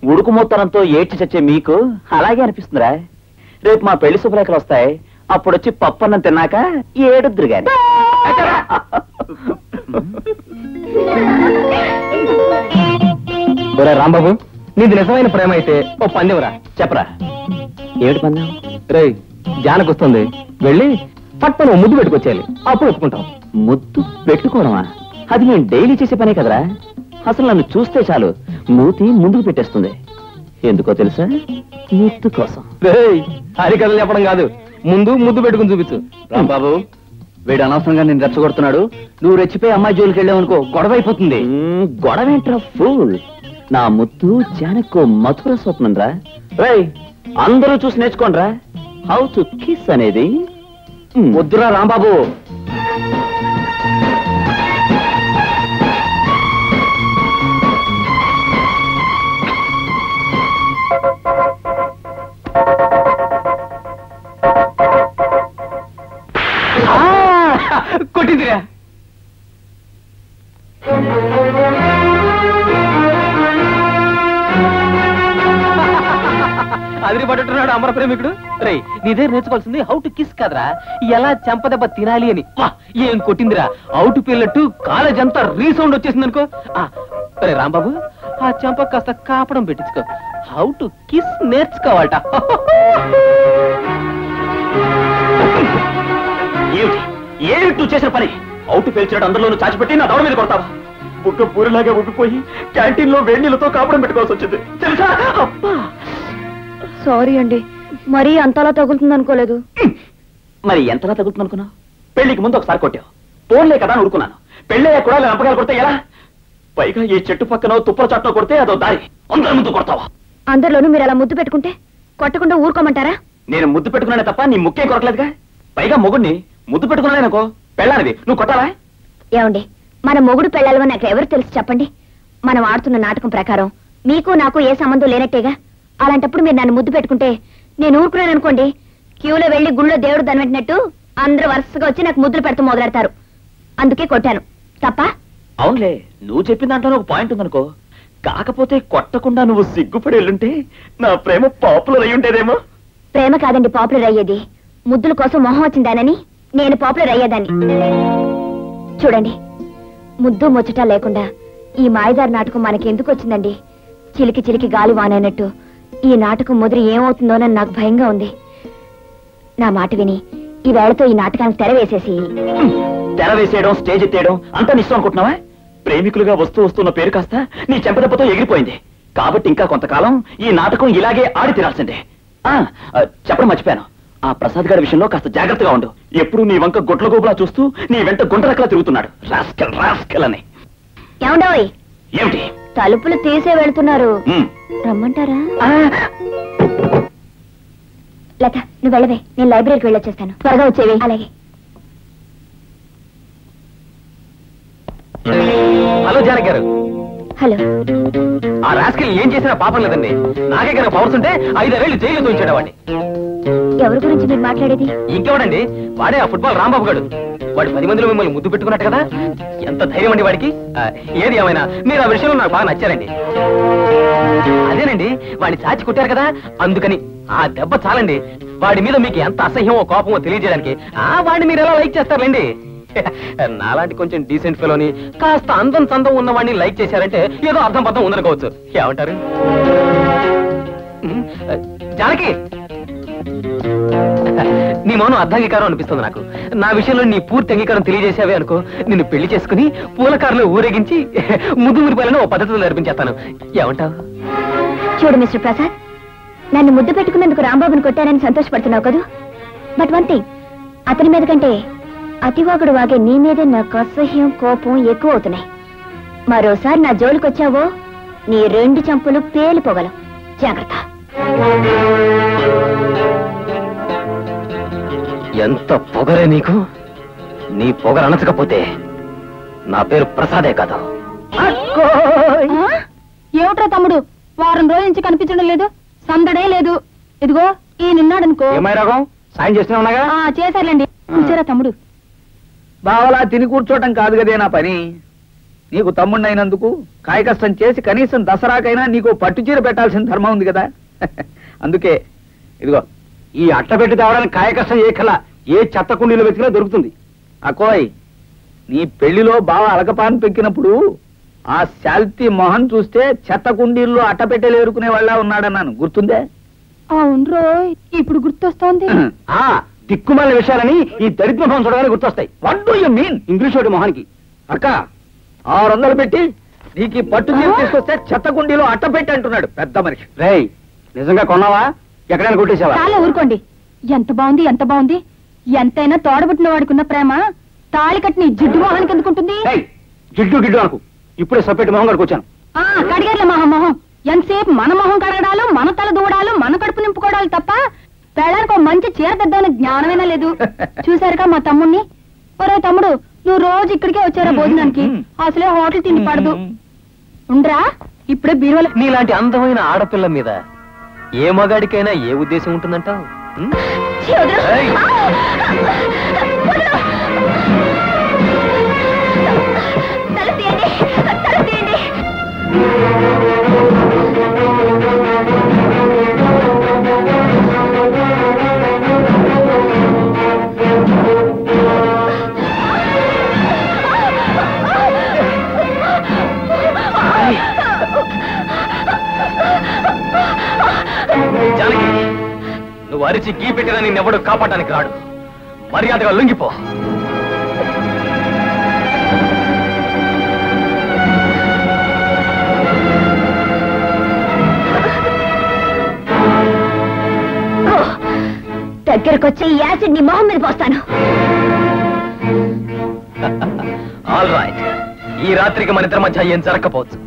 ఉడుకు మొత్తనంతో ఏడ్చి చచ్చే మీకు అలాగే అనిపిస్తుందిరా. రేపు మా పెళ్లి శుభ్రేఖలు వస్తాయి, అప్పుడొచ్చి పప్పన్నం తిన్నాక ఏడుద్దురు గాని. రాంబాబు, నీది నిజమైన ప్రేమ అయితే ఓ పందెంరా. చెప్పరా, ఏడు పందెం? రే, జానకొస్తుంది, వెళ్ళి పట్టను ముద్దు పెట్టుకొచ్చేయాలి, అప్పుడు ఒప్పుకుంటాం. ముద్దు పెట్టుకోవడమా? అది మేము డైలీ చేసే పనే కదరా. అసలు నన్ను చూస్తే చాలు మూతి ముందుకు పెట్టేస్తుంది. ఎందుకో తెలుసా? ముద్దు కోసం. హరికథలు చెప్పడం కాదు, ముందు ముద్దు పెట్టుకుని చూపించు. రాంబాబు, వీడు అనవసరంగా నేను రెచ్చగొడుతున్నాడు. నువ్వు రెచ్చిపోయి అమ్మాయి జోలికి వెళ్ళావనుకో, గొడవ అయిపోతుంది. గొడవేంట్రా ఫూల్? నా ముద్దు జానకో మధుర స్వప్నం రా. రేయ్, అందరూ చూసి నేర్చుకోండిరా హౌ టు కిస్ అనేది. వద్దురా రాంబాబు. కొట్టిందిరా. అదిరి పట్టున్నాడు అమర ప్రేమికుడు. రేయ్ నీదే నేర్చుకోవాల్సింది హౌ టు కిస్ కదరా, ఎలా చెంపదెబ్బ తినాలి అని. వా ఏం కొట్టిందిరా, అవుట్ పిల్లట్టు కాలేజ్ అంతా రీసౌండ్ వచ్చేసింది అనుకో. రే రాంబాబు ఆ చెంప కాస్త కాపడం పెట్టించుకో, హౌ టు కిస్ నేర్చుకోవాలట. ఏమిటి ఏమిటి నువ్వు చేసిన పని? అవుట్ పేల్చాడు అందరిలోనూ చాచిపెట్టి నా దౌడ మీద కొడతావా? బుక్క పూరిలాగా ఉబ్బిపోయి క్యాంటీన్ లో వేడి నీళ్ళతో కాపడం పెట్టుకోవాల్సి వచ్చింది తెలుసా? సారీ అండి, మరీ అంతలా తగులుతుంది అనుకోలేదు. మరి ఎంతలా తగులుతుంది అనుకున్నావు? పెళ్లికి ముందు ఒకసారి కొట్టావు, పోన్లే కదా అని ఊరుకున్నాను. పెళ్ళయ్యా కూడా లంపకాయలు కొడితే ఎలా? పైగా ఈ చెట్టు పక్కన తుప్పల చట్టం కొడితే అదో దారి, అందరి ముందు కొడతావా? అందరిలోనూ మీరు అలా ముద్దు పెట్టుకుంటే కొట్టకుండా ఊరుకోమంటారా? నేను ముద్దు పెట్టుకున్నానే తప్ప నీ ముక్కే కొరకలేదుగా. పైగా మొగుడిని ముద్దు పెట్టుకున్నాననుకో పెళ్ళానిది, నువ్వు కొట్టాలా? ఏమండి, మన మొగుడు పెళ్ళాలని నాకు ఎవరు తెలుసు చెప్పండి? మనం ఆడుతున్న నాటకం ప్రకారం మీకు నాకు ఏ సంబంధం లేనట్టేగా. అలాంటప్పుడు మీరు నన్ను ముద్దు పెట్టుకుంటే నేను ఊరుకున్నాను అనుకోండి, క్యూలో వెళ్లి గుళ్ళో దేవుడు దనబెట్టినట్టు అందరూ వరుసగా వచ్చి నాకు ముద్దులు పెడుతూ మొదలెడతారు. అందుకే కొట్టాను. తప్ప? అవునులే, నువ్వు చెప్పిన దాంట్లో ఒక పాయింట్ ఉందనుకో. కాకపోతే కొట్టకుండా నువ్వు సిగ్గుపడి వెళ్ళుంటే నా ప్రేమ పాపులర్ అయి ఉండేదేమో. ప్రేమ కాదండి పాపులర్ అయ్యేది, ముద్దుల కోసం మొహం వచ్చిందానని నేను పాపులర్ అయ్యేదాన్ని. చూడండి, ముద్దు ముచ్చట లేకుండా ఈ మాయదారి నాటకం మనకి ఎందుకు వచ్చిందండి? చిలికి చిలికి గాలి వానైనట్టు ఈ నాటకం ముదిరి ఏమవుతుందోనని నాకు భయంగా ఉంది. నా మాట విని ఈ వేళతో ఈ నాటకానికి తెర వేసేసి. తెర వేసేయడం, స్టేజ్ ఎత్తేయడం అంతా నిశ్చయం అనుకుంటున్నావా? ప్రేమికులుగా వస్తున్న పేరు కాస్త నీ చెంపదెబ్బతో ఎగిరిపోయింది. కాబట్టి ఇంకా కొంతకాలం ఈ నాటకం ఇలాగే ఆడి తీరాల్సిందే. చెప్పడం మర్చిపోయాను, ఆ ప్రసాద్ గారి విషయంలో కాస్త జాగ్రత్తగా ఉండు. ఎప్పుడు నీ వంక గొడ్ల గోపులా చూస్తూ నీ వెంట గుంటరక్కలా తిరుగుతున్నాడు. రాస్కెల్ రాస్కెల్ అని. ఏమండోయ్, ఏమిటి తలుపులు తీసే వెళ్తున్నారు, రమ్మంటారా? లత, నువ్వు వెళ్ళవే, నేను లైబ్రరీకి వెళ్ళొచ్చేస్తాను. త్వరగా వచ్చేవి. అలాగే. హలో జానకి గారు. హలో. ఆ రాస్కెల్ ఏం చేసినా పాపం లేదండి. నాకే కనుక పవర్స్ ఉంటే 5 ఏళ్ళు జైలు తోయించాడు వాడిని. ఎవరి గురించి మీరు మాట్లాడేది? ఇంకెవడండి, వాడే ఆ ఫుట్బాల్ రాంబాబు గారు. వాడు 10 మందిలో మిమ్మల్ని ముద్దు పెట్టుకున్నట్టు కదా. ఎంత ధైర్యం అండి వాడికి. ఏది ఏమైనా మీరు ఆ విషయంలో నాకు బాగా నచ్చారండి. అదేనండి, వాడిని చాచి కొట్టారు కదా, అందుకని ఆ దెబ్బ చాలండి వాడి మీద మీకు ఎంత అసహ్యమో కోపమో తెలియజేయడానికి. వాడిని మీరు ఎలా లైక్ చేస్తారండి? నాలాంటి కొంచెం డీసెంట్ ఫెలోని కాస్త అందం చందం ఉన్న వాడిని లైక్ చేశారంటే ఏదో అర్థం పర్థం ఉందనుకోవచ్చు. ఏమంటారు? జానకి, నీ మౌనం అర్ధాంగీకారం అనిపిస్తుంది నాకు. నా విషయంలో నీ పూర్తి అంగీకారం తెలియజేసావే అనుకో, నిన్ను పెళ్లి చేసుకుని పూలకారులో ఊరేగించి ముద్దు మురిపాలను ఓ పద్ధతిలో నడిపించేస్తాను. ఏమంటావు? చూడు మిస్టర్ ప్రసాద్, నన్ను ముద్దు పెట్టుకున్నందుకు రాంబాబుని కొట్టానని సంతోషపడుతున్నావు కదా. బట్ వన్ థింగ్, అతని మీద కంటే అతివాగుడు వాగే నీ మీదే నాకు అసహ్యం కోపం ఎక్కువ అవుతున్నాయి. మరోసారి నా జోలికొచ్చావో నీ 2 చంపులు పేలిపోగలవు. జాగ్రత్త. ఎంత పొగరే నీకు! నీ పొగరు అనచకపోతే నా పేరు ప్రసాదే కాదు. ఏమిట్రా తమ్ముడు, వారం రోజుల నుంచి కనిపించడం లేదు, సందడే లేదు. ఇదిగో ఈ నిన్నాడనుకో. ఏమై రాగం, సాయం చేస్తూనే ఉన్నాగా. చేశారులేండి. కూర్చోరా తమ్ముడు. బావలా తిని కూర్చోటం కాదు కదే నా పని. నీకు తమ్ముడినైనందుకు కాయ కష్టం చేసి కనీసం దసరాకైనా నీకు పట్టుచీర పెట్టాల్సిన ధర్మం ఉంది కదా. అందుకే ఇదిగో ఈ అట్టబెట్టి తేవడానికి కాయ కష్టం చేయకలా ఏ చెత్త కుండీలో వెతికినా దొరుకుతుంది. అకోయ్, నీ పెళ్లిలో బావ అలకపాన్ పెక్కినప్పుడు ఆ శాల్తీ మొహన్ చూస్తే చెత్త కుండీల్లో అట్టపెట్టెలు ఏరుకునే వాళ్ళ ఉన్నాడన్నాను, గుర్తుందే? అవును రోయ్, ఇప్పుడు గుర్తొస్తోంది. దిక్కుమాల విషయాలని ఈ దరిద్ర మొహం చూడగానే గుర్తొస్తాయి. What do you mean? English వాడి మొహానికి. అక్క 600 పెట్టి నీకు పట్టు చీర తీసుకొస్తే చెత్త కుండీలో అట్టపెట్టి అంటున్నాడు పెద్ద మనిషి. రేయ్, నిజంగా కొన్నావా? ఎక్కడైనా కొట్టేసావా? చాలా ఊరుకోండి. ఎంత బాగుంది, ఎంత బాగుంది. ఎంతైనా తోడబుట్టిన వాడుకున్న ప్రేమ తాళి కట్టిన జిడ్డు మొహానికి ఎందుకుంటుంది? జిడ్డు గిడ్డు అనుకు, ఇప్పుడే సపరేట్ మొహం కడుకు వచ్చాను. కడిగర్లే మొహం. ఎంతసేపు మన మొహం కడగడాలు, మన తల దూడాలు, మన కడుపు నింపుకోవడాలు తప్ప పెళ్ళానికి మంచి చీర తెద్దామని జ్ఞానమైనా లేదు. చూసారుగా మా తమ్ముణ్ణి. ఒరే తమ్ముడు, నువ్వు రోజు ఇక్కడికే వచ్చారా భోజనానికి? అసలే హోటల్ తిండి పడదు. ఉండరా, ఇప్పుడే బీరువాల. నీలాంటి అందమైన ఆడపిల్ల మీద ఏ మగాడికైనా ఏ ఉద్దేశం ఉంటుందంటావు? నువ్వు అరిచి గీ పెట్టినా నిన్నెవడు కాపాడడానికి రాడు. మర్యాదగా లొంగిపో. దగ్గరకొచ్చి ఈ యాసిడ్ ని మొహం మీద పోస్తాను. ఆల్ రైట్, ఈ రాత్రికి మన ఇద్దరి మధ్య ఏం జరగకపోవచ్చు,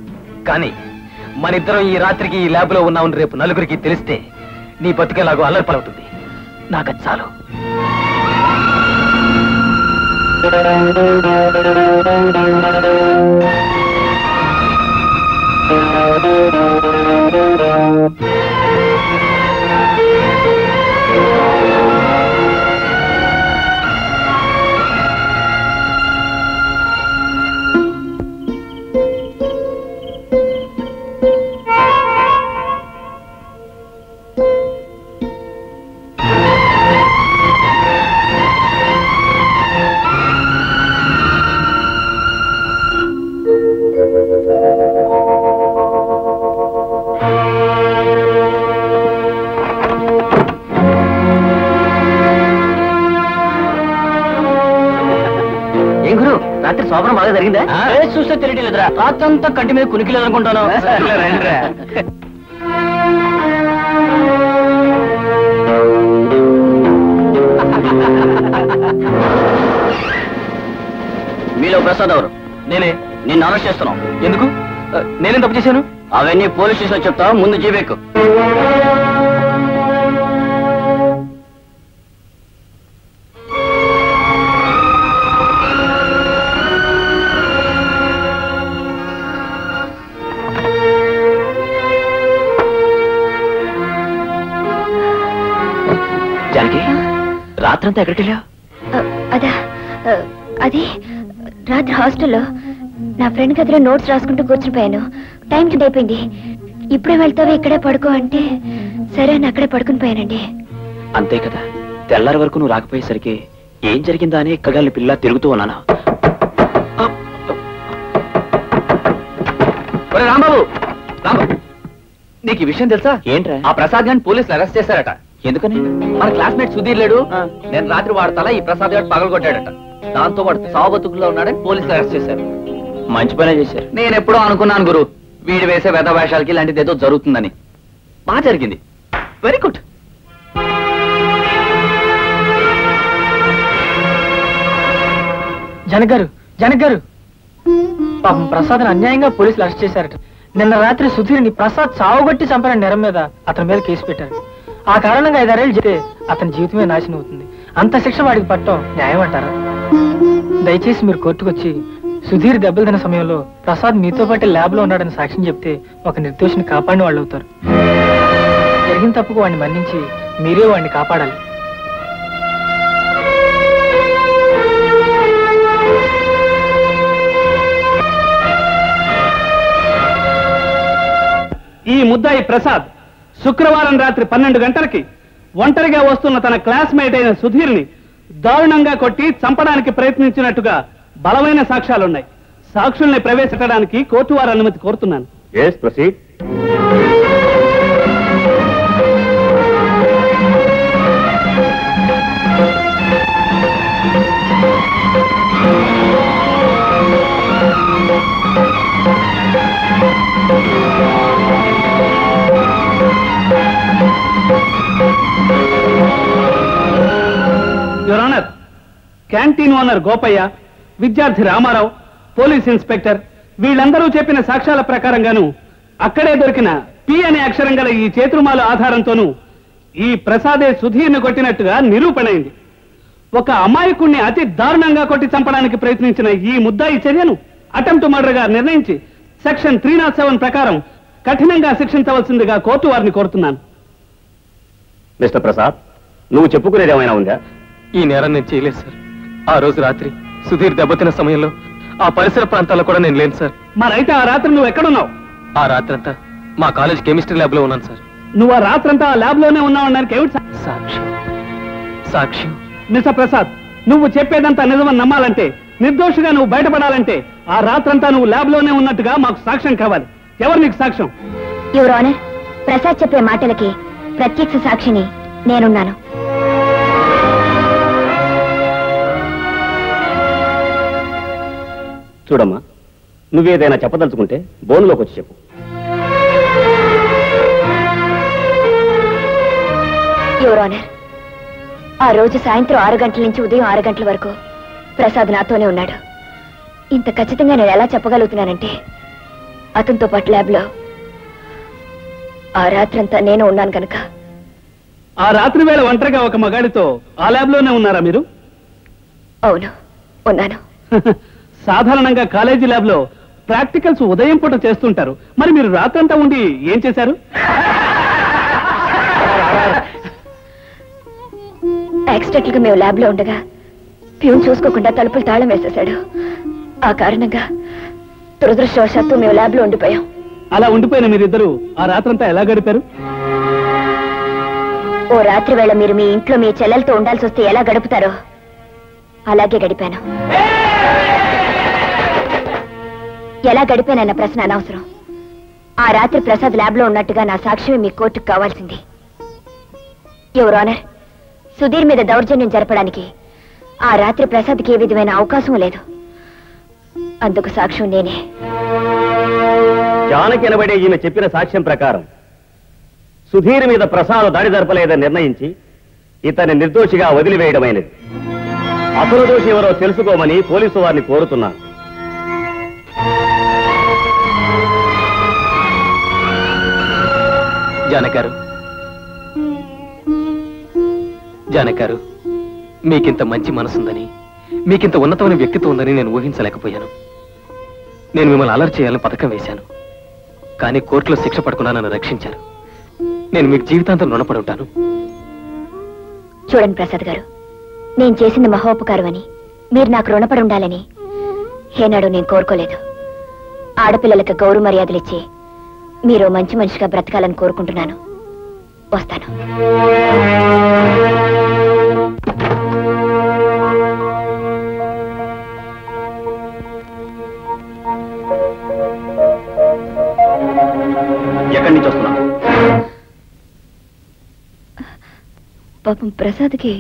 కానీ మన ఇద్దరం ఈ రాత్రికి ఈ ల్యాబ్ లో ఉన్నామని రేపు నలుగురికి తెలిస్తే నీ బతుకేలాగో అల్లరిపలవుతుంది. నాకది చాలు. రాత్రి శోభనం బాగా జరిగిందా? చూస్తే తెలియలేదురా, రాత్రంతా కంటి మీద కునికిలేదు అనుకుంటాను. మీలో ప్రసాద్ ఎవరు? నేనే. నిన్ను అరెస్ట్ చేస్తున్నాం. ఎందుకు? నేనేం తప్పు చేశాను? అవన్నీ పోలీస్ స్టేషన్ చెప్తా, ముందు జీబెక్కు. జానకి, రాత్రంతా ఎక్కడికి వెళ్ళావు? అదా, అది రాత్రి హాస్టల్లో నా ఫ్రెండ్ గదిలో నోట్స్ రాసుకుంటూ కూర్చునిపోయాను. టైం కింద అయిపోయింది. ఇప్పుడే వెళ్తావా ఇక్కడే పడుకో అంటే సరే అని అక్కడే పడుకుని పోయానండి. అంతే కదా, తెల్లారి వరకు నువ్వు రాకపోయేసరికి ఏం జరిగిందా అని ఎక్కగాలి పిల్ల తిరుగుతూ ఉన్నాను. రాంబాబు, రాంబాబు, నీకు ఈ విషయం తెలుసా? ఏంట్రా? ఆ ప్రసాద్ గారిని పోలీసులు అరెస్ట్ చేశారట. ఎందుకని? మన క్లాస్మేట్ సుధీర్ లేడు, నేను రాత్రి వాడు తల ఈ ప్రసాద్ గారు పగలగొట్టాడట. దాంతో వాడు సావబతుకుల్లో ఉన్నాడని పోలీసులు అరెస్ట్ చేశారు. మంచి పనే చేశారు. నేను ఎప్పుడో అనుకున్నాను గురు, వీడు వేసే వేద వేషాలకి ఇలాంటిది ఏదో జరుగుతుందని. బాగా జరిగింది. Very good. జనక్ గారు, పాపం ప్రసాద్ని అన్యాయంగా పోలీసులు అరెస్ట్ చేశారట. నిన్న రాత్రి సుధీర్ని ప్రసాద్ చావుగొట్టి చంపిన నేరం మీద అతని మీద కేసు పెట్టారు. ఆ కారణంగా 5-6 ఏళ్ళు చెప్తే అతని జీవితమే నాశనం అవుతుంది. అంత శిక్ష వాడికి పట్టడం న్యాయం అంటారా? దయచేసి మీరు కోర్టుకొచ్చి సుధీర్ దెబ్బలు తిన్న సమయంలో ప్రసాద్ మీతో పాటు ల్యాబ్ లో ఉన్నాడని సాక్ష్యం చెప్తే ఒక నిర్దోషిని కాపాడిన వాళ్ళు అవుతారు. జరిగిన తప్పుకు వాడిని మన్నించి మీరే వాడిని కాపాడాలి. ఈ ముద్దాయి ప్రసాద్ శుక్రవారం రాత్రి 12 గంటలకి ఒంటరిగా వస్తున్న తన క్లాస్మేట్ అయిన సుధీర్ని దారుణంగా కొట్టి చంపడానికి ప్రయత్నించినట్టుగా బలమైన సాక్ష్యాలున్నాయి. సాక్షుల్ని ప్రవేశపెట్టడానికి కోర్టు వారి అనుమతి కోరుతున్నాను. Your honour, canteen owner Gopayya, విద్యార్థి రామారావు, పోలీస్ ఇన్స్పెక్టర్ వీళ్ళందరూ చెప్పిన సాక్ష్యాల ప్రకారంగాను అక్కడే దొరికిన పి అనే అక్షరం గల ఈ చేతురుమాల ఆధారంతోనూ ఈ ప్రసాదే సుధీర్ని కొట్టినట్టుగా నిరూపణైంది. ఒక అమాయకుణ్ణి అతి దారుణంగా కొట్టి చంపడానికి ప్రయత్నించిన ఈ ముద్దాయి చర్యను అటెంప్ట్ మర్డర్ గా నిర్ణయించి సెక్షన్ 307 ప్రకారం కఠినంగా శిక్షించవలసిందిగా కోర్టు వారిని కోరుతున్నాను. మిస్టర్ ప్రసాద్, నువ్వు చెప్పుకునేది ఏమైనా ఉందా? ఈ నేరం నేను చేయలేదు సార్. ఆ రోజు రాత్రి సుధీర్ దెబ్బతిన్న సమయంలో ఆ పరిసర ప్రాంతాల్లో కూడా నేను లేను సార్. మరైతే ఆ రాత్రి నువ్వు ఎక్కడున్నావు? ఆ రాత్రంతా మా కాలేజ్ కెమిస్ట్రీ ల్యాబ్ లో ఉన్నాను సార్. నువ్వు ఆ రాత్రంతా ఆ ల్యాబ్ లోనే ఉన్నావడానికి ఏమిటి సాక్ష్యం? మిస్టర్ ప్రసాద్, నువ్వు చెప్పేదంతా నిజమని నమ్మాలంటే, నిర్దోషిగా నువ్వు బయటపడాలంటే ఆ రాత్రంతా నువ్వు ల్యాబ్ లోనే ఉన్నట్టుగా మాకు సాక్ష్యం కావాలి. ఎవరు నీకు సాక్ష్యం? యువర్ ఆనర్, ప్రసాద్ చెప్పే మాటలకి ప్రత్యక్ష సాక్షిని నేనున్నాను. చూడమ్మా, నువ్వేదైనా చెప్పదలుచుకుంటే బోనులోకి వచ్చి చెప్పు. యువర్ ఆనర్, ఆ రోజు సాయంత్రం 6 గంటల నుంచి ఉదయం 6 గంటల వరకు ప్రసాద్ నాతోనే ఉన్నాడు. ఇంత ఖచ్చితంగా నేను ఎలా చెప్పగలుగుతున్నానంటే అతనితో పాటు ల్యాబ్లో ఆ రాత్రంతా నేను ఉన్నాను కనుక. ఆ రాత్రి వేళ ఒంటరిగా ఒక మగాడితో ఆ ల్యాబ్లోనే ఉన్నారా మీరు? అవును, ఉన్నాను. సాధారణంగా కాలేజీ ల్యాబ్లో ప్రాక్టికల్స్ ఉదయం పూట చేస్తుంటారు. మరి మీరు రాత్రంతా ఉండి ఏం చేశారు? యాక్సిడెంట్ గా మేము ల్యాబ్ లో ఉండగా ప్యూన్ చూసుకోకుండా తలుపులు తాళం వేసేశాడు. ఆ కారణంగా దురదృష్టవశాత్తు మేము ల్యాబ్ లో ఉండిపోయాం. అలా ఉండిపోయిన మీరిద్దరు ఆ రాత్రంతా ఎలా గడిపారు? ఓ రాత్రి వేళ మీరు మీ ఇంట్లో మీ చెల్లెలతో ఉండాల్సి వస్తే ఎలా గడుపుతారో అలాగే గడిపాను. ఎలా గడిపానన్న ప్రశ్న అనవసరం. ఆ రాత్రి ప్రసాద్ ల్యాబ్ లో ఉన్నట్టుగా నా సాక్ష్యమే మీ కోర్టుకు కావాల్సింది. యువర్ ఆనర్, సుధీర్ మీద దౌర్జన్యం జరపడానికి ఆ రాత్రి ప్రసాద్కి ఏ విధమైన అవకాశం లేదు. అందుకు సాక్ష్యం నేనే. జానకి అనబడే ఈమె చెప్పిన సాక్ష్యం ప్రకారం సుధీర్ మీద ప్రసాద్ దాడి జరపలేదని నిర్ణయించి ఇతన్ని నిర్దోషిగా వదిలివేయడమైనది. అసలు దోషి ఎవరో తెలుసుకోమని పోలీసు వారిని కోరుతున్నాను. జానకారు, మీకింత మంచి మనసుందని, మీకింత ఉన్నతమైన వ్యక్తిత్వం ఉందని నేను ఊహించలేకపోయాను. నేను మిమ్మల్ని అలర్ట్ చేయాలని పథకం వేశాను. కానీ కోర్టులో శిక్ష పడకుండా నన్ను రక్షించారు. నేను మీకు జీవితాంతం రుణపడి ఉంటాను. చూడండి ప్రసాద్ గారు, నేను చేసింది మహోపకారం అని, మీరు నాకు రుణపడి ఉండాలని ఏనాడు నేను కోరుకోలేదు. ఆడపిల్లలకు గౌరవ మర్యాదలు ఇచ్చి మీరు మంచి మనిషిగా బ్రతకాలని కోరుకుంటున్నాను. వస్తాను. ఎక్కడి నుంచి వస్తున్నా? పాపం ప్రసాద్కి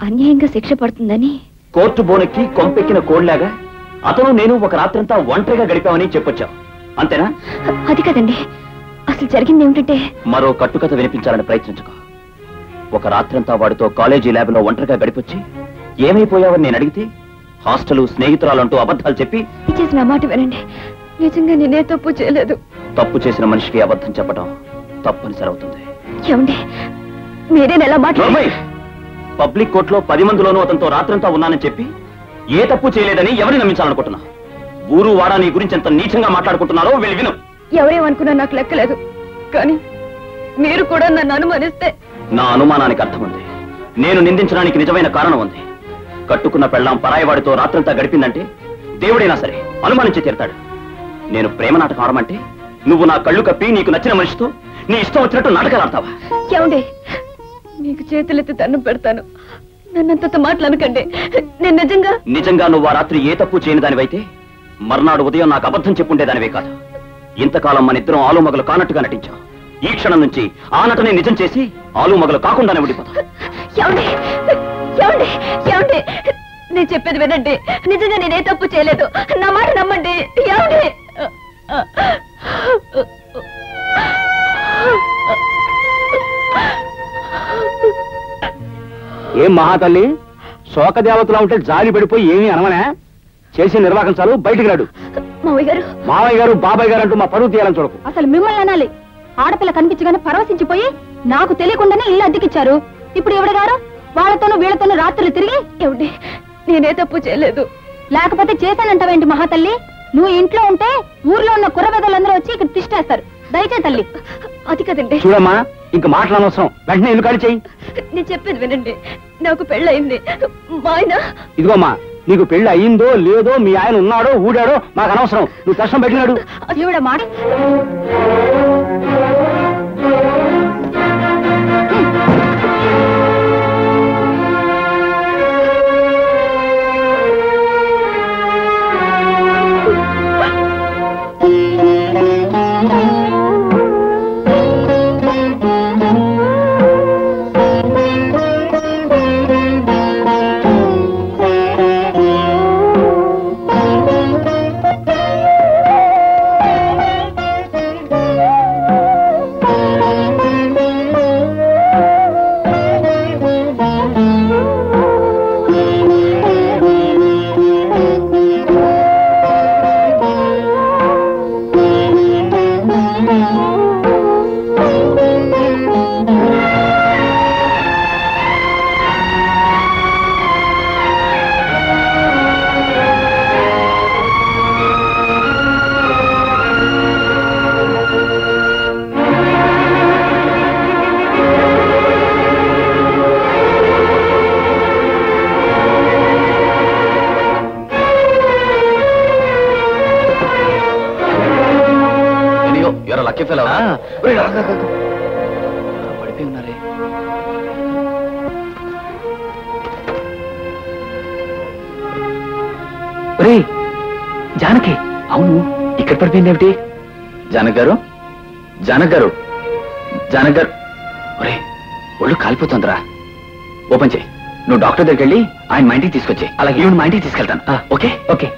అన్యాయంగా శిక్ష పడుతుందని కోర్టు బోనెక్కి కొంపెక్కిన కోడ్లాగా అతను నేను ఒక రాత్రంతా ఒంటరిగా గడిపామని చెప్పొచ్చావు, అంతేనా? అది కదండి, అసలు జరిగింది ఏమిటంటే... మరో కట్టుకథ వినిపించాలని ప్రయత్నించుకో. ఒక రాత్రంతా వాడితో కాలేజీ ల్యాబ్లో ఒంటరిగా గడిపొచ్చి ఏమైపోయావని నేను అడిగితే హాస్టల్ స్నేహితురాలంటూ అబద్ధాలు చెప్పి... చేసిన మాట వినండి, నిజంగా నేనే తప్పు చేయలేదు. తప్పు చేసిన మనిషికి అబద్ధం చెప్పడం తప్పనిసరి అవుతుంది. ఏమండి, మీరేనెలా మాట్లాడారు? పబ్లిక్ కోర్టులో 10 మందిలోనూ అతనితో రాత్రంతా ఉన్నానని చెప్పి ఏ తప్పు చేయలేదని ఎవరిని నమ్మించాలనుకుంటున్నా? ఊరు వాడా నీ గురించి ఎంత నీచంగా మాట్లాడుకుంటున్నారో వెళ్ళి విను. ఎవరేమనుకున్నా నాకు లెక్కలేదు, కానీ మీరు కూడా నన్ను అనుమానిస్తే... నా అనుమానానికి అర్థం ఉంది. నేను నిందించడానికి నిజమైన కారణం ఉంది. కట్టుకున్న పెళ్ళాం పరాయివాడితో రాత్రంతా గడిపిందంటే దేవుడైనా సరే అనుమానించి తీరుతాడు. నేను ప్రేమ నాటకం ఆడమంటే నువ్వు నా కళ్ళు కప్పి నీకు నచ్చిన మనిషితో నీ ఇష్టం వచ్చినట్టు నాటకాలు ఆడతావా? ఏమండి, మీకు చేతులెత్తి దండం పెడతాను, నన్నంత మాట్లాడకండి. నేను నిజంగా నువ్వు ఆ రాత్రి ఏ తప్పు చేయని దానివైతే మర్నాడు ఉదయం నాకు అబద్ధం చెప్పుండేదానివే కాదు. ఇంతకాలం మన ఇద్దరం ఆలుమగలు కానట్టుగా నటించాం. ఈ క్షణం నుంచి ఆ నటనే నిజం చేసి ఆలుమగలు కాకుండానే ఉండిపోతాం. నేను చెప్పేది వినండి, నిజంగా నేనే తప్పు చేయలేదు, నా మాట నమ్మండి. ఏం మహాతల్లి, శోకదేవతలా ఉంటే జాలి పడిపోయి ఏమీ అనమనే? చేసి నిర్వాహకం చాలు, బయటికి రాడు. మావయ్య గారు బాబాయ్ గారు అంటూ మా పరువు తీయాలని చూడకు. అసలు మిమ్మల్ని అనాలి. ఆడపిల్ల కనిపించగానే పరవశించిపోయి నాకు తెలియకుండానే ఇల్లు అద్దెకిచ్చారు. ఇప్పుడు ఎవడ గారు వాళ్ళతోనూ వీళ్ళతోనూ రాత్రులు తిరిగి... ఏమిటి, నేనే తప్పు చేయలేదు. లేకపోతే చేశానంటావేంటి మహాతల్లి? నువ్వు ఇంట్లో ఉంటే ఊర్లో ఉన్న కుర్రబెదలందరూ వచ్చి ఇక్కడ తిష్టేస్తారు. దయచే తల్లి. అది కదండి. చూడమ్మా, ఇంక మాట్లాడనవసరం, వెంటనే ఇల్లు ఖాళీ చెయ్యి. నేను చెప్పేది వినండి, నాకు పెళ్ళయింది. మా ఆయన... ఇదిగోమ్మా, నీకు పెళ్లి అయ్యిందో లేదో, మీ ఆయన ఉన్నాడో ఊడాడో మాకు అనవసరం. నువ్వు కష్టం పెట్టినాడు. ఈవిడ మాట... అయ్యో ఎవరో లక్కీ ఫెలో పడిపోయి ఉన్నారే. జానకి, అవును ఇక్కడ పడిపోయింది ఏమిటి? జానక్ గారు, జానక్ గారు, జానక్ గారు, ఒరే ఒళ్ళు కాలిపోతుందిరా. ఓపెన్ చేయి. నువ్వు డాక్టర్ దగ్గరికి వెళ్ళి ఆయన మా ఇంటికి తీసుకొచ్చి, అలాగే ఈవిడ మా ఇంటికి తీసుకెళ్తాను. Okay okay.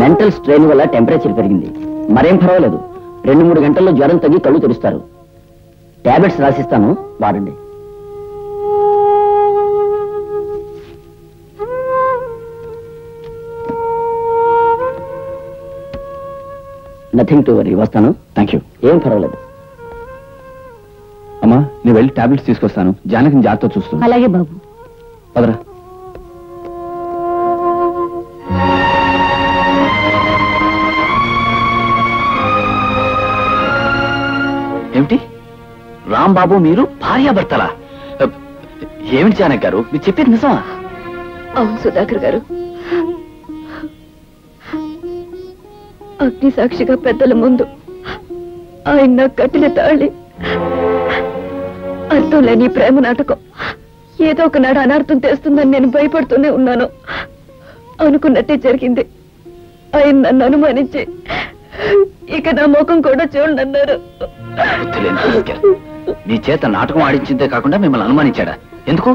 మెంటల్ స్ట్రెయిన్ వల్ల టెంపరేచర్ పెరిగింది. మరేం పర్వాలేదు, 2-3 గంటల్లో జ్వరం తగ్గి కళ్ళు తెరుస్తారు. టాబ్లెట్స్ రాసిస్తాను, వాడండి. Nothing to worry. వస్తాను. Thank you. ఏం పర్వాలేదు. అమ్మా నేను వెళ్ళి టాబ్లెట్స్ తీసుకొస్తాను. జానకిని జాగ్రత్త చూస్తాను. అలాగే బాబు. పదరా. ఏమిటి రాంబాబు మీరు భార్యాభర్తలా? ఏమిటి జానక్ గారు మీరు చెప్పేది నిజమా? అవును సుధాకర్ గారు, అగ్ని సాక్షిగా పెద్దల ముందు ఆయన నాకు కట్టిన తాళి అర్థం లేని ప్రేమ నాటకం ఏదో ఒకనాడు అనార్థం తెస్తుందని నేను భయపడుతూనే ఉన్నాను. అనుకున్నట్టే జరిగింది. ఆయన నన్ను అనుమానించి ఇక నా ముఖం కూడా చూడన్నారు. నీ చేత నాటకం ఆడించిందే కాకుండా మిమ్మల్ని అనుమానించాడా? ఎందుకు?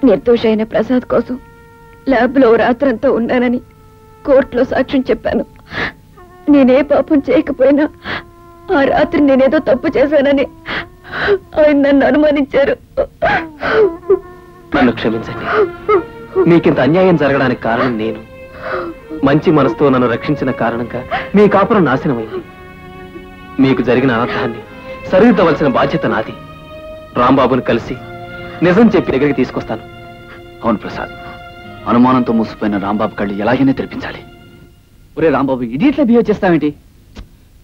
నిర్దోష అయిన ప్రసాద్ కోసం ల్యాబ్ లో రాత్రంతా ఉన్నానని కోర్టులో సాక్ష్యం చెప్పాను. నేనే పాపం చేయకపోయినా ఆ రాత్రి నేనేదో తప్పు చేశానని ఆయన నన్ను అనుమానించారు. నన్ను క్షమించండి. మీకింత అన్యాయం జరగడానికి కారణం నేను. మంచి మనసుతో నన్ను రక్షించిన కారణంగా మీ కాపురం నాశనమైంది. మీకు జరిగిన అనర్థాన్ని సరిదిద్దవలసిన బాధ్యత నాది. రాంబాబుని కలిసి నిజం చెప్పి దగ్గరికి తీసుకొస్తాను. అవును ప్రసాద్, అనుమానంతో మూసిపోయిన రాంబాబు కళ్ళు ఎలాగైనా తెరిపించాలి. ఒరే రాంబాబు, ఇడియట్లా బిహేవ్ చేస్తావేంటి?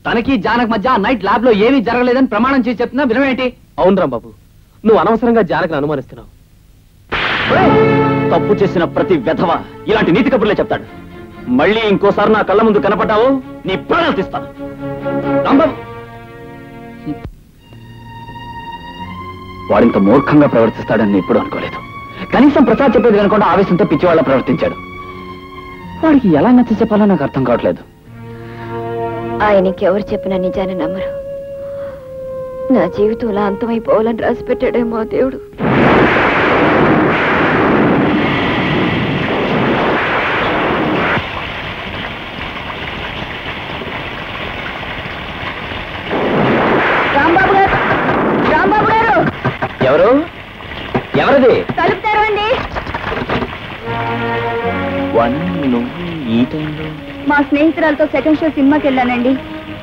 తనకి జానక్ మధ్య నైట్ ల్యాబ్ లో ఏమీ జరగలేదని ప్రమాణం చేసి చెప్తున్నా వినవేంటి? అవును రాంబాబు, నువ్వు అనవసరంగా జానకిని అనుమానిస్తున్నావు. తప్పు చేసిన ప్రతి వెధవ ఇలాంటి నీతి కబుర్లే చెప్తాడు. మళ్ళీ ఇంకోసారి నా కళ్ళ ముందు కనపడ్డావు, నీ ప్రాణాలు తీస్తాను. రాంబాబు వాడింత మూర్ఖంగా ప్రవర్తిస్తాడని నేను ఎప్పుడూ అనుకోలేదు. కనీసం ప్రసాద్ చెప్పేది కనుకుండా ఆవేశంతో పిచ్చివాళ్ళ ప్రవర్తించాడు. వాడికి ఎలా నచ్చ చెప్పాలో నాకు అర్థం కావట్లేదు. ఆయనకి ఎవరు చెప్పినా నిజాన్ని నమ్మరు. నా జీవితంలో అంతమైపోవాలని రాసి పెట్టాడేమో దేవుడు. రాంబాబు గారు, రాంబాబు గారు! ఎవరు? ఎవరిది? తలుపు తెరవండి. ఈ టైంలో మా స్నేహితురాలతో సెకండ్ షో సినిమాకి వెళ్ళానండి.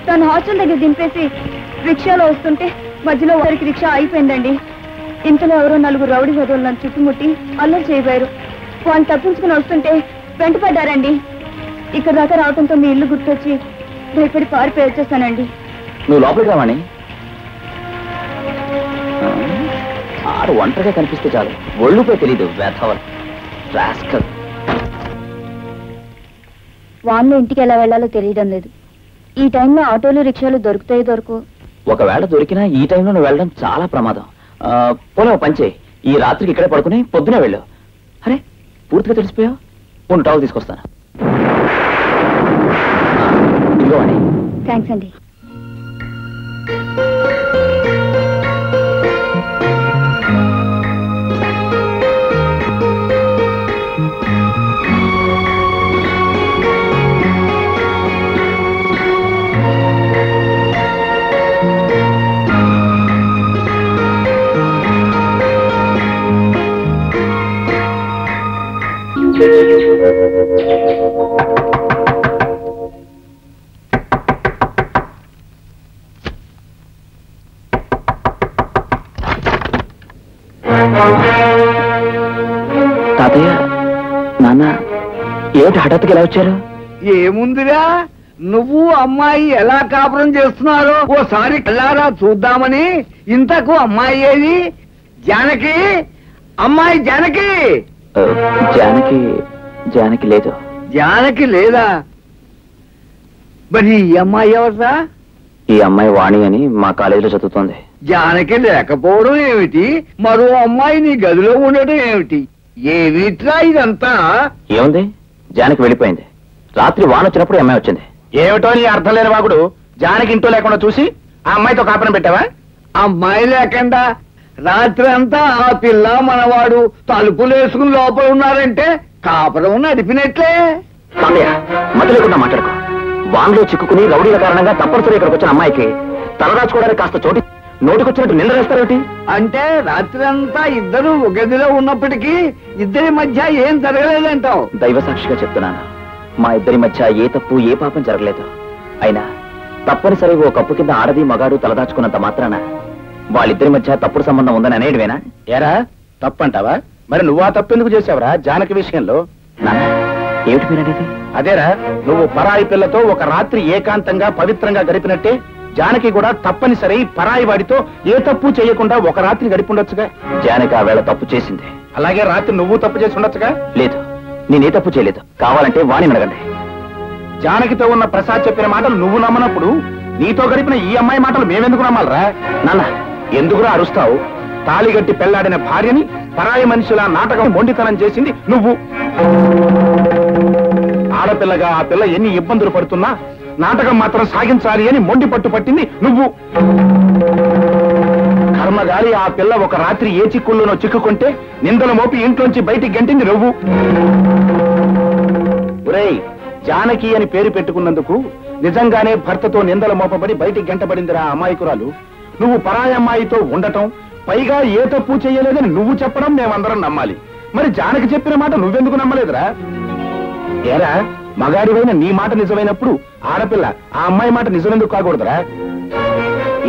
తను హాస్టల్ దగ్గర దింపేసి రిక్షాలో వస్తుంటే మధ్యలో ఒకరికి రిక్షా అయిపోయిందండి. ఇంతలో ఎవరో 4 రౌడీ వదవులు నన్ను చుట్టుముట్టి అల్లరి చేయబోయారు. వాళ్ళు తప్పించుకుని వస్తుంటే వెంటపడ్డారండి. ఇక్కడ దాకా రావడంతో మీ ఇల్లు గుర్తొచ్చి భయపడి పారిపోయి వచ్చేస్తానండి. నువ్వు లోపలికి రావాణి. ఆడు ఒంటరిగా కనిపిస్తే చాలు, ఒళ్ళుపై తెలీదు వేధవల్ రాస్కల్. వాన్లో ఇంటికి ఎలా వెళ్లాలో తెలియడం లేదు. ఈ టైంలో ఆటోలు రిక్షాలు దొరుకుతాయో దొరకవు. ఒకవేళ దొరికినా ఈ టైంలో నువ్వు వెళ్ళడం చాలా ప్రమాదం. పోలే పంచే, ఈ రాత్రికి ఇక్కడే పడుకుని పొద్దునే వెళ్ళు. అరే పూర్తిగా తెలిసిపోయావు. కొన్ని టావులు తీసుకొస్తాను. ఇదిగో అని. థ్యాంక్స్ అండి. తాతయ్య, నాన్న, ఏమిటి హఠాత్తుగా ఎలా వచ్చారు? ఏముందిరా, నువ్వు అమ్మాయి ఎలా కాపురం చేస్తున్నారో ఓసారి కళ్ళారా చూద్దామని. ఇంతకు అమ్మాయి ఏది? జానకి, అమ్మాయి జానకి. జానకి జానకి లేదు. జానకి లేదా? మరి ఈ అమ్మాయి ఎవరా? ఈ అమ్మాయి వాణి అని మా కాలేజీలో చదువుతోంది. జానకి లేకపోవడం ఏమిటి? మరో అమ్మాయి నీ గదిలో ఉండటం ఏమిటి? ఏమిట్రా ఇదంతా? ఏముంది, జానకి వెళ్ళిపోయింది. రాత్రి వాన వచ్చినప్పుడు అమ్మాయి వచ్చింది. ఏమిటో నీ అర్థం లేని వాగుడు. జానకి ఇంట్లో లేకుండా చూసి ఆ అమ్మాయితో కాపురం పెట్టావా? అమ్మాయి లేకుండా రాత్రి అంతా ఆ పిల్ల మనవాడు తలుపులు వేసుకుని లోపల ఉన్నారంటే కాపురం నడిపినట్లే. సామయ్య, మధ్య లేకుండా మాట్లాడుకో. వాన్లో చిక్కుకుని రౌడీల కారణంగా తప్పనిసరి ఇక్కడికి వచ్చిన అమ్మాయికి తలదాచుకోవడానికి కాస్త చోటి నోటికొచ్చినట్టు నింద వేస్తారేమిటి? అంటే రాత్రి అంతా ఇద్దరు ఒక గదిలో ఉన్నప్పటికీ ఇద్దరి మధ్య ఏం జరగలేదంటావు? దైవ సాక్షిగా చెప్తున్నాను, మా ఇద్దరి మధ్య ఏ తప్పు ఏ పాపం జరగలేదు. అయినా తప్పనిసరి ఓ కప్పు కింద ఆడది మగాడు తలదాచుకున్నంత మాత్రాన వాళ్ళిద్దరి మధ్య తప్పుడు సంబంధం ఉందని అనేటివేనా? ఏరా తప్పంటావా? మరి నువ్వు ఆ తప్పెందుకు చేసావురా జానకి విషయంలో? నాన్న, ఏమిటి మీరనేది? అదేరా, నువ్వు పరాయి పిల్లతో ఒక రాత్రి ఏకాంతంగా పవిత్రంగా గడిపినట్టే జానకి కూడా తప్పనిసరి పరాయి వాడితో ఏ తప్పు చేయకుండా ఒక రాత్రి గడిపుండొచ్చుగా. జానకి ఆ వేళ తప్పు చేసింది. అలాగే రాత్రి నువ్వు తప్పు చేసి ఉండొచ్చుగా. లేదు, నేనే తప్పు చేయలేదు. కావాలంటే వాణి అడగండి. జానకితో ఉన్న ప్రసాద్ చెప్పిన మాటలు నువ్వు నమ్మనప్పుడు నీతో గడిపిన ఈ అమ్మాయి మాటలు మేమెందుకు నమ్మాలరా? నాన్న, ఎందుకురా అరుస్తావు? తాళిగట్టి పెళ్లాడిన భార్యని పరాయి మనిషిలా నాటకం మొండితనం చేసింది నువ్వు. ఆడపిల్లగా ఆ పిల్ల ఎన్ని ఇబ్బందులు పడుతున్నా నాటకం మాత్రం సాగించాలి అని మొండి పట్టు పట్టింది నువ్వు. కర్మగాలి ఆ పిల్ల ఒక రాత్రి ఏ చిక్కుల్లోనో చిక్కుకుంటే నిందలు మోపి ఇంట్లోంచి బయటికి గంటింది నువ్వు. ఒరేయ్, జానకి అని పేరు పెట్టుకున్నందుకు నిజంగానే భర్తతో నిందలు మోపబడి బయటికి గంటబడిందిరా అమాయకురాలు. నువ్వు పరాయి అమ్మాయితో ఉండటం, పైగా ఏ తప్పు చేయలేదని నువ్వు చెప్పడం మేమందరం నమ్మాలి. మరి జానకి చెప్పిన మాట నువ్వెందుకు నమ్మలేదురా? ఏరా, మగాడివైన నీ మాట నిజమైనప్పుడు ఆడపిల్ల ఆ అమ్మాయి మాట నిజమెందుకు కాకూడదురా?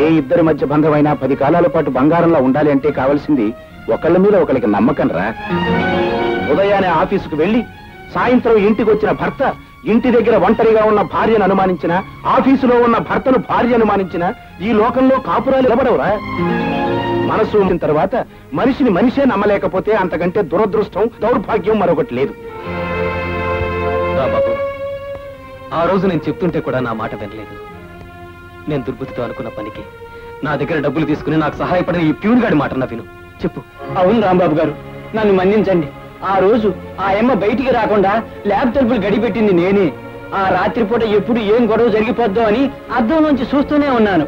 ఏ ఇద్దరి మధ్య బంధమైనా 10 కాలాల పాటు బంగారంలా ఉండాలి అంటే కావాల్సింది ఒకళ్ళ మీద ఒకరికి నమ్మకం రా. ఉదయాన్నే ఆఫీసుకు వెళ్లి సాయంత్రం ఇంటికి వచ్చిన భర్త ఇంటి దగ్గర ఒంటరిగా ఉన్న భార్యను అనుమానించిన, ఆఫీసులో ఉన్న భర్తను భార్య అనుమానించిన ఈ లోకంలో కాపురాలు నిలబడవురా. మనసు ఉన్న తర్వాత మనిషిని మనిషే నమ్మలేకపోతే అంతకంటే దురదృష్టం, దౌర్భాగ్యం మరొకటి లేదు. బాబు, ఆ రోజు నేను చెప్తుంటే కూడా నా మాట వినలేదు. నేను దుర్బుద్ధితో అనుకున్న పనికి నా దగ్గర డబ్బులు తీసుకుని నాకు సహాయపడిన ఈ ప్యూన్ గాడి మాట నా విను. చెప్పు. అవును రాంబాబు గారు, నన్ను మన్నించండి. ఆ రోజు ఆ అమ్మ బయటికి రాకుండా ల్యాబ్ తలుపులు గడిపెట్టింది నేనే. ఆ రాత్రిపూట ఎప్పుడు ఏం గొడవ జరిగిపోద్దో అని అద్దం నుంచి చూస్తూనే ఉన్నాను.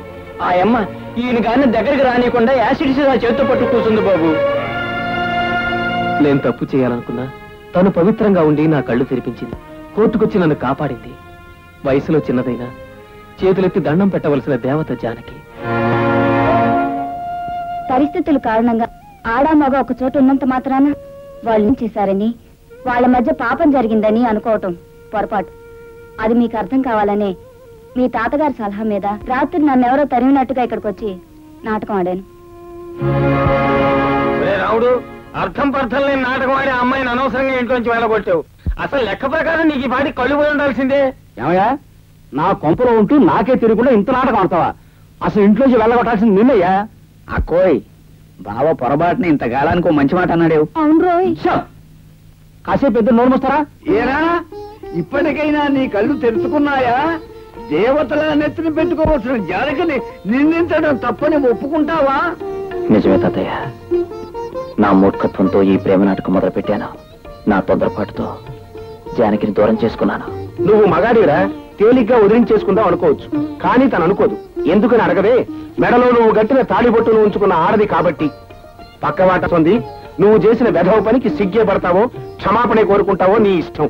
ఆ అమ్మ ఈయన గారిని దగ్గరికి రానియకుండా యాసిడ్ సిరా చేతితో పట్టు కూర్చుంది బాబు. నేను తప్పు చేయాలనుకున్నా తను పవిత్రంగా ఉండి నా కళ్ళు తెరిపించింది. కోర్టుకొచ్చి నన్ను కాపాడింది. వయసులో చిన్నదైనా చేతులెత్తి దండం పెట్టవలసిన దేవత జానకి. పరిస్థితుల కారణంగా ఆడా మగ ఒక చోట ఉన్నంత మాత్రాన వాళ్ళు ఏం చేశారని, వాళ్ళ మధ్య పాపం జరిగిందని అనుకోవటం పొరపాటు. అది మీకు అర్థం కావాలనే మీ తాతగారి సలహా మీద రాత్రి నన్నెవరో తరిమినట్టుగా ఇక్కడికి వచ్చి నాటకం ఆడాను. రావుడు, అర్థం పర్థం లేని నాటకం ఆడి ఆ అమ్మాయిని అనవసరంగా ఇంట్లోంచి వెళ్ళగొట్టావు. అసలు లెక్క ప్రకారం నీకు ఈ పాటి కళ్ళు పోయి ఉండాల్సిందే. ఏమయ్యా, నా కొంపలో ఉంటూ నాకే తిరుగుకుండా ఇంత నాటకం ఆడతావా? అసలు ఇంట్లోంచి వెళ్ళగొట్టాల్సింది నిన్నయ్యా. అక్కోయ్, బావ పొరపాటున ఇంతకాలానికి మంచి మాట అన్నాడు. అవును రోయ్, కాసేపు పెద్ద నోరు మోస్తారా? ఏరా, ఇప్పటికైనా నీ కళ్ళు తెరుచుకున్నాయా? దేవతల నెత్తిని పెట్టుకోవచ్చిన జానకిని నిందించడం తప్పని ఒప్పుకుంటావా? నిజమే తాతయ్య, నా మూర్ఖత్వంతో ఈ ప్రేమ నాటకం మొదలు పెట్టాను. నా తొందరపాటుతో జానకిని దూరం చేసుకున్నాను. నువ్వు మగాడిరా, తేలిగ్గా వదిలించేసుకుందాం అనుకోవచ్చు, కానీ తను అనుకోదు. ఎందుకని అడగవే? మెడలో నువ్వు గట్టిన తాళిబొట్టును ఉంచుకున్న ఆడది కాబట్టి. పక్కవాట సొంది నువ్వు చేసిన వెధవ పనికి సిగ్గే పడతావో క్షమాపణ కోరుకుంటావో నీ ఇష్టం.